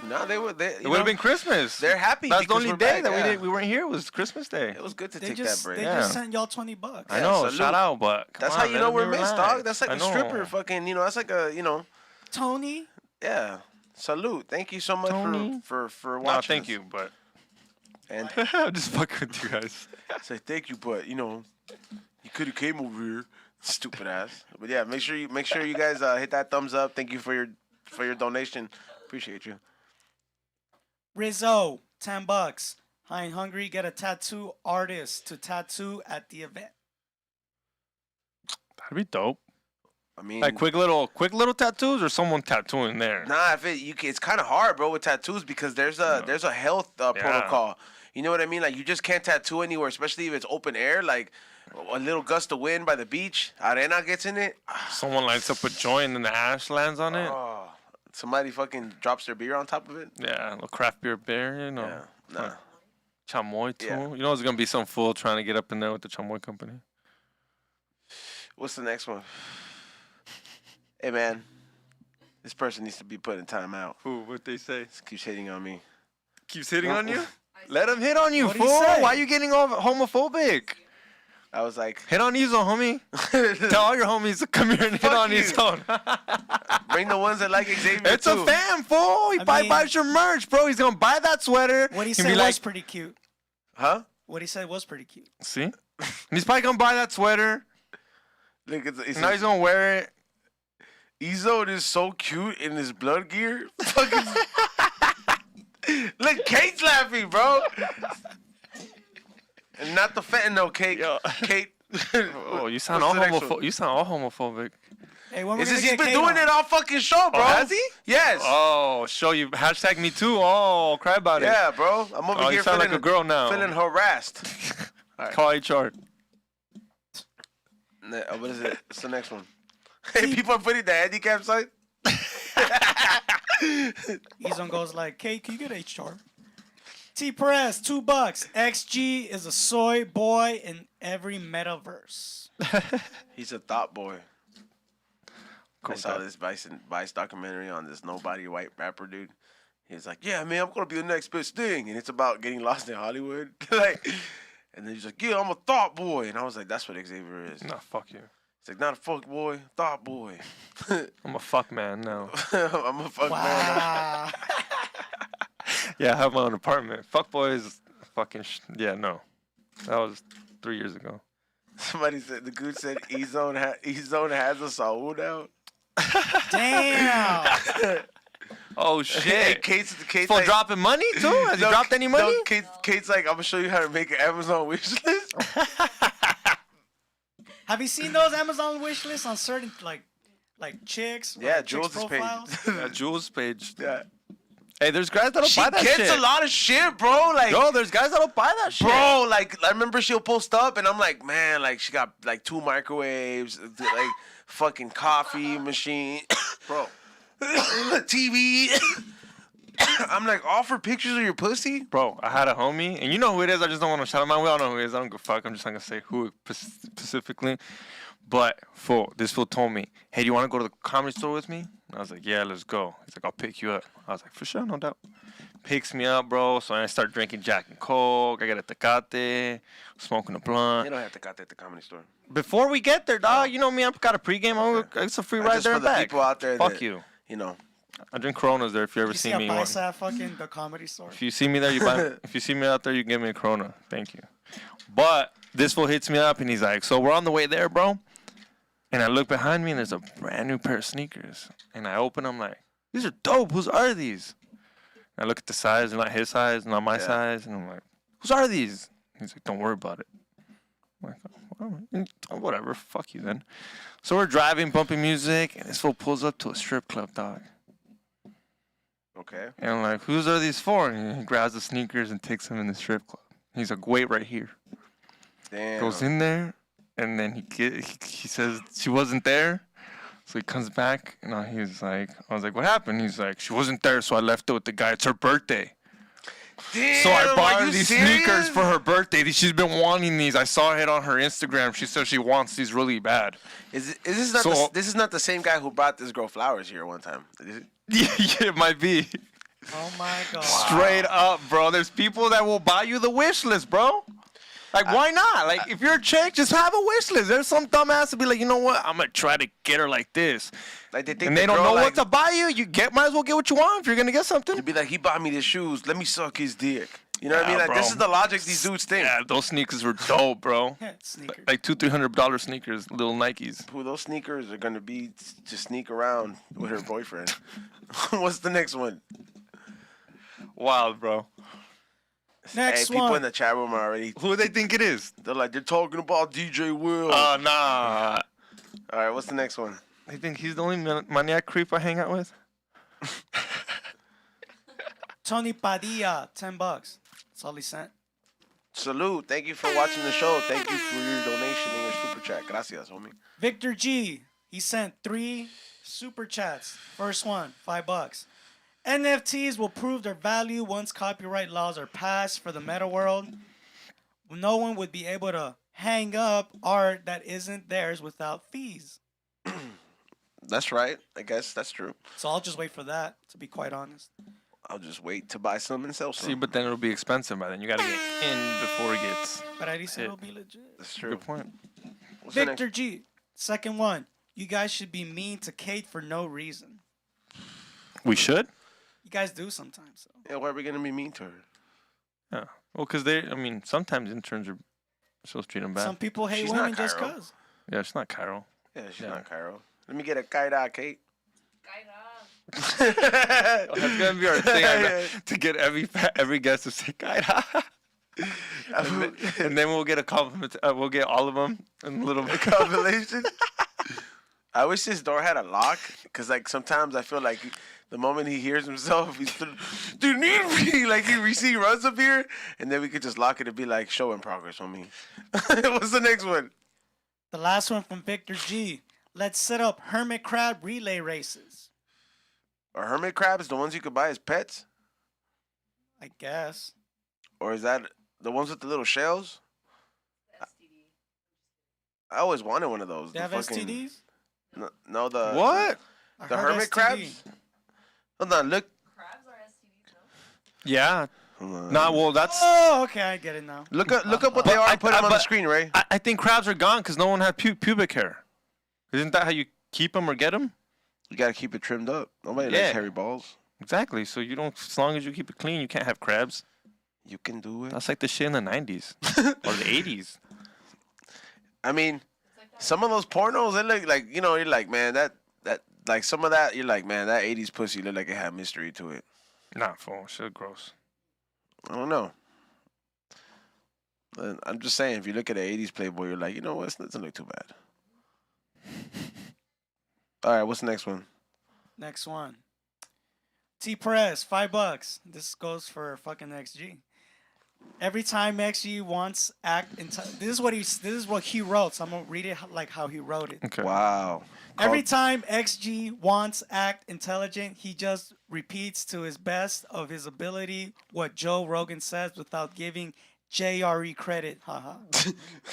No, they would. It would have been Christmas. They're happy. That's the because only we're day back, that yeah. we weren't here. Was Christmas Day. It was good to They take just that break. they Yeah. just sent y'all $20. I Yeah, know. salute. Shout out, but come That's on, how you let know them we're be missed, relaxed. dog. That's like I a know. stripper, fucking. You know, that's like a, you know. Tony, Yeah. Salute. Thank you so much Tony? for watching. No, thank us. you, but And I'm just fucking with you guys. say thank you, but you know, you could have came over here, stupid ass. But yeah, make sure you guys hit that thumbs up. Thank you for your donation. Appreciate you. Rizzo, $10. High and hungry, get a tattoo artist to tattoo at the event. That'd be dope. I mean, Like quick little tattoos or someone tattooing there. nah, it's kind of hard, bro, with tattoos because there's a health protocol. You know what I mean? Like you just can't tattoo anywhere, especially if it's open air. Like a little gust of wind by the beach, arena gets in it. Someone lights up a joint and the ash lands on it. Oh, somebody fucking drops their beer on top of it. Yeah, a little craft beer you know. Yeah, nah. Chamoy too. Yeah. You know there's gonna be some fool trying to get up in there with the Chamoy company. What's the next one? Hey man, this person needs to be put in timeout. Who? What they say? This keeps hitting on me. Keeps hitting on you? Let him hit on you, What'd he fool. say? Why you getting all homophobic? I was like, Hit on Ezo, homie. Tell all your homies to come here and hit Fuck on you. Ezo. bring the ones that like Xavier It's too. a fan, fool. He I probably mean- buys your merch, bro. He's gonna buy that sweater. What he and said be was like, pretty cute. Huh? What he said was pretty cute. see? And he's probably gonna buy that sweater. Look, it's Now he's gonna wear it. Ezo is so cute in his blood gear. Fucking look, Kate's laughing, bro. And not the fentanyl cake. Yo. Kate. Oh, you sound all What's the next one? homophobic. You sound all homophobic. Hey, when we're It's gonna just, he's get been Kate doing on? it all fucking show, bro. has he? Yes. Oh, show you. Hashtag me too. Oh, cry about it. Yeah, bro. I'm over Oh, here you sound feeling like a girl now. feeling harassed. Call HR. What is it? What's the next one? Hey, people are putting the handicap sign. Ezone goes like, Kate, can you get HR? T Perez, $2. XG is a soy boy in every metaverse. He's a thought boy. Cool I saw guy. this Vice documentary on this nobody white rapper dude. He was like, "Yeah, man, I'm gonna be the next best thing," and it's about getting lost in Hollywood. Like, and then he's like, "Yeah, I'm a thought boy," and I was like, "That's what Xavier is." Nah, fuck you. It's like not a fuck boy, thought boy. I'm a fuck man now. I'm a fuck man. Wow. Yeah, I have my own apartment. Fuck boys, fucking yeah, no. That was 3 years ago. Somebody said the dude said E-Zone has a Saul now. Damn. Oh Hey, shit. Kate's For like, dropping money too? Has he no, dropped any money? No, Kate's like, I'm gonna show you how to make an Amazon wish list. Have you seen those Amazon wish lists on certain like chicks? Yeah, chicks Jules' page. profiles? Yeah, Jules' page. Yeah. Hey, there's guys that'll She buy that gets shit. a lot of shit, bro. Like, Yo, there's guys that'll buy that shit. bro, like I remember she'll post up, and I'm like, man, like she got like 2 microwaves, like fucking coffee machine, bro, TV. I'm like, offer pictures of your pussy. Bro, I had a homie, and you know who it is. I just don't want to shout him out. We all know who it is. I don't give a fuck. I'm just not gonna say who specifically. But this fool told me, hey, do you want to go to the comedy store with me? And I was like, yeah, let's go. He's like, I'll pick you up. I was like, for sure, no doubt. Picks me up, bro. So I start drinking Jack and Coke. I get a Tecate, smoking a blunt. You don't have to cut at the comedy store. Before we get there, dog, you know me. I've got a pregame. It's a free ride Just there for and the back. people out there Fuck that, you. You know, I drink Coronas there if you ever You see see a me. bice at fucking the comedy store. If you see me there, you buy. If you see me out there, you give me a Corona. Thank you. But this fool hits me up and he's like, so we're on the way there, bro. And I look behind me and there's a brand new pair of sneakers. And I open them like, these are dope. Whose are these? And I look at the size, and not his size, not my size. And I'm like, whose are these? He's like, don't worry about it. I'm like, well, whatever. Fuck you then. So we're driving, bumping music, and this fool pulls up to a strip club, dog. okay. And I'm like, whose are these for? And he grabs the sneakers and takes them in the strip club. He's like, wait right here. Damn. Goes in there, and then he says she wasn't there. So he comes back, and I was like, what happened? He's like, she wasn't there, so I left it with the guy. It's her birthday. Damn, So I bought are her you these serious? sneakers for her birthday. She's been wanting these. I saw it on her Instagram. She said she wants these really bad. Is this not So- this is not the same guy who brought this girl flowers here one time? Is it? Yeah, it might be. Oh my god. Straight up, bro. There's people that will buy you the wish list, bro. Like, why not? Like, if you're a chick, just have a wish list. There's some dumbass to be like, you know what? I'm gonna try to get her like this, Like they think and the they don't girl, know like, what to buy you. Might as well get what you want if you're gonna get something. to be like, he bought me the shoes. Let me suck his dick. You know what I mean? Like bro. this is the logic these dudes think. Yeah, those sneakers were dope, bro. Sneakers. Like $200-$300 sneakers, little Nikes. Who those sneakers are gonna be to sneak around with her boyfriend? What's the next one? Wild, bro. Next Hey, people one. in the chat room are already. Who do they think it is? They're talking about DJ Will. Nah. All right, what's the next one? They think he's the only maniac creep I hang out with? Tony Padilla, $10. That's all he sent. Salute. Thank you for watching the show. Thank you for your donation and your super chat. Gracias, homie. Victor G, he sent 3 super chats. First one, $5. NFTs will prove their value once copyright laws are passed for the meta world. No one would be able to hang up art that isn't theirs without fees. That's right. I guess that's true. So I'll just wait for that, to be quite honest. I'll just wait to buy some and sell some. See, but then it'll be expensive by then. You gotta get in before it gets. But at least It- it'll be legit. That's true. Good point. What's the next- Victor G, second one. You guys should be mean to Kate for no reason. We should? You guys do sometimes. So. Yeah, why are we gonna be mean to her? Yeah. Well, because sometimes interns are supposed to treat them bad. Some people hate She's women not just Cairo. because. Yeah, it's not Cairo. Yeah, she's Yeah. not Cairo. Let me get a kaida, Kate. That's gonna be our thing to get every guest to say "Kaida," and then we'll get a compliment. We'll get all of them in a little bit. Compilation. I wish this door had a lock, cause like sometimes I feel like the moment he hears himself, he's dude need me. Like he runs up here, and then we could just lock it and be like, show in progress on me. What's the next one? The last one from Victor G. Let's set up hermit crab relay races. Are hermit crabs the ones you could buy as pets, I guess. or is that the ones with the little shells? I always wanted one of those. They The have fucking- STDs? No, the What? I The heard hermit STD. crabs? Hold on, look. Crabs are STDs, no? Yeah. Hold on. Nah. Well, that's. Oh, okay, I get it now. Look up what they But are I- and put them on the but- screen, Ray. I think crabs are gone because no one had pubic hair. Isn't that how you keep them or get them? You gotta keep it trimmed up. Nobody Yeah. likes hairy balls. Exactly. So you don't. As long as you keep it clean, you can't have crabs. You can do it. That's like the shit in the '90s or the '80s. I mean, some of those pornos, they look like, you're like, man, that like some of that, you're like, man, that 80s pussy looked like it had mystery to it. Nah, fool. Shit, gross. I don't know. I'm just saying, if you look at an 80s Playboy, you're like, you know what, it doesn't look too bad. All right, what's the next one? Next one. T-Press, $5. This goes for fucking XG. Every time XG wants this is what he wrote. So I'm gonna read it like how he wrote it. Okay. Wow. Every time XG wants act intelligent, he just repeats to his best of his ability what Joe Rogan says without giving JRE credit. Haha.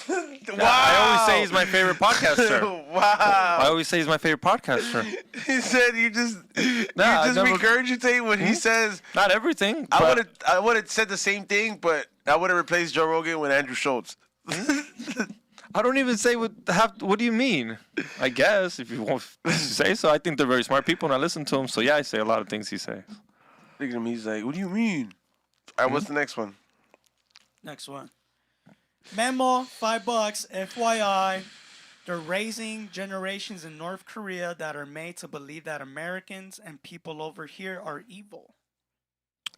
I always say he's my favorite podcaster. Wow. I always say he's my favorite podcaster. He said you just I never- regurgitate what he says. Not everything. I would have said the same thing, but I would have replaced Joe Rogan with Andrew Schultz. I don't even say what do you mean? I guess if you want to say so. I think they're very smart people and I listen to them. So yeah, I say a lot of things he says. Look at him. He's like, "What do you mean?" All right, what's the next one? Next one. Memo, $5. FYI, they're raising generations in North Korea that are made to believe that Americans and people over here are evil.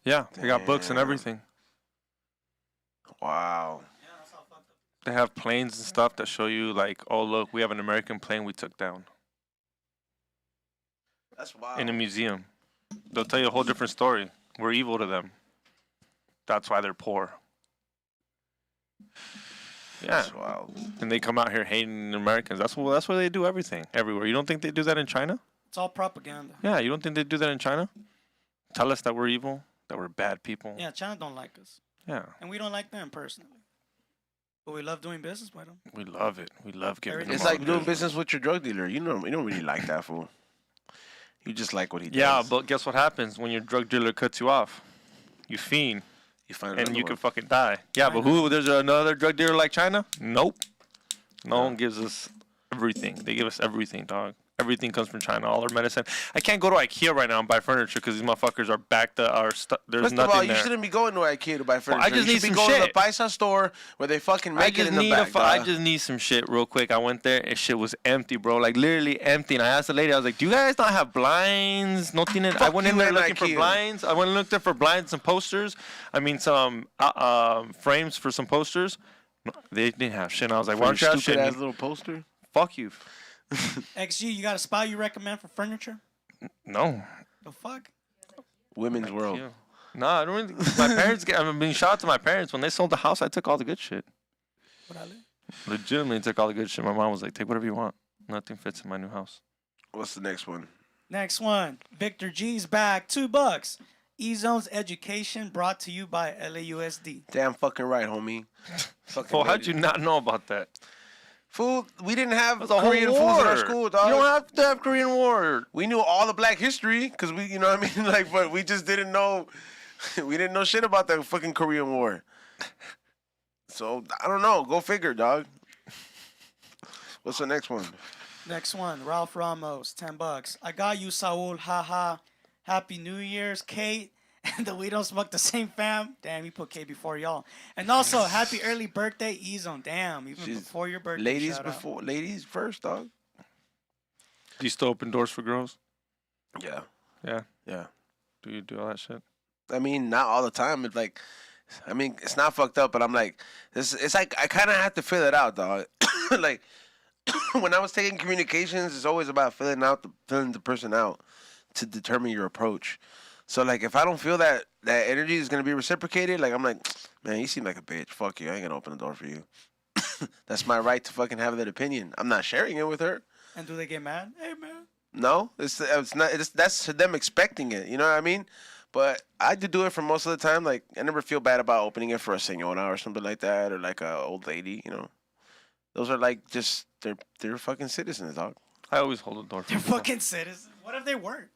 Yeah, they got books and Damn. everything. Wow. They have planes and stuff that show you like, oh look, we have an American plane we took down That's wild. in a museum. They'll tell you a whole different story. We're evil to them. That's why they're poor. Yeah, That's wild. and they come out here hating Americans. That's why they do everything everywhere. You don't think they do that in China? It's all propaganda. Yeah, you don't think they do that in China? Tell us that we're evil, that we're bad people. Yeah, China don't like us. Yeah, And we don't like them personally. But we love doing business with them. we love it. We love giving them It's all like the doing good. business with your drug dealer. You don't really like that fool. You just like what he does. Yeah, but guess what happens when your drug dealer cuts you off? You fiend, you find and another you one. can fucking die. Yeah, but who? There's another drug dealer like China? Nope. No one gives us everything. They give us everything, dog. Everything comes from China. All our medicine. I can't go to IKEA right now and buy furniture because these motherfuckers are backed. There's First of nothing all, you there. shouldn't be going to IKEA to buy furniture. I just you need should be some going to shit. the Paisa store where they fucking make it in the back. I dog. just need some shit real quick. I went there and shit was empty, bro. Like literally empty. And I asked the lady, I was like, "Do you guys not have blinds? Nothing." I went in you there and looking for IKEA. blinds. I went and looked there for blinds and posters. I mean, some frames for some posters. No, they didn't have shit. And I was like, "Why don't you have shit?" Stupid ass little poster. Fuck you. XG, you got a spot you recommend for furniture? No. The fuck? Women's World. Yeah. No, I don't really. My parents. I mean, shout out to my parents. When they sold the house, I took all the good shit. What I live? Legitimately took all the good shit. My mom was like, "Take whatever you want. Nothing fits in my new house." What's the next one? Next one. Victor G's back. $2. E-Zone's education brought to you by LAUSD. Damn fucking right, homie. Fucking Well, how'd made you it. not know about that? Fool, we didn't have That's a whole Korean fools in our school, dog. You don't have to have Korean War. We knew all the black history because we, you know what I mean? Like, but we just didn't know, we didn't know shit about the fucking Korean War. So, I don't know. Go figure, dog. What's the next one? Next one. Ralph Ramos. $10. I got you, Saul. Haha. Happy New Year's, Kate. And the We Don't Smoke the Same Fam. Damn, he put Kate before y'all. And also, happy early birthday, E-Zone. Damn, even She's- before your birthday. Ladies shout out. before, ladies first, dog. Do you still open doors for girls? Yeah. Yeah. Yeah. Do you do all that shit? I mean, not all the time. It's like, I mean, it's not fucked up, but I'm like, it's like I kind of have to fill it out, dog. Like, when I was taking communications, it's always about filling the person out to determine your approach. So like, if I don't feel that energy is gonna be reciprocated, like I'm like, man, you seem like a bitch. Fuck you. I ain't gonna open the door for you. That's my right to fucking have that opinion. I'm not sharing it with her. And do they get mad? Hey, man. No, it's not. That's them expecting it. You know what I mean? But I do it for most of the time. Like I never feel bad about opening it for a señora or something like that, or like a old lady. You know, those are like just they're fucking citizens, dog. I always hold the door for They're people. fucking citizens. What if they weren't?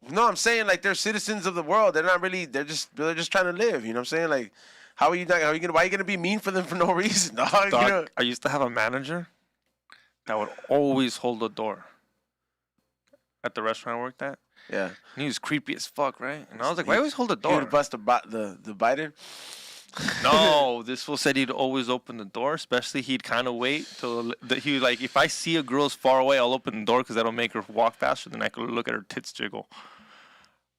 No, I'm saying like they're citizens of the world. They're not really. They're just trying to live. You know what I'm saying? Like, how are you not? Why are you gonna be mean for them for no reason, dog? Dog, You know? I used to have a manager that would always hold the door at the restaurant I worked at. Yeah. And he was creepy as fuck, right? And I was like, why always hold the He door? would bust the Biden. No, this fool said he'd always open the door. Especially he'd kind of wait till he was like, if I see a girl's far away, I'll open the door because that'll make her walk faster. Then I could look at her tits jiggle.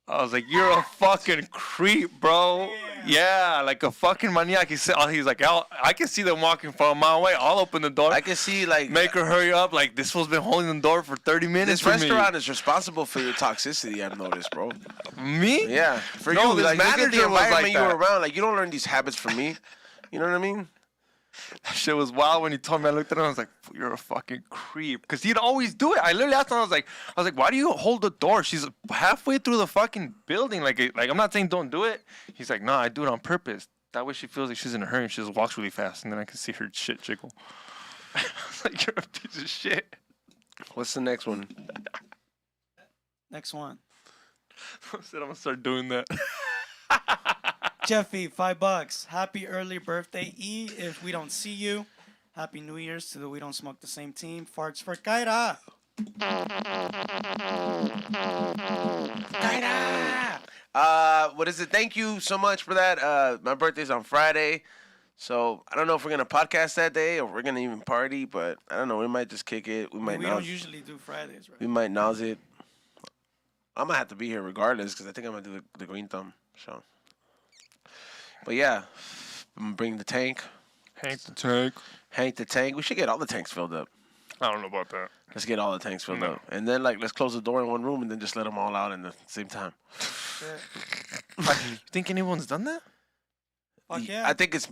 I was like, you're a fucking creep, bro. Yeah, like a fucking maniac. He's like, I can see them walking from a mile away. I'll open the door. I can see like Make her hurry up. Like, this fool's been holding the door for 30 minutes this for restaurant is responsible for your toxicity. I've noticed, bro. Me? Yeah, for No, you. this Like, look at the manager was like environment you were that. around. Like, you don't learn these habits from me. You know what I mean? That shit was wild when he told me. I looked at him. I was like, "You're a fucking creep," because he'd always do it. I literally asked him. I was like, "Why do you hold the door? She's halfway through the fucking building. Like I'm not saying don't do it." He's like, "No, I do it on purpose. That way she feels like she's in a hurry and she just walks really fast, and then I can see her shit jiggle." I was like, "You're a piece of shit." What's the next one? Next one. I said I'm gonna start doing that. Jeffy, $5. Happy early birthday, E. If we don't see you, Happy New Year's to the We Don't Smoke the Same team. Farts for Kaira. What is it? Thank you so much for that. My birthday's on Friday. So I don't know if we're gonna podcast that day or we're gonna even party, but I don't know. We might just kick it. We don't usually do Fridays, right? We might nause it. I'm gonna have to be here regardless because I think I'm gonna do the green thumb. So, but yeah, I'm gonna bring the tank. Hank the tank. Hank the tank. We should get all the tanks filled up. I don't know about that. Let's get all the tanks filled No. up, and then let's close the door in one room and then just let them all out in the same time. You think anyone's done that? Fuck yeah. I think it's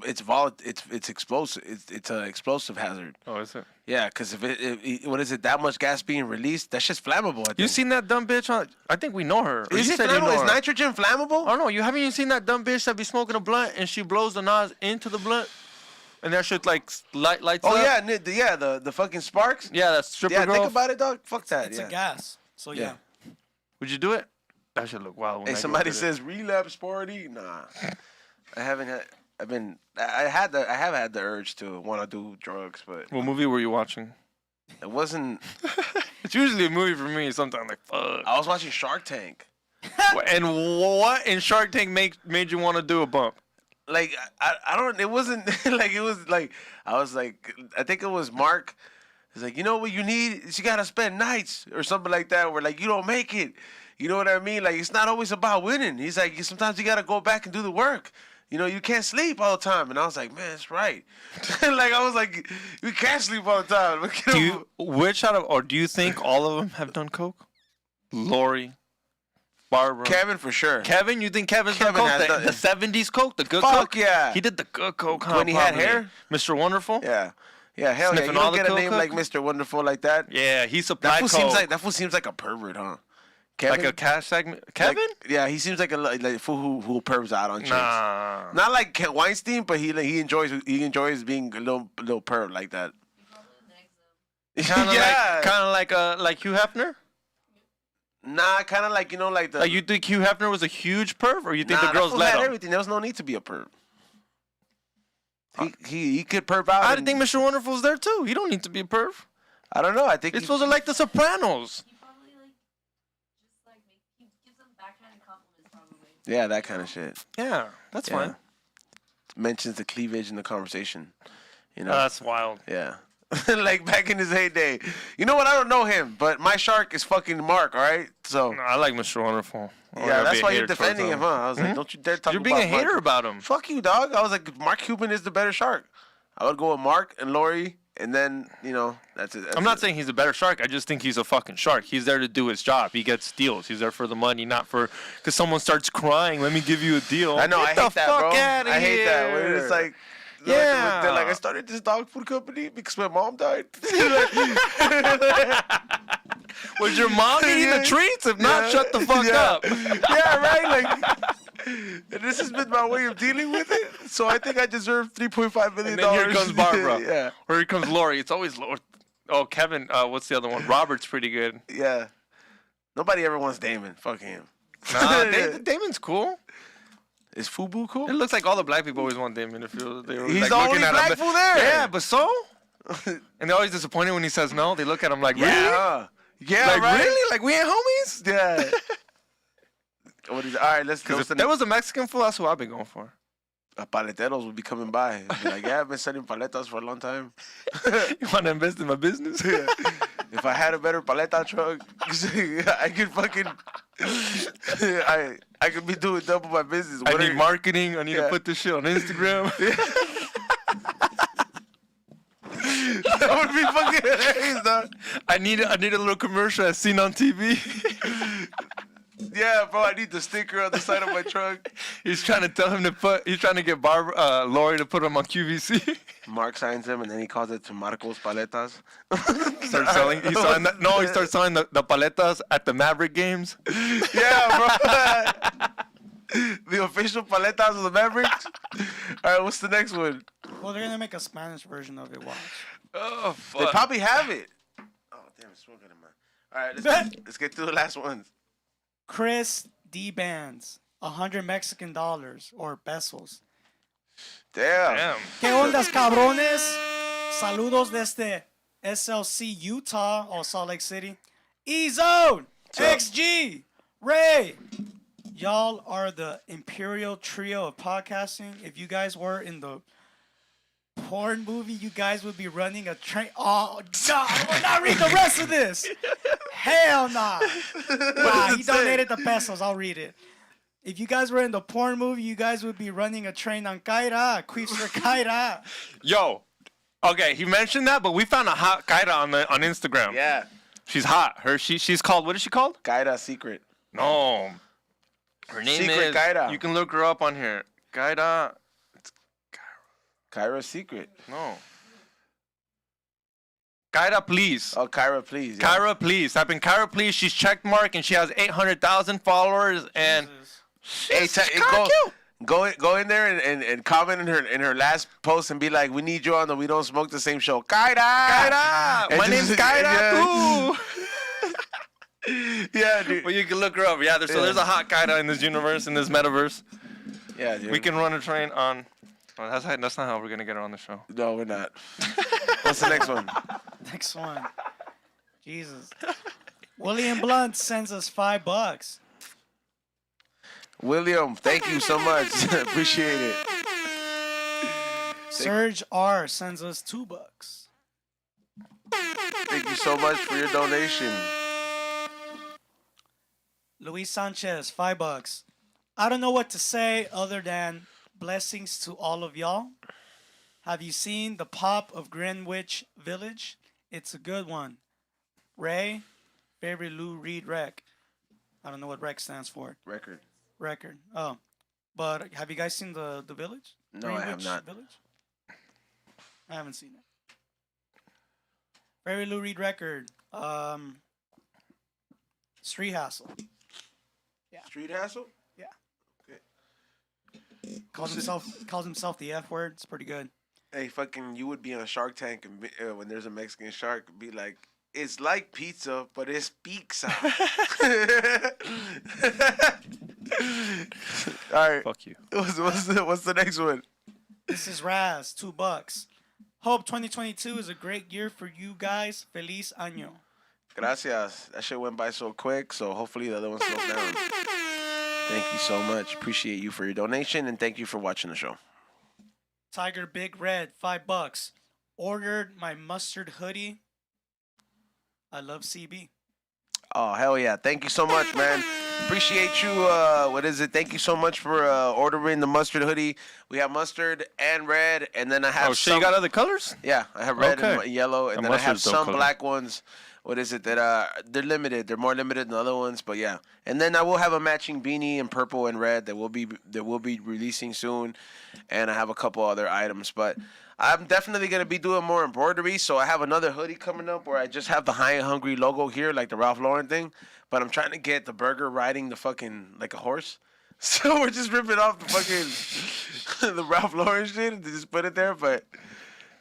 explosive. It's an explosive hazard. Oh, is it? Yeah, because if what is it? That much gas being released, that's just flammable. I think. You seen that dumb bitch on? I think we know her. Or Is you it said you know flammable? Is her. nitrogen flammable? Oh no, you haven't even seen that dumb bitch that be smoking a blunt and she blows the nos into the blunt, and that shit like lights Oh up. yeah, the fucking sparks. Yeah, that stripper Yeah, girl. think about it, dog. Fuck that. It's yeah. a gas. So yeah. Would you do it? That should look wild. When Hey, that girl somebody did it. says relapse party. Nah, I haven't had. I have had the urge to want to do drugs, but What movie were you watching? it wasn't. It's usually a movie for me. Sometimes like fuck. I was watching Shark Tank. And what in Shark Tank made you want to do a bump? Like I don't. It wasn't like it was like I was like I think it was Mark. He's like, you know what you need is you gotta spend nights or something like that where like you don't make it. You know what I mean? Like it's not always about winning. He's like sometimes you gotta go back and do the work. You know, you can't sleep all the time. And I was like, man, that's right. Like I was like, you can't sleep all the time. Do you think all of them have done coke? Lori, Barbara, Kevin for sure. Kevin, you think Kevin's Kevin done has coke? done- The 70s coke, the good Fuck coke? yeah. He did the good coke, huh? When he had probably. hair? Mr. Wonderful? Yeah. Yeah, hell yeah. Sniffing You all don't the get a coke name coke? like Mr. Wonderful like that. Yeah, he supplied That coke. fool seems like a pervert, huh? Kevin? Like a cash segment. Like- Kevin? yeah, he seems like a fool who pervs out on chicks. Nah. Not like Weinstein, but he enjoys being a little perv like that. Kind of Yeah. like Hugh Hefner? Nah, kind of like like the. Like you think Hugh Hefner was a huge perv, or you think Nah, the girls that fool let had him? everything. There was no need to be a perv. He could perv out. I and- think Mr. Wonderful's there too. He don't need to be a perv. I don't know. I think It's supposed to like The Sopranos. He probably he gives them backhanded compliments probably. yeah, that kind of shit. Yeah, that's Yeah. fine. Mentions the cleavage in the conversation. You know. That's wild. Yeah. Like back in his heyday. You know what? I don't know him, but my shark is fucking Mark, all right? So, No, I like Mr. Wonderful. I yeah, wanna that's be a why you're hater towards defending him, huh? I was like, don't you dare talk You're about being a hater Mark. about him. Fuck you, dog. I was like, Mark Cuban is the better shark. I would go with Mark and Lori, and then, that's it. I'm not saying he's a better shark. I just think he's a fucking shark. He's there to do his job. He gets deals. He's there for the money, not for because someone starts crying. Let me give you a deal. I know, Get I the hate that, fuck bro. outta I hate that. Where here. it's like, Yeah. they're like, I started this dog food company because my mom died. Was your mom eating the treats? If not, Yeah. shut the fuck Yeah. up. Yeah, right? Like, this has been my way of dealing with it. So I think I deserve $3.5 million. And then here comes Barbara. Yeah. Or here comes Lori. It's always Lori. Oh, Kevin. What's the other one? Robert's pretty good. Yeah. Nobody ever wants Damon. Fuck him. Nah, Damon's cool. Is Fubu cool? It looks like all the black people always want Damon to feel they were He's like the looking only at black him. fool there. Yeah, but so? And they're always disappointed when he says no. They look at him like, really? Yeah. Yeah, Like, right? really? Like, we ain't homies? Yeah. What is, all right, let's go. Because if there was a Mexican fool, that's who I've been going for. Paleteros would be coming by. Be like, yeah, I've been selling paletas for a long time. You want to invest in my business? If I had a better paleta truck, I could fucking, I could be doing double my business. I What need are- marketing. I need to Yeah. put this shit on Instagram. That would be fucking hilarious, dog. I need a little commercial as seen on TV. Yeah, bro, I need the sticker on the side of my truck. He's trying to tell him to put. He's trying to get Lori to put him on QVC. Mark signs him, and then he calls it to Marcos Paletas. Starts selling. He starts selling the paletas at the Maverick games. Yeah, bro. The official paletas of the Mavericks. All right, what's the next one? Well, they're gonna make a Spanish version of it. Watch. Oh They fuck! probably have it. Oh damn, it's smoking in my. All right, let's get to the last ones. Chris D Bands, 100 Mexican dollars or pesos. Damn. ¿Qué ondas, cabrones? Saludos desde SLC, Utah, or Salt Lake City. E-Zone, XG, Ray. Y'all are the imperial trio of podcasting. If you guys were in the porn movie, you guys would be running a train. Oh, no, I will not read the rest of this. Hell nah. Nah, he donated the pesos. I'll read it. If you guys were in the porn movie, you guys would be running a train on Kaira. Queefs for Kaira. Yo, okay, he mentioned that, but we found a hot Kaira on Instagram. Yeah. She's hot. She's called. What is she called? Kaira Secret. No. Her name Secret is. Kaira. You can look her up on here. Kaira. Kaira Secret. No. Kaira, please. Oh, Kaira, please. Yeah. Kaira, please. Type in Kaira, please. She's checkmarked and she has 800,000 followers. And Hey, she's kinda cute. go in there and comment in her last post and be like, we need you on the We Don't Smoke the Same show. Kaira! Kaira! And My just- name's Kaira, yeah. too. Yeah, dude. Well, you can look her up. Yeah, there's a hot Kaira in this universe, in this metaverse. Yeah, dude. We can run a train on. Well, that's not how we're gonna get her on the show. No, we're not. What's the next one? Next one. Jesus. William Blunt sends us $5. William, thank you so much. Appreciate it. Serge R sends us $2. Thank you so much for your donation. Luis Sanchez, $5. I don't know what to say other than blessings to all of y'all. Have you seen the pop of Greenwich Village? It's a good one. Ray, favorite Lou Reed rec. I don't know what rec stands for. Record. Record. Oh. But have you guys seen the village? No, I have not. Village? I haven't seen it. Favorite Lou Reed record. Street Hassle. Street Hassle? Yeah. Okay. Calls himself the F word. It's pretty good. Hey, fucking, you would be on Shark Tank and be, when there's a Mexican shark, be like, it's like pizza, but it's pizza. All right. Fuck you. What's the next one? This is Raz, $2. Hope 2022 is a great year for you guys. Feliz año. Gracias. That shit went by so quick, so hopefully the other one slows down. Thank you so much. Appreciate you for your donation, and thank you for watching the show. Tiger Big Red, $5. Ordered my mustard hoodie. I love CB. Oh, hell yeah. Thank you so much, man. Appreciate you. What is it? Thank you so much for ordering the mustard hoodie. We have mustard and red, and then I have Oh shit! You got other colors? Yeah, I have red Okay. and yellow, and The then I have mustard's dope some color. black ones. What is it that they're limited? They're more limited than other ones, but yeah. And then I will have a matching beanie in purple and red that will be releasing soon, and I have a couple other items, but I'm definitely gonna be doing more embroidery. So I have another hoodie coming up where I just have the High and Hungry logo here, like the Ralph Lauren thing, but I'm trying to get the burger riding the fucking like a horse. So we're just ripping off the fucking the Ralph Lauren shit and just put it there, but.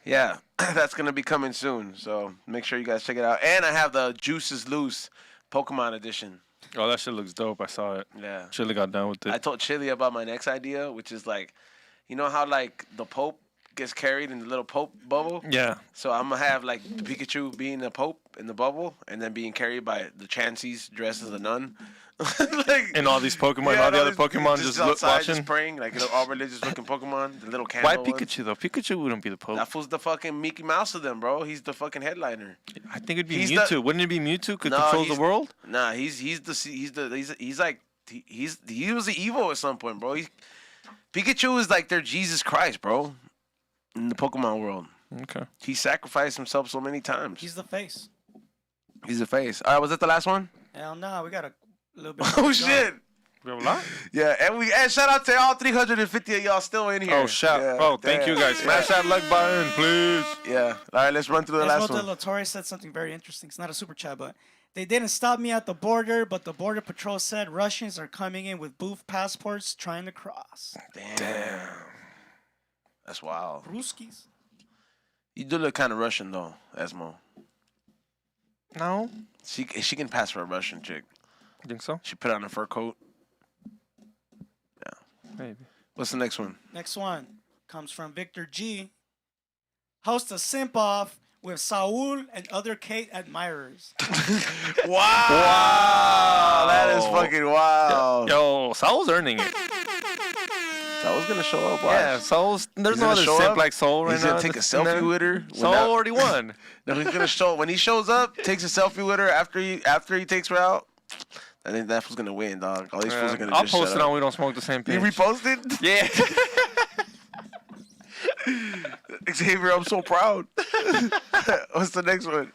Yeah, that's going to be coming soon, so make sure you guys check it out. And I have the Juices Loose Pokemon edition. Oh, that shit looks dope. I saw it. Yeah. Chili got down with it. I told Chili about my next idea, which is like, you know how like the Pope gets carried in the little Pope bubble? Yeah. So I'm going to have like Pikachu being the Pope in the bubble and then being carried by the Chanseys dressed as a nun. Like, And all these Pokemon, yeah, all the and other Pokemon just look, outside, watching. just praying, like all religious looking Pokemon, the little Why candle ones. Pikachu though? Pikachu wouldn't be the Pope. That fool's the fucking Mickey Mouse of them, bro. He's the fucking headliner. I think it'd be He's Mewtwo. the- Wouldn't it be Mewtwo? Could No, control the he's- world? Nah, he was the evil at some point, bro. Pikachu is like their Jesus Christ, bro. In the Pokemon world, Okay. he sacrificed himself so many times. He's the face. He's a face. All right, was that the last one? Hell no, we got a A little bit. Oh shit. We have a lot? Yeah, and shout out to all 350 of y'all still in here. Oh, shout. Yeah, Oh, thank you guys. Smash that like button, please. Yeah. All right, let's run through the last one. Torres said something very interesting. It's not a super chat, but they didn't stop me at the border, but the border patrol said Russians are coming in with booth passports trying to cross. Damn. That's wild. Ruskies. You do look kind of Russian though, Esmo. No. She can pass for a Russian chick. You think so? She put on a fur coat. Maybe. What's the next one? Next one comes from Victor G. Host a simp off with Saul and other Kate admirers. Wow. That is fucking wild. Yo, Saul's earning it. Saul's gonna show up. Watch. Yeah, Saul's. There's He's no gonna other show simp up. like Saul right He's now. gonna take a selfie with her. Saul already won. No, he's gonna show when he shows up, takes a selfie with her after he takes her out. I think that fool's gonna win, dog. All these fools are gonna I'll just post shut it up. on We Don't Smoke the Same page. You reposted? Yeah. Xavier, I'm so proud. What's the next one?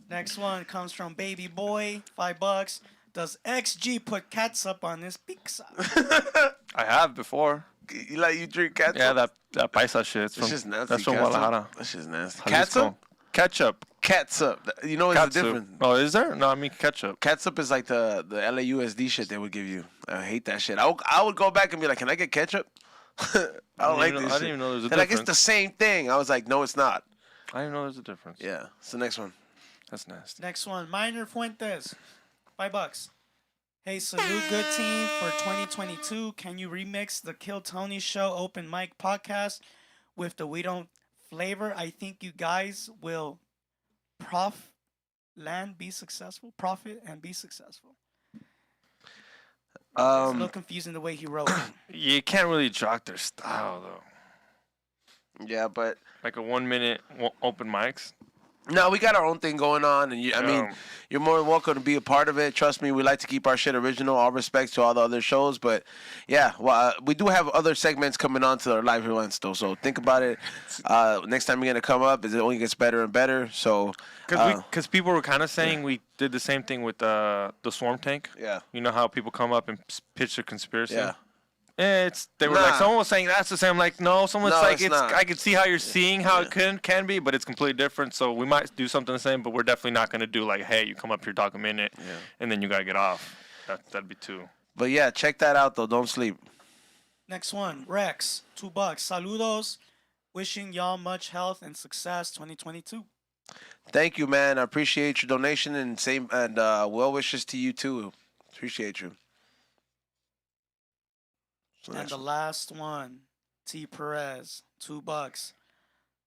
Next one comes from Baby Boy, $5. Does XG put catsup on this pizza? I have before. You drink catsup? Yeah, that paisa shit. It's That's from, just nasty. that's from catsup. Guadalajara. That's just nasty. Jalisco. Catsup? Ketchup. Catsup. You know what's the Catsup. difference? Oh, is there? No, I mean ketchup. Catsup is like the LAUSD shit they would give you. I hate that shit. I would go back and be like, can I get ketchup? I don't like this shit. I didn't even know there's a They're like, difference. it's the same thing. I was like, no, it's not. I didn't know there's a difference. Yeah. It's the next one. That's nasty. Next one, Minor Fuentes, $5. Hey, salute good team for 2022. Can you remix the Kill Tony Show open mic podcast with the We Don't flavor? I think you guys will profit and be successful. It's a little confusing the way he wrote it. You can't really jock their style though. Yeah, but Like a 1 minute open mics. no, we got our own thing going on, and I mean, you're more than welcome to be a part of it. Trust me, we like to keep our shit original. All respects to all the other shows, but yeah, well, we do have other segments coming on to our live events though. So think about it. Next time you're gonna come up, it only gets better and better. So Because people were kind of saying we did the same thing with the Swarm Tank. yeah, You know how people come up and pitch their conspiracy? yeah. They were like, someone was saying that's the same. I'm like, no, someone's No, like, it's it's. not. I can see how you're seeing how it can be, but it's completely different. So we might do something the same, but we're definitely not going to do like, hey, you come up here, talk a minute, and then you got to get off. That'd be too. But yeah, check that out though. Don't sleep. Next one, Rex, $2. Saludos. Wishing y'all much health and success 2022. Thank you, man. I appreciate your donation and well wishes to you too. Appreciate you. So And next the one. last one, T. Perez, $2.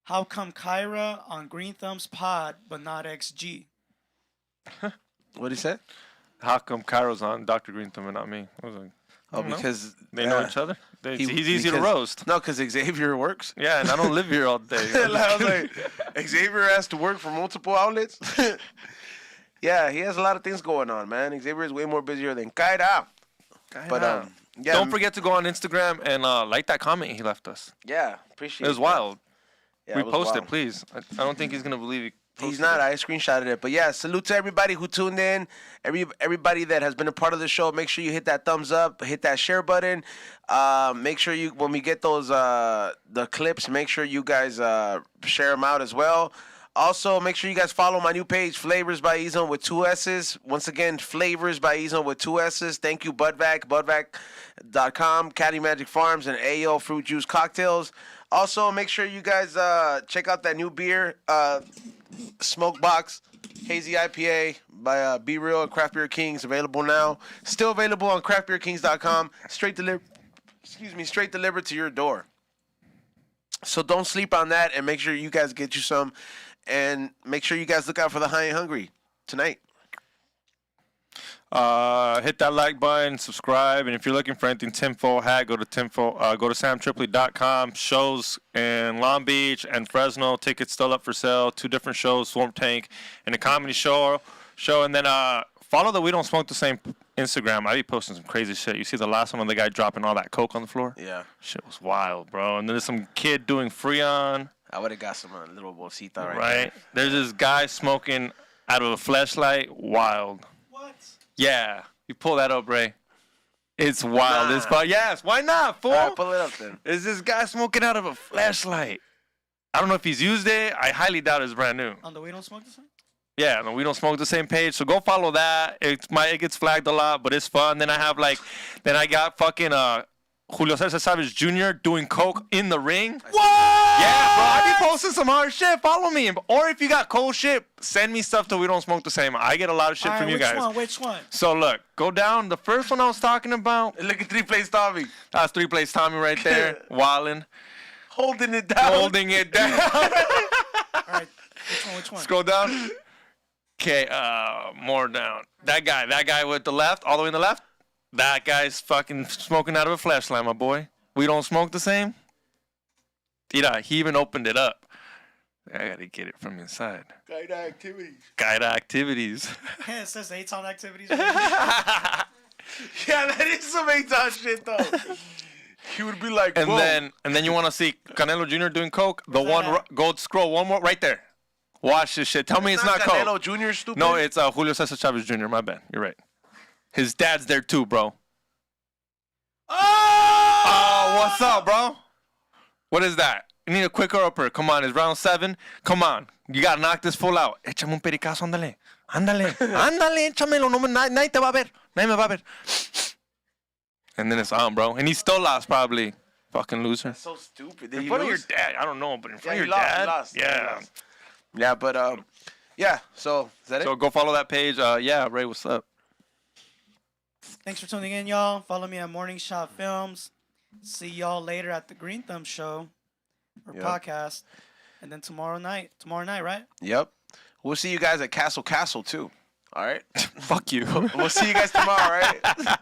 How come Kyra on Green Thumb's pod but not XG? What'd he say? How come Cairo's on Dr. Green Thumb and not me? I was like, Oh, because they know each other. He's easy to because- roast. No, because Xavier works. Yeah, and I don't live here all day. I was like, Xavier has to work for multiple outlets. Yeah, he has a lot of things going on, man. Xavier is way more busier than Kaida. But yeah, Don't forget to go on Instagram and like that comment he left us. Yeah, appreciate It was that. wild. Yeah, it was Repost wild. it, please. I don't think he's gonna believe it. He's not. I screenshotted it. But yeah, salute to everybody who tuned in. Everybody that has been a part of the show. Make sure you hit that thumbs up, hit that share button. Make sure you, when we get those the clips, make sure you guys share them out as well. Also, make sure you guys follow my new page, Flavors by Ezone with 2 S's. Once again, Flavors by Ezone with 2 S's. Thank you, Budvac, budvac.com, Caddy Magic Farms, and AO Fruit Juice Cocktails. Also, make sure you guys check out that new beer, Smoke Box Hazy IPA by Be Real and Craft Beer Kings, available now. Still available on craftbeerkings.com. Straight delivered to your door. So don't sleep on that, and make sure you guys get you some. And make sure you guys look out for the High and Hungry tonight. Hit that like button, subscribe, and if you're looking for anything Timfo hat, go to samtripoli.com. Shows in Long Beach and Fresno. Tickets still up for sale. 2 different shows, Swamp Tank and a comedy show. And then follow the We Don't Smoke the Same Instagram. I be posting some crazy shit. You see the last one of the guy dropping all that coke on the floor? Yeah. Shit was wild, bro. And then there's some kid doing Freon. I would have got some little bolsita right Right. There's this guy smoking out of a flashlight. Wild. What? Yeah. You pull that up, Ray. It's wild. Nah. It's fun. Yes, why not, fool? All right, pull it up then. Is this guy smoking out of a flashlight? I don't know if he's used it. I highly doubt it's brand new. On the We Don't Smoke the Same? Yeah, no, we don't smoke the same page. So go follow that. It gets flagged a lot, but it's fun. Then I got fucking Julio Cesar Chavez Jr. doing coke in the ring. What? Yeah, bro, I be posting some hard shit. Follow me. Or if you got cold shit, send me stuff till we don't smoke the same. I get a lot of shit All from right, you guys. Which one? So look, go down. The first one I was talking about, Look at 3 Plays Tommy. that's 3 Plays Tommy right there. Wildin'. Holding it down. Holding it down. All right, which one? Scroll down. Okay, more down. That guy with the left, all the way in the left. That guy's fucking smoking out of a flashlight, my boy. We don't smoke the same. Tira, he even opened it up. I gotta get it from inside. Guide activities. Guide activities. Yeah, it says 8 on activities. Yeah, that is some Aton shit though. He would be like, And whoa. then you want to see Canelo Jr. doing coke. The Where's that one at? go scroll one more right there. Watch this shit. Tell me it's not Canelo coke. Jr. Stupid. No, it's Julio Cesar Chavez Jr. My bad. You're right. His dad's there too, bro. Oh, what's up, bro? What is that? You need a quicker upper. Come on, it's round 7. Come on. You gotta knock this full out. Échame un pericazo, ándale. Ándale. Ándale, échamelo. No, nadie te va a ver. Nadie me va a ver. And then it's on, bro. And he still lost, probably. Fucking loser. so stupid. Did In he front of your lose? dad. I don't know, but in front Yeah, of your dad. he lost. Yeah. He lost. Yeah, but yeah. So is that So it? go follow that page. Yeah, Ray, what's up? Thanks for tuning in, y'all. Follow me at Morning Shot Films. See y'all later at the Green Thumb Show or Yep. podcast. And then tomorrow night, right? Yep. We'll see you guys at Castle too. All right. Fuck you. We'll see you guys tomorrow, all right?